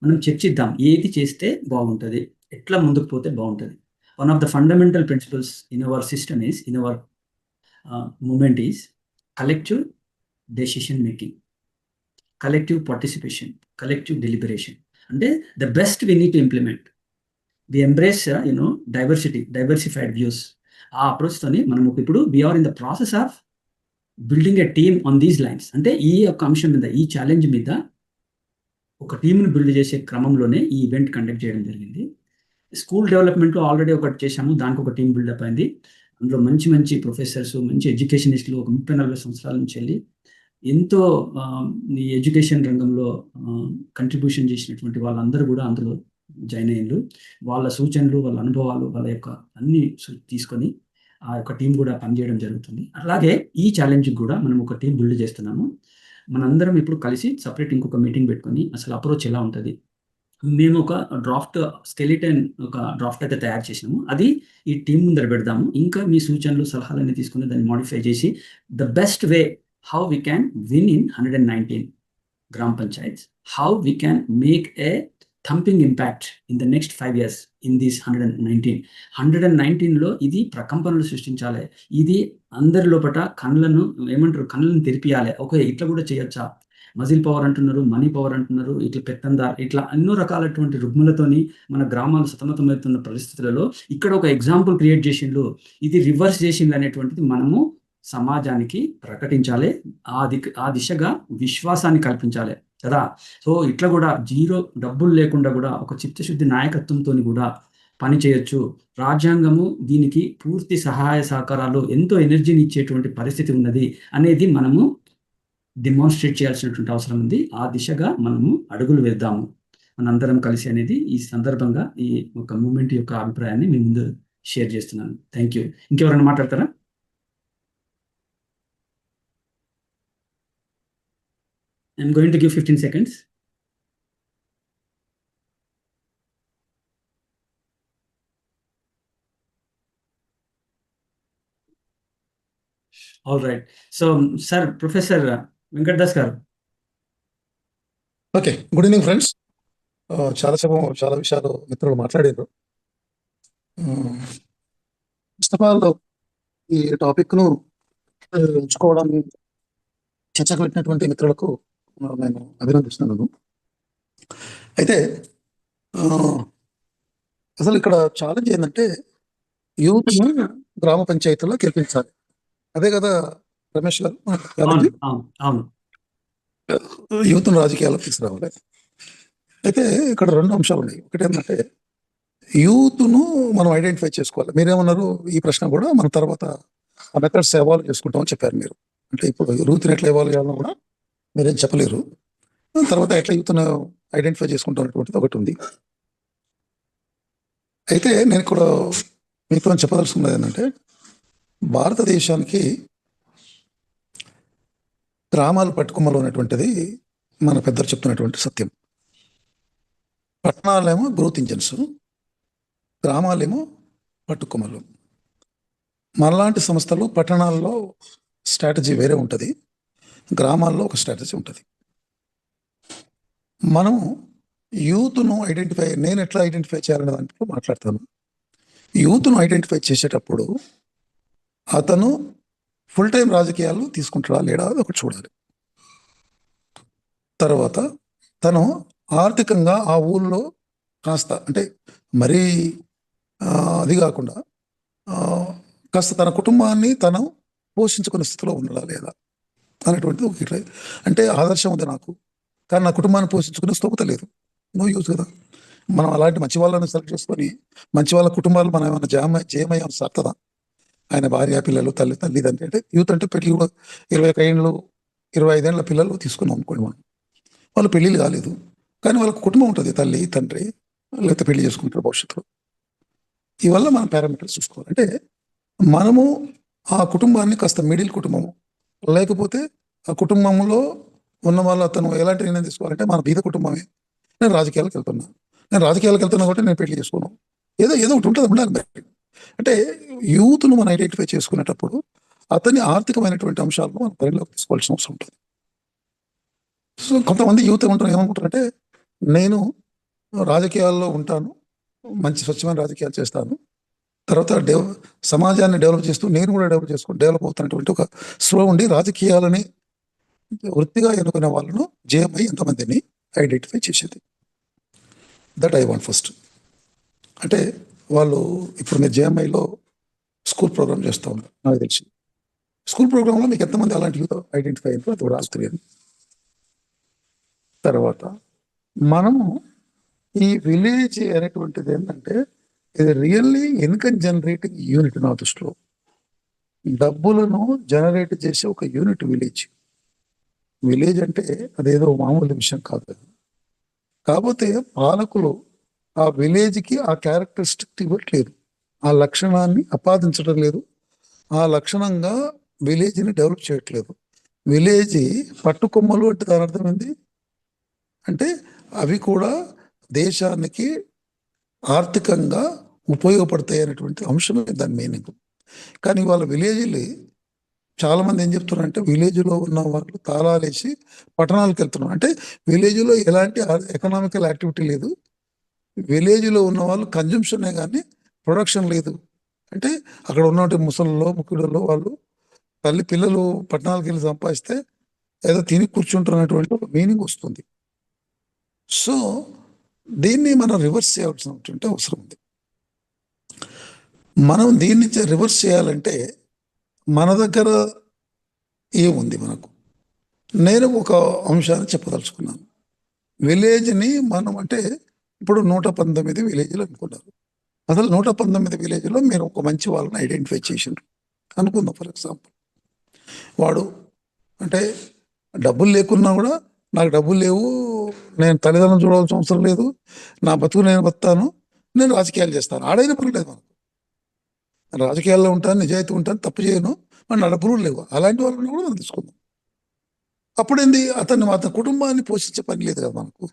B: మనం చర్చిద్దాం, ఏది చేస్తే బాగుంటుంది, ఎట్లా ముందుకు పోతే బాగుంటుంది. One of the fundamental principles in our system is, in our movement is collective decision making, collective participation, collective deliberation. అంటే the best we need to implement. We embrace diversified views. ఆ అప్రోచ్తోని మనం ఇప్పుడు we are in the process of building a team on these lines. అంటే ఈ యొక్క అంశం మీద, ఈ ఛాలెంజ్ మీద ఒక టీంను బిల్డ్ చేసే క్రమంలోనే ఈ ఈవెంట్ కండక్ట్ చేయడం జరిగింది. స్కూల్ డెవలప్మెంట్లో ఆల్రెడీ ఒకటి చేశాము, దానికి ఒక టీం బిల్డప్ అయింది. అందులో మంచి మంచి ప్రొఫెసర్స్, మంచి ఎడ్యుకేషనిస్టులు ఒక 30-40 సంవత్సరాల నుంచి వెళ్ళి ఎంతో ఈ ఎడ్యుకేషన్ రంగంలో కంట్రిబ్యూషన్ చేసినటువంటి వాళ్ళందరూ కూడా అందులో జాయిన్ అయ్యారు. వాళ్ళ సూచనలు, వాళ్ళ అనుభవాలు, వాళ్ళ యొక్క అన్ని తీసుకొని ఆ యొక్క టీం కూడా పనిచేయడం జరుగుతుంది. అలాగే ఈ ఛాలెంజ్కి కూడా మనం ఒక టీం బిల్డ్ చేస్తున్నాము. మనందరం ఇప్పుడు కలిసి సపరేట్ ఇంకొక మీటింగ్ పెట్టుకొని అసలు అప్రోచ్ ఎలా ఉంటుంది, మేము ఒక స్కెలిటన్ డ్రాఫ్ట్ అయితే తయారు చేసినాము. అది ఈ టీం ముందర పెడదాము. ఇంకా మీ సూచనలు, సలహాలన్నీ తీసుకుని దాన్ని మాడిఫై చేసి the best way how we can win in 119 gram panchayats, how we can make a thumping impact in the next 5 years in these 119 లో ఇది ప్రకంపనలు సృష్టించాలి. ఇది అందరి లోపల కళ్ళను తెరిపియాలి. ఓకే, ఇట్లా కూడా చేయొచ్చా, మజిల్ పవర్ అంటున్నారు, మనీ పవర్ అంటున్నారు, ఇట్లా పెత్తందార్, ఇట్లా ఎన్నో రకాలటువంటి రుగ్మలతోని మన గ్రామాలు సతమతమవుతున్న పరిస్థితులలో ఇక్కడ ఒక ఎగ్జాంపుల్ క్రియేట్ చేసిండ్రు, ఇది రివర్స్ చేసిండ్రు అనేటువంటిది మనము సమాజానికి ప్రకటించాలి. ఆ దిశగా విశ్వాసాన్ని కల్పించాలి కదా. సో ఇట్లా కూడా జీరో డబ్బులు లేకుండా కూడా ఒక చిత్తశుద్ధి నాయకత్వంతో కూడా పని చేయొచ్చు. రాజ్యాంగము దీనికి పూర్తి సహాయ సహకారాలు, ఎంతో ఎనర్జీని ఇచ్చేటువంటి పరిస్థితి ఉన్నది అనేది మనము డెమాన్స్ట్రేట్ చేయాల్సినటువంటి అవసరం ఉంది. ఆ దిశగా మనము అడుగులు వేద్దాము మనందరం కలిసి అనేది ఈ సందర్భంగా ఈ ఒక మూమెంట్ యొక్క అభిప్రాయాన్ని మీ ముందు షేర్ చేస్తున్నాను. Thank you. ఇంకెవరైనా మాట్లాడతారా? I'm going to give 15 seconds. All right. So, sir, Professor Venkat Das garu.
O: Okay, good evening friends. చాలా విషయాలు మిత్రులు మాట్లాడారు. ఫస్ట్ ఆఫ్ ఆల్ ఈ టాపిక్ను ఎంచుకోవడం, చర్చకు పెట్టినటువంటి మిత్రులకు నేను అభినందిస్తున్నాను. అయితే అసలు ఇక్కడ ఛాలెంజ్ ఏంటంటే యూత్ను గ్రామ పంచాయతీలో గెలిపించాలి. అదే కదా రమేష్ గారు, యూత్ను రాజకీయాల్లో తీసుకురావాలి. అయితే ఇక్కడ 2 అంశాలు ఉన్నాయి. ఒకటి ఏంటంటే యూత్ను మనం ఐడెంటిఫై చేసుకోవాలి. మీరేమన్నారు, ఈ ప్రశ్న కూడా మన తర్వాత ఆ మెథడ్స్ ఎవాల్వ్ చేసుకుంటామని చెప్పారు మీరు. అంటే ఇప్పుడు యూత్ని ఎట్లా ఎవాల్వ్ చేయాలో కూడా మీరేం చెప్పలేరు. తర్వాత ఎట్లా యూత్ను ఐడెంటిఫై చేసుకుంటాం అనేటువంటిది ఒకటి ఉంది. అయితే నేను ఇక్కడ మీతో చెప్పదలుచుకున్నది ఏంటంటే, భారతదేశానికి గ్రామాలు పట్టుకొమ్మలు అనేటువంటిది మన పెద్దలు చెప్తున్నటువంటి సత్యం. పట్టణాలేమో గ్రోత్ ఇంజన్స్, గ్రామాలేమో పట్టుకొమ్మలు. మనలాంటి సంస్థలు పట్టణాల్లో స్ట్రాటజీ వేరే ఉంటుంది, గ్రామాల్లో ఒక స్ట్రాటజీ ఉంటుంది. మనం యూత్ను నేను ఎట్లా ఐడెంటిఫై చేయాలనే దాంట్లో మాట్లాడతాను. యూత్ను ఐడెంటిఫై చేసేటప్పుడు అతను ఫుల్ టైం రాజకీయాలు తీసుకుంటాడా లేడా అది ఒకటి చూడాలి. తర్వాత తను ఆర్థికంగా ఆ ఊళ్ళో కాస్త, అంటే మరీ అది కాకుండా కాస్త తన కుటుంబాన్ని తను పోషించుకునే స్థితిలో ఉన్నాడా లేదా అనేటువంటిది ఒక అంటే ఆదర్శం ఉంది నాకు, కానీ నా కుటుంబాన్ని పోషించుకునే స్తోమత లేదు. నో యూజ్ కదా. మనం అలాంటి మంచి వాళ్ళని సెలెక్ట్ చేసుకొని మంచి వాళ్ళ కుటుంబాలు మనం ఏమైనా జయమయ్యాం సాగుతుందా? ఆయన భార్య పిల్లలు తల్లిదండ్రులు అంటే యూత్ అంటే పెళ్లి కూడా 21 ఏళ్ళు 25 ఏళ్ళ పిల్లలు తీసుకున్నాం అనుకోండి మనం. వాళ్ళు పెళ్ళిళ్ళు కాలేదు, కానీ వాళ్ళకు కుటుంబం ఉంటుంది, తల్లి తండ్రి, లేకపోతే పెళ్లి చేసుకుంటారు భవిష్యత్తులో. ఇవల్ల మనం పారామీటర్స్ చూసుకోవాలి. అంటే మనము ఆ కుటుంబాన్ని కాస్త మిడిల్ కుటుంబము, లేకపోతే ఆ కుటుంబంలో ఉన్న వాళ్ళు అతను ఎలాంటి నిర్ణయం తీసుకోవాలంటే మన బీద కుటుంబమే. నేను రాజకీయాలకు వెళ్తున్నా కాబట్టి నేను పెళ్లి చేసుకున్నాను, ఏదో ఒకటి ఉంటుంది ఉండాలి మరి. అంటే యూత్ను మనం ఐడెంటిఫై చేసుకునేటప్పుడు అతని ఆర్థికమైనటువంటి అంశాలను మనం పరిగణలోకి తీసుకోవాల్సిన అవసరం ఉంటుంది. సో కొంతమంది యూత్ ఏమనుకుంటారంటే నేను రాజకీయాల్లో ఉంటాను, మంచి స్వచ్ఛమైన రాజకీయాలు చేస్తాను, తర్వాత సమాజాన్ని డెవలప్ చేస్తూ నేను కూడా డెవలప్ అవుతున్నటువంటి ఒక స్లో ఉండి రాజకీయాలని వృత్తిగా ఎన్నుకునే వాళ్ళను జేఎంఐ ఎంతమందిని ఐడెంటిఫై చేసేది. That I want first. అంటే వాళ్ళు ఇప్పుడు మీరు జేఎంఐలో స్కూల్ ప్రోగ్రామ్ చేస్తూ ఉన్నారు, నాకు తెలిసి స్కూల్ ప్రోగ్రాంలో మీకు ఎంతమంది అలాంటి యూత్ ఐడెంటిఫై అయ్యారు అది రాజకీయం. తర్వాత మనము ఈ విలేజ్ అనేటువంటిది ఏంటంటే ఇది రియల్లీ ఇన్కమ్ జనరేటింగ్ యూనిట్. నా దృష్టిలో డబ్బులను జనరేట్ చేసే ఒక యూనిట్ విలేజ్ అంటే అదేదో మామూలు విషయం కాదు. కాకపోతే పాలకులు ఆ విలేజ్కి ఆ క్యారెక్టరిస్టిక్ ఇవ్వట్లేదు, ఆ లక్షణాన్ని ఆపాదించడం లేదు, ఆ లక్షణంగా విలేజ్ని డెవలప్ చేయట్లేదు. విలేజ్ పట్టుకొమ్మలు అంటే దాని అర్థమైంది అంటే అవి కూడా దేశానికి ఆర్థికంగా ఉపయోగపడతాయి అనేటువంటి అంశమే దాని మీనింగ్. కానీ వాళ్ళ విలేజ్లు చాలామంది ఏం చెప్తున్నారంటే విలేజ్లో ఉన్న వాళ్ళు తాళాలేసి పట్టణాలకు వెళ్తున్నారు. అంటే విలేజ్లో ఎలాంటి ఎకనామికల్ యాక్టివిటీ లేదు, విలేజ్లో ఉన్న వాళ్ళు కన్జంప్షనే కానీ ప్రొడక్షన్ లేదు. అంటే అక్కడ ఉన్నటువంటి ముసలిలో వాళ్ళు పిల్లలు పట్టణాలకు వెళ్ళి సంపాదిస్తే ఏదో తిని కూర్చుంటున్నటువంటి ఒక మీనింగ్ వస్తుంది. సో దీన్ని మనం రివర్స్ చేయాల్సినటువంటి అవసరం ఉంది. మనం దీన్ని రివర్స్ చేయాలంటే మన దగ్గర ఏముంది మనకు. నేను ఒక అంశాన్ని చెప్పదలుచుకున్నాను. విలేజ్ని మనం అంటే ఇప్పుడు 119 విలేజ్లు అనుకున్నారు. అసలు 119 విలేజ్లో మీరు ఒక మంచి వాళ్ళని ఐడెంటిఫై చేసిండ్రు అనుకుందాం. ఫర్ ఎగ్జాంపుల్ వాడు అంటే డబ్బులు లేకున్నా కూడా నాకు డబ్బులు లేవు, నేను తల్లిదండ్రులు చూడాల్సిన అవసరం లేదు, నా బతుకు నేను బతాను, నేను రాజకీయాలు చేస్తాను, ఆడైనా పర్లేదు, మనకు రాజకీయాల్లో ఉంటాను, నిజాయితీ ఉంటాను, తప్పు చేయను, మన డబ్బులు లేవు, అలాంటి వాళ్ళని కూడా మనం తీసుకుందాం. అప్పుడేంది అతని కుటుంబాన్ని పోషించే పని లేదు కదా మనకు.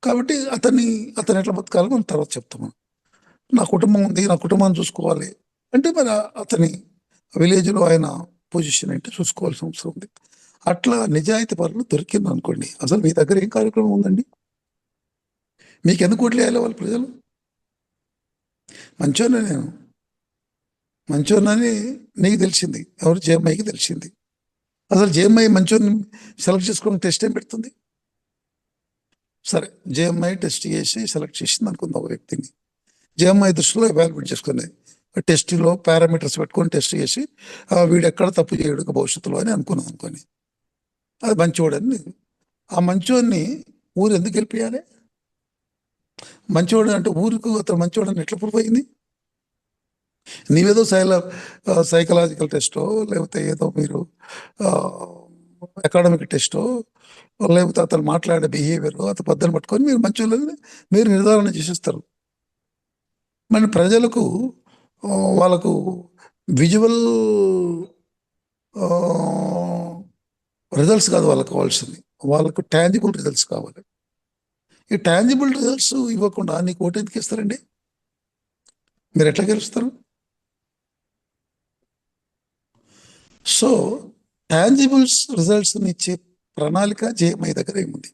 O: కాబట్టి అతను ఎట్లా బతకాలో మనం తర్వాత చెప్తాం. నా కుటుంబం ఉంది, నా కుటుంబాన్ని చూసుకోవాలి అంటే మరి అతని విలేజ్లో ఆయన పొజిషన్ అంటే చూసుకోవాల్సిన అవసరం ఉంది. అట్లా నిజాయితీ పరులు దొరికింది అనుకోండి, అసలు మీ దగ్గర ఏం కార్యక్రమం ఉందండి? మీకు ఎందుకు ఓట్లు వేయాలి వాళ్ళు ప్రజలు? మంచోన్నని నీకు తెలిసింది, ఎవరు జేఎంఐకి తెలిసింది. అసలు జేఎంఐ మంచోన్ని సెలెక్ట్ చేసుకుని టెస్ట్ ఏం పెడుతుంది? సరే, జేఎంఐ టెస్ట్ చేసి సెలెక్ట్ చేసింది అనుకుందాం ఒక వ్యక్తిని. జేఎంఐ దృష్టిలో ఎవాల్యుయేట్ చేసుకుని టెస్ట్లో పారామీటర్స్ పెట్టుకొని టెస్ట్ చేసి వీడు ఎక్కడ తప్పు చేయడు భవిష్యత్తులో అని అనుకొని అది మంచివాడని. ఆ మంచోడిని ఊరు ఎందుకు గెలిపియాలి? మంచివాడు అంటే ఊరికి అతను మంచివాడని ఎట్లా ప్రూవ్ అయింది? నీవేదో సైకలాజికల్ టెస్టో లేకపోతే ఏదో మీరు అకాడమిక్ టెస్టో లేకపోతే అతను మాట్లాడే బిహేవియర్ అతను పద్ధతిని పట్టుకొని మీరు మంచోళ్ళని మీరు నిర్ధారణ చేసేస్తారు. మరి ప్రజలకు వాళ్ళకు విజువల్ రిజల్ట్స్ కాదు వాళ్ళకి కావాల్సింది, వాళ్ళకు టాంజిబుల్ రిజల్ట్స్ కావాలి. ఈ టాంజిబుల్ రిజల్ట్స్ ఇవ్వకుండా నీకు ఓటు ఎందుకు ఇస్తారండి? మీరు ఎట్లా గెలుస్తారు? సో టాంజిబుల్స్ రిజల్ట్స్ని ఇచ్చే ప్రణాళిక జేఎంఐ దగ్గర ఏముంది?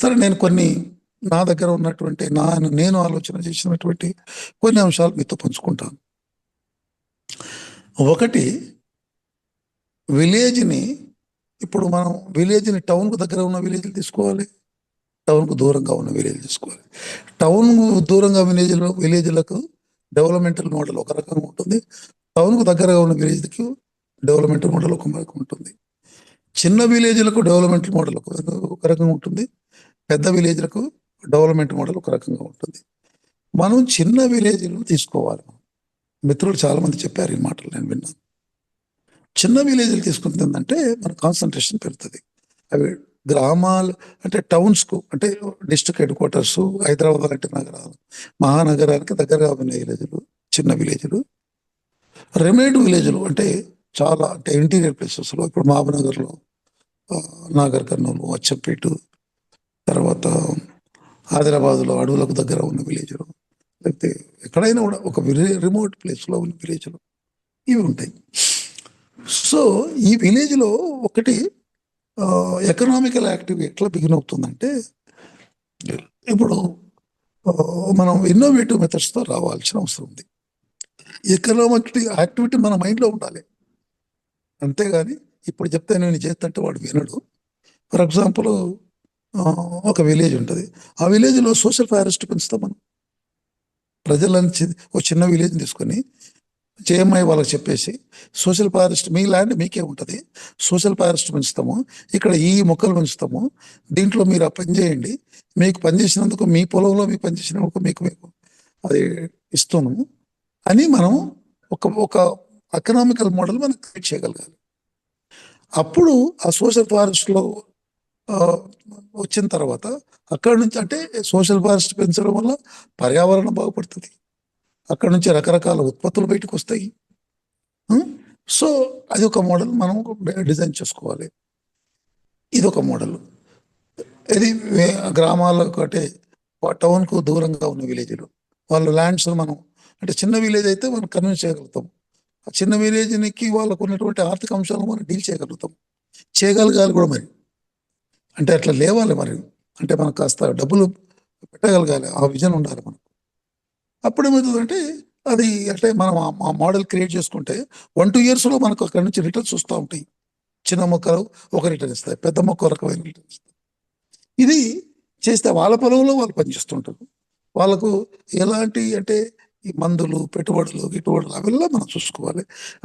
O: సరే, నేను కొన్ని నా దగ్గర ఉన్నటువంటి నేను ఆలోచన చేసినటువంటి కొన్ని అంశాలు మీతో పంచుకుంటాను. ఒకటి, విలేజ్ని ఇప్పుడు మనం విలేజ్ని టౌన్కు దగ్గర ఉన్న విలేజ్ని తీసుకోవాలి, టౌన్కు దూరంగా ఉన్న విలేజ్ తీసుకోవాలి. టౌన్కు దూరంగా విలేజ్లకు డెవలప్మెంటల్ మోడల్ ఒక రకంగా ఉంటుంది. టౌన్కు దగ్గరగా ఉన్న విలేజ్కి డెవలప్మెంటల్ మోడల్ ఒక రకంగా ఉంటుంది. చిన్న విలేజ్లకు డెవలప్మెంటల్ మోడల్ ఒక రకంగా ఉంటుంది. పెద్ద విలేజ్లకు డెవలప్మెంట్ మోడల్ ఒక రకంగా ఉంటుంది. మనం చిన్న విలేజ్లు తీసుకోవాలి. మిత్రులు చాలామంది చెప్పారు ఈ మాటలు, నేను విన్నాను. చిన్న విలేజ్లు తీసుకుంటే ఏంటంటే మన కాన్సన్ట్రేషన్ పెరుగుతుంది. అవి గ్రామాలు అంటే టౌన్స్కు అంటే డిస్ట్రిక్ట్ హెడ్ క్వార్టర్స్, హైదరాబాద్ లాంటి నగరాలు, మహానగరానికి దగ్గరగా ఉన్న విలేజ్లు చిన్న విలేజ్లు. రిమోట్ విలేజ్లు అంటే చాలా అంటే ఇంటీరియర్ ప్లేసెస్లో, ఇప్పుడు మహబూబ్నగర్లో, నాగర్ కర్నూలు, అచ్చంపేట, తర్వాత ఆదిలాబాద్లో అడవులకు దగ్గర ఉన్న విలేజ్లు, లేకపోతే ఎక్కడైనా కూడా ఒక రిమోట్ ప్లేస్లో ఉన్న విలేజ్లు ఇవి ఉంటాయి. సో ఈ విలేజ్లో ఒకటి ఎకనామికల్ యాక్టివిటీ ఎట్లా బిగిన్ అవుతుందంటే, ఇప్పుడు మనం ఇన్నోవేటివ్ మెథడ్స్తో రావాల్సిన అవసరం ఉంది. ఎకనామిక్ యాక్టివిటీ మన మైండ్లో ఉండాలి, అంతేగాని ఇప్పుడు చెప్తే నేను చేస్తుంటే వాడు వినడు. ఫర్ ఎగ్జాంపుల్ ఒక విలేజ్ ఉంటుంది, ఆ విలేజ్లో సోషల్ ఫారెస్ట్ పెంచుతాం మనం. ప్రజలని ఒక చిన్న విలేజ్ తీసుకొని జేఎంఐ వాళ్ళకి చెప్పేసి సోషల్ ఫారెస్ట్ మీ ల్యాండ్ మీకే ఉంటుంది, సోషల్ ఫారెస్ట్ పెంచుతాము, ఇక్కడ ఈ మొక్కలు పెంచుతాము, దీంట్లో మీరు ఆ పని చేయండి, మీకు పని చేసినందుకు మీ పొలంలో మీకు పని చేసినందుకు మీకు అది ఇస్తున్నాము అని మనం ఒక ఎకనామికల్ మోడల్ మనం క్రియేట్ చేయగలగాలి. అప్పుడు ఆ సోషల్ ఫారెస్ట్లో వచ్చిన తర్వాత అక్కడ నుంచి అంటే సోషల్ ఫారెస్ట్ పెంచడం వల్ల పర్యావరణం బాగుపడుతుంది, అక్కడ నుంచి రకరకాల ఉత్పత్తులు బయటకు వస్తాయి. సో అది ఒక మోడల్ మనం డిజైన్ చేసుకోవాలి. ఇది ఒక మోడల్. ఇది గ్రామాలకు అంటే టౌన్కు దూరంగా ఉన్న విలేజ్లు వాళ్ళ ల్యాండ్స్ మనం అంటే చిన్న విలేజ్ అయితే మనం కన్విన్స్ చేయగలుగుతాం. ఆ చిన్న విలేజ్కి వాళ్ళకు ఉన్నటువంటి ఆర్థిక అంశాలు మనం డీల్ చేయగలగాలి కూడా. మరి అంటే అట్లా లేవాలి, మరి అంటే మనకు కాస్త డబ్బులు పెట్టగలగాలి, ఆ విజన్ ఉండాలి మనకు. అప్పుడు ఏమవుతుందంటే అది అంటే మనం ఆ మోడల్ క్రియేట్ చేసుకుంటే 1-2 yearsలో మనకు అక్కడి నుంచి రిటర్న్స్ వస్తూ ఉంటాయి. చిన్న మొక్కలు ఒక రిటర్న్ ఇస్తాయి, పెద్ద మొక్క రకమైన రిటర్న్ ఇస్తాయి. ఇది చేస్తే వాళ్ళ పొలంలో వాళ్ళు పనిచేస్తుంటారు. వాళ్ళకు ఎలాంటి అంటే ఈ మందులు పెట్టుబడులు అವೆಲ್ಲ మనం చూసుకోవాలి.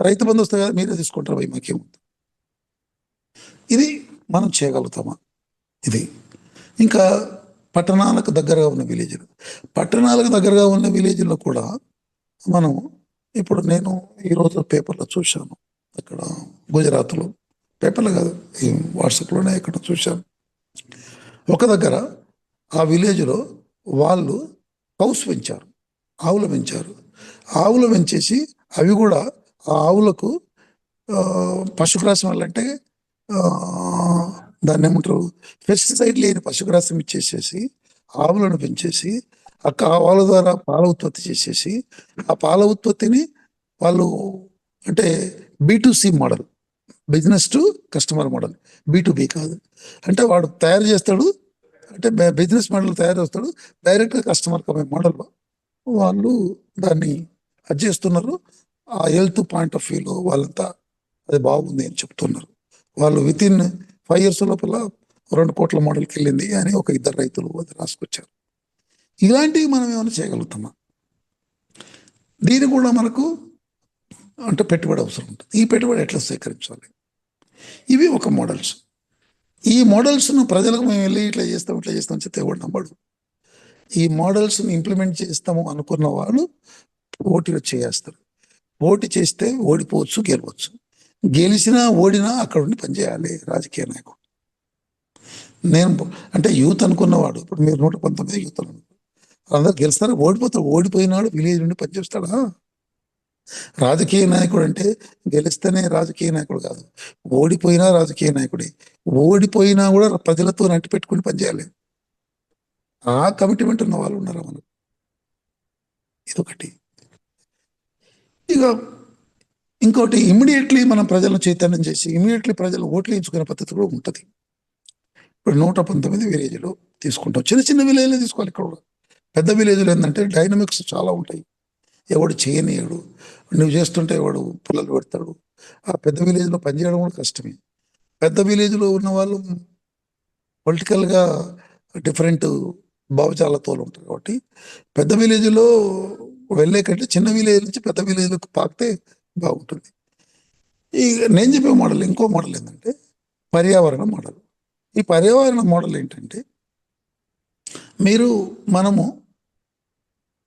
O: రైతు బంధు వస్తాయి కదా, మీరే తీసుకుంటారు, అవి మాకేముంది. ఇది మనం చేయగలుగుతామా? ఇది ఇంకా పట్టణాలకు దగ్గరగా ఉన్న విలేజ్లు, పట్టణాలకు దగ్గరగా ఉన్న విలేజ్లో కూడా మనం ఇప్పుడు నేను ఈరోజు పేపర్లో చూశాను, అక్కడ గుజరాత్లో, పేపర్లో కాదు ఈ వాట్సాప్లోనే ఎక్కడ చూశాను, ఒక దగ్గర ఆ విలేజ్లో వాళ్ళు కౌస్ పెంచారు, ఆవులు పెంచారు. ఆవులు పెంచేసి అవి కూడా ఆ ఆవులకు పశుగ్రాసం వల్ల అంటే దాన్ని ఏమంటారు పెస్టిసైడ్ లేని పశుగ్రాసం ఇచ్చేసేసి ఆవులను పెంచేసి ఆవుల ద్వారా పాల ఉత్పత్తి చేసేసి ఆ పాల ఉత్పత్తిని వాళ్ళు అంటే B2C model, business to customer model, B2B కాదు. అంటే వాడు తయారు చేస్తాడు, అంటే బిజినెస్ మోడల్ తయారు చేస్తాడు, డైరెక్ట్గా కస్టమర్కి అమ్మే మోడల్లో వాళ్ళు దాన్ని అది చేస్తున్నారు. ఆ హెల్త్ పాయింట్ ఆఫ్ వ్యూలో వాళ్ళంతా అది బాగుంది అని చెప్తున్నారు. వాళ్ళు వితిన్ 5 years లోపల 2 కోట్ల మోడల్కి వెళ్ళింది అని ఒక 2 రైతులు అది రాసుకొచ్చారు. ఇలాంటివి మనం ఏమైనా చేయగలుగుతామా? దీన్ని కూడా మనకు అంటే పెట్టుబడి అవసరం ఉంటుంది. ఈ పెట్టుబడి ఎట్లా సేకరించాలి? ఇవి ఒక మోడల్స్. ఈ మోడల్స్ను ప్రజలకు మేము వెళ్ళి ఇట్లా చేస్తాం చెప్తే ఎవడు నమ్మడు. ఈ మోడల్స్ని ఇంప్లిమెంట్ చేస్తాము అనుకున్న వాళ్ళు పోటీలో చేస్తారు. పోటీ చేస్తే ఓడిపోవచ్చు, గెలవచ్చు. గెలిచినా ఓడినా అక్కడ ఉండి పనిచేయాలి రాజకీయ నాయకుడు. నేను అంటే యూత్ అనుకున్నవాడు, ఇప్పుడు మీరు 119 యూత్ అనుకున్నారు, అందరూ గెలుస్తారు, ఓడిపోతారు. ఓడిపోయినాడు విలేజ్ నుండి పనిచేస్తాడా? రాజకీయ నాయకుడు అంటే గెలిస్తేనే రాజకీయ నాయకుడు కాదు, ఓడిపోయినా రాజకీయ నాయకుడే. ఓడిపోయినా కూడా ప్రజలతో నట్టి పెట్టుకుని పనిచేయాలి. ఆ కమిట్మెంట్ ఉన్న వాళ్ళు ఉన్నారా మనకు? ఇదొకటి. ఇక ఇంకోటి, ఇమ్మీడియట్లీ మనం ప్రజలను చైతన్యం చేసి ఇమ్మీడియట్లీ ప్రజలు ఓట్లు వేయించుకునే పద్ధతి కూడా ఉంటుంది. ఇప్పుడు 119 విలేజ్లో తీసుకుంటాం, చిన్న విలేజ్లో తీసుకోవాలి. ఇక్కడ కూడా పెద్ద విలేజ్లో ఏంటంటే డైనమిక్స్ చాలా ఉంటాయి. ఎవడు చేయనీయడు, నువ్వు చేస్తుంటే ఎవడు పుల్లలు పెడతాడు. ఆ పెద్ద విలేజ్లో పనిచేయడం కూడా కష్టమే. పెద్ద విలేజ్లో ఉన్న వాళ్ళు పొలిటికల్గా డిఫరెంట్ భావజాలతో ఉంటారు. కాబట్టి పెద్ద విలేజ్లో వెళ్ళే కంటే చిన్న విలేజ్ నుంచి పెద్ద విలేజ్లకు పాకితే బాగుంటుంది. ఈ నేను చెప్పే మోడల్ ఇంకో మోడల్ ఏంటంటే పర్యావరణ మోడల్. ఈ పర్యావరణ మోడల్ ఏంటంటే మనము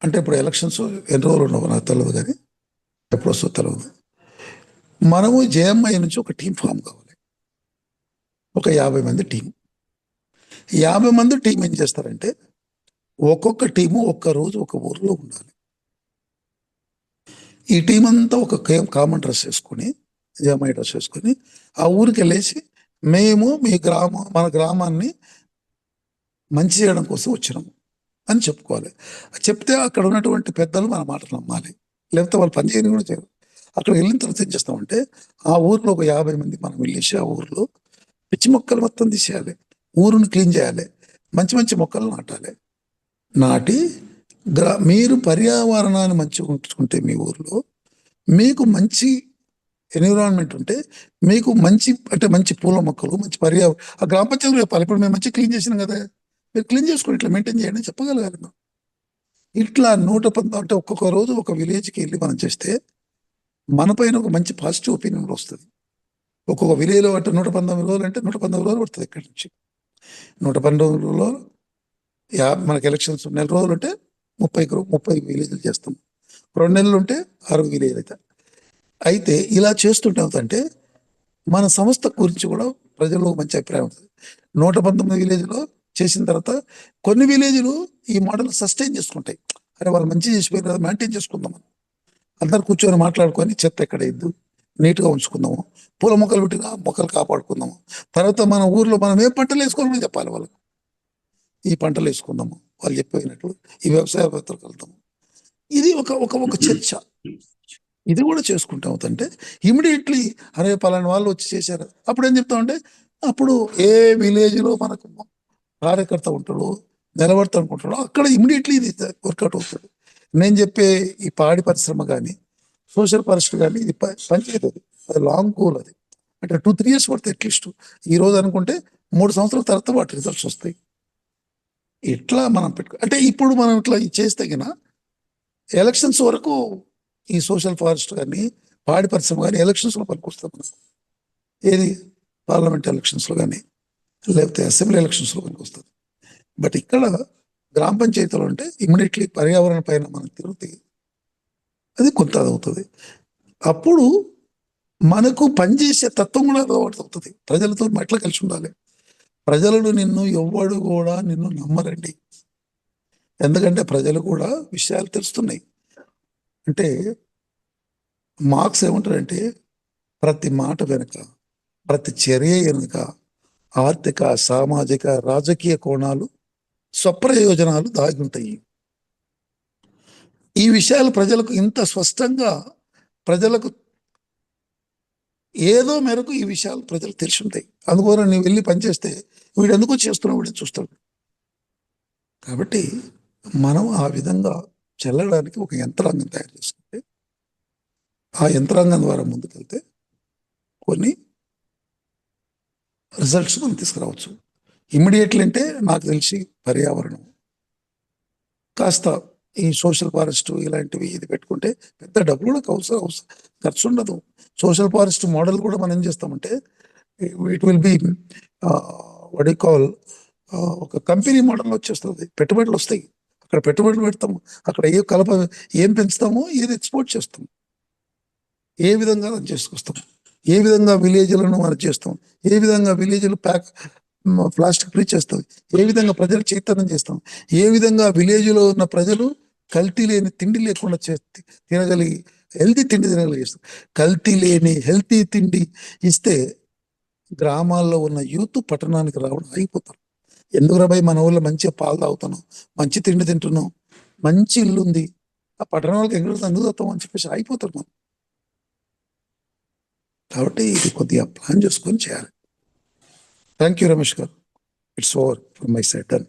O: అంటే ఇప్పుడు ఎలక్షన్స్ ఎన్ని రోజులు ఉండవు నాకు తెలియదు, కానీ ఎప్పుడు వస్తుందో తెలియదు. మనము జేఎంఐ నుంచి ఒక టీం ఫామ్ కావాలి, ఒక 50 మంది టీం. 50 మంది టీం ఏం చేస్తారంటే ఒక్కొక్క టీము ఒక్క రోజు ఒక ఊరిలో ఉండాలి. ఈ టీం అంతా ఒక కామన్ డ్రెస్ వేసుకొని, జేఎంఐ డ్రెస్ వేసుకొని ఆ ఊరికి వెళ్ళేసి మేము మన గ్రామాన్ని మంచి చేయడం కోసం వచ్చినాము అని చెప్పుకోవాలి. చెప్తే అక్కడ ఉన్నటువంటి పెద్దలు మన మాట నమ్మాలి, లేకపోతే వాళ్ళు పని చేయని కూడా చేయరు. అక్కడ వెళ్ళిన తర్వాత ఏం చేస్తామంటే ఆ ఊరిలో ఒక 50 మంది మనం వెళ్ళేసి ఆ ఊరిలో పిచ్చి మొక్కలు మొత్తం తీసేయాలి, ఊరుని క్లీన్ చేయాలి, మంచి మంచి మొక్కలు నాటాలి. నాటి మీరు పర్యావరణాన్ని మంచిగా ఉంచుకుంటే మీ ఊరిలో మీకు మంచి ఎన్విరాన్మెంట్ ఉంటే మీకు మంచి పూల మొక్కలు, మంచి ఆ గ్రామ పంచాయతీలో చెప్పాలి. ఇప్పుడు మేము మంచి క్లీన్ చేసినాం కదా, మీరు క్లీన్ చేసుకోండి, ఇట్లా మెయింటైన్ చేయండి చెప్పగలగాలి. మేము ఇట్లా 110 అంటే ఒక్కొక్క రోజు ఒక విలేజ్కి వెళ్ళి మనం చేస్తే మన పైన ఒక మంచి పాజిటివ్ ఒపీనియన్ వస్తుంది. ఒక్కొక్క విలేజ్లో అంటే 119 రోజులు అంటే 119 రోజులు పడుతుంది. ఇక్కడి నుంచి 112 రోజుల్లో మనకి ఎలక్షన్స్ 1 నెల రోజులు ఉంటే 30 విలేజ్లు చేస్తాం. 2 నెలలు ఉంటే 60 విలేజ్ అవుతాయి. అయితే ఇలా చేస్తుంటే అవుతుంటే మన సంస్థ గురించి కూడా ప్రజల్లో మంచి అభిప్రాయం ఉంటుంది. 119 విలేజ్లో చేసిన తర్వాత కొన్ని విలేజ్లు ఈ మోడల్ సస్టైన్ చేసుకుంటాయి. అరే వాళ్ళు మంచి చేసిపోయిన తర్వాత మెయింటైన్ చేసుకుందాం, అందరు కూర్చొని మాట్లాడుకొని చెత్త ఎక్కడ ఇద్దు నీట్గా ఉంచుకుందాము, పూల మొక్కలు పెట్టిన మొక్కలు కాపాడుకుందాము. తర్వాత మన ఊర్లో మనం ఏ పంటలు వేసుకోవాలని చెప్పాలి వాళ్ళకి. ఈ పంటలు వేసుకుందాము వాళ్ళు చెప్పినట్లు, ఈ వ్యవసాయవేత్తలకు వెళ్తాము. ఇది ఒక చర్చ. ఇది కూడా చేసుకుంటా అవుతుంటే ఇమీడియట్లీ అరే పలానా వాళ్ళు వచ్చి చేశారు. అప్పుడు ఏం చెప్తామంటే అప్పుడు ఏ విలేజ్లో మనకు కార్యకర్త ఉంటాడో నిలబడతా అనుకుంటాడో అక్కడ ఇమీడియట్లీ ఇది వర్కౌట్ అవుతుంది. నేను చెప్పే ఈ పాడి పరిశ్రమ కానీ సోషల్ ఫారెస్ట్ కానీ ఇది పనిచేయదు. అది లాంగ్ గోల్. అది అంటే 2-3 years పడుతుంది అట్లీస్ట్. ఈ రోజు అనుకుంటే 3 సంవత్సరాల తర్వాత వాటి రిజల్ట్స్ వస్తాయి. ఇట్లా మనం అంటే ఇప్పుడు మనం ఇట్లా చేస్తే గిన ఎలక్షన్స్ వరకు ఈ సోషల్ ఫారెస్ట్ కానీ పాడి పరిశ్రమ కానీ ఎలక్షన్స్లో పనికొస్తాం మనం. ఏది పార్లమెంట్ ఎలక్షన్స్లో కానీ లేకపోతే అసెంబ్లీ ఎలక్షన్స్లో పనికొస్తుంది. బట్ ఇక్కడ గ్రామ పంచాయతీలో అంటే ఇమ్మీడియట్లీ పర్యావరణ పైన మనం తిరిగితే అది కొంత అవుతుంది. అప్పుడు మనకు పనిచేసే తత్వం కూడా అలవాటు అవుతుంది. ప్రజలతో ఎట్లా కలిసి ఉండాలి. ప్రజలను ఎవ్వడు కూడా నిన్ను నమ్మరండి. ఎందుకంటే ప్రజలు కూడా విషయాలు తెలుస్తున్నాయి. అంటే మార్క్స్ ఏమంటారంటే ప్రతి మాట వెనుక, ప్రతి చర్య వెనుక ఆర్థిక, సామాజిక, రాజకీయ కోణాలు, స్వప్రయోజనాలు దాగి ఉంటాయి. ఈ విషయాలు ప్రజలకు ఇంత స్పష్టంగా ప్రజలకు ఏదో మేరకు ఈ విషయాలు ప్రజలు తెలిసి ఉంటాయి. అందుకోసం నువ్వు వెళ్ళి పనిచేస్తే వీడు ఎందుకో చేస్తున్నావు వీడిని చూస్తాడు. కాబట్టి మనం ఆ విధంగా చెల్లడానికి ఒక యంత్రాంగం తయారు చేసుకుంటే ఆ యంత్రాంగం ద్వారా ముందుకెళ్తే కొన్ని రిజల్ట్స్ మనం తీసుకురావచ్చు. ఇమ్మీడియట్లీ అంటే నాకు తెలిసి పర్యావరణం కాస్త ఈ సోషల్ ఫారెస్ట్ ఇలాంటివి ఇది పెట్టుకుంటే పెద్ద డబ్బు కూడా ఖర్చు ఉండదు. సోషల్ ఫారెస్ట్ మోడల్ కూడా మనం ఏం చేస్తామంటే it will be what you call ఒక కంపెనీ మోడల్ వచ్చేస్తుంది. పెట్టుబడులు వస్తాయి, అక్కడ పెట్టుబడులు పెడతాము, అక్కడ ఏం పెంచుతామో ఏది ఎక్స్పోర్ట్ చేస్తాం, ఏ విధంగా రన్ చేసుకొస్తాం, ఏ విధంగా విలేజ్లను మనం చేస్తాం, ఏ విధంగా విలేజ్లు ప్లాస్టిక్ ఫ్రీ చేస్తాం, ఏ విధంగా ప్రజలు చైతన్యం చేస్తాం, ఏ విధంగా విలేజ్లో ఉన్న ప్రజలు కల్తీ లేని తిండి లేకుండా తినగలిగి హెల్తీ తిండి తినగలిగిస్తాం. కల్తీ లేని హెల్తీ తిండి ఇస్తే గ్రామాల్లో ఉన్న యూత్ పట్టణానికి రావడం ఆగిపోతారు. ఎందుకు రాబాయి మన ఊళ్ళో మంచిగా పాలు తాగుతున్నాం, మంచి తిండి తింటున్నాం, మంచి ఇల్లు ఉంది, ఆ పట్టణాలకు ఎందుకు తాగుతాం అని చెప్పేసి ఆగిపోతారు మనం. కాబట్టి ఇది కొద్దిగా ప్లాన్ చేసుకొని చేయాలి. థ్యాంక్ యూ రమేష్ గారు. It's over from my side. Done.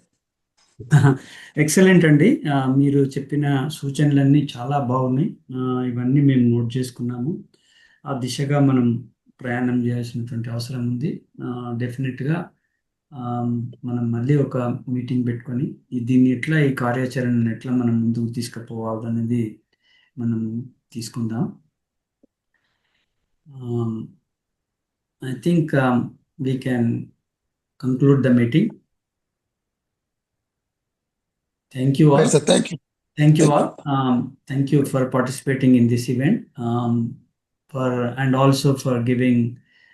B: Excellent అండి. మీరు చెప్పిన సూచనలన్నీ చాలా బాగున్నాయి. ఇవన్నీ మేము నోట్ చేసుకున్నాము. ఆ దిశగా మనం ప్రయాణం చేయాల్సినటువంటి అవసరం ఉంది. డెఫినెట్గా మనం మళ్ళీ ఒక మీటింగ్ పెట్టుకొని దీన్ని ఎట్లా ఈ కార్యాచరణను ఎట్లా మనం ముందుకు తీసుకుపోవాలనేది మనం తీసుకుందాం. I think we can conclude the meeting. Thank you all.
O: Right, sir. Thank you.
B: Thank you
O: Thank
B: all. Thank you for participating in this event, and also for giving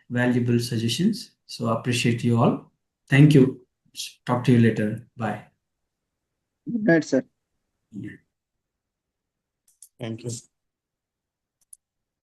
B: valuable suggestions. So appreciate you all. Thank you. Talk to you later. Bye.
M: Good night, sir.
K: Thank you.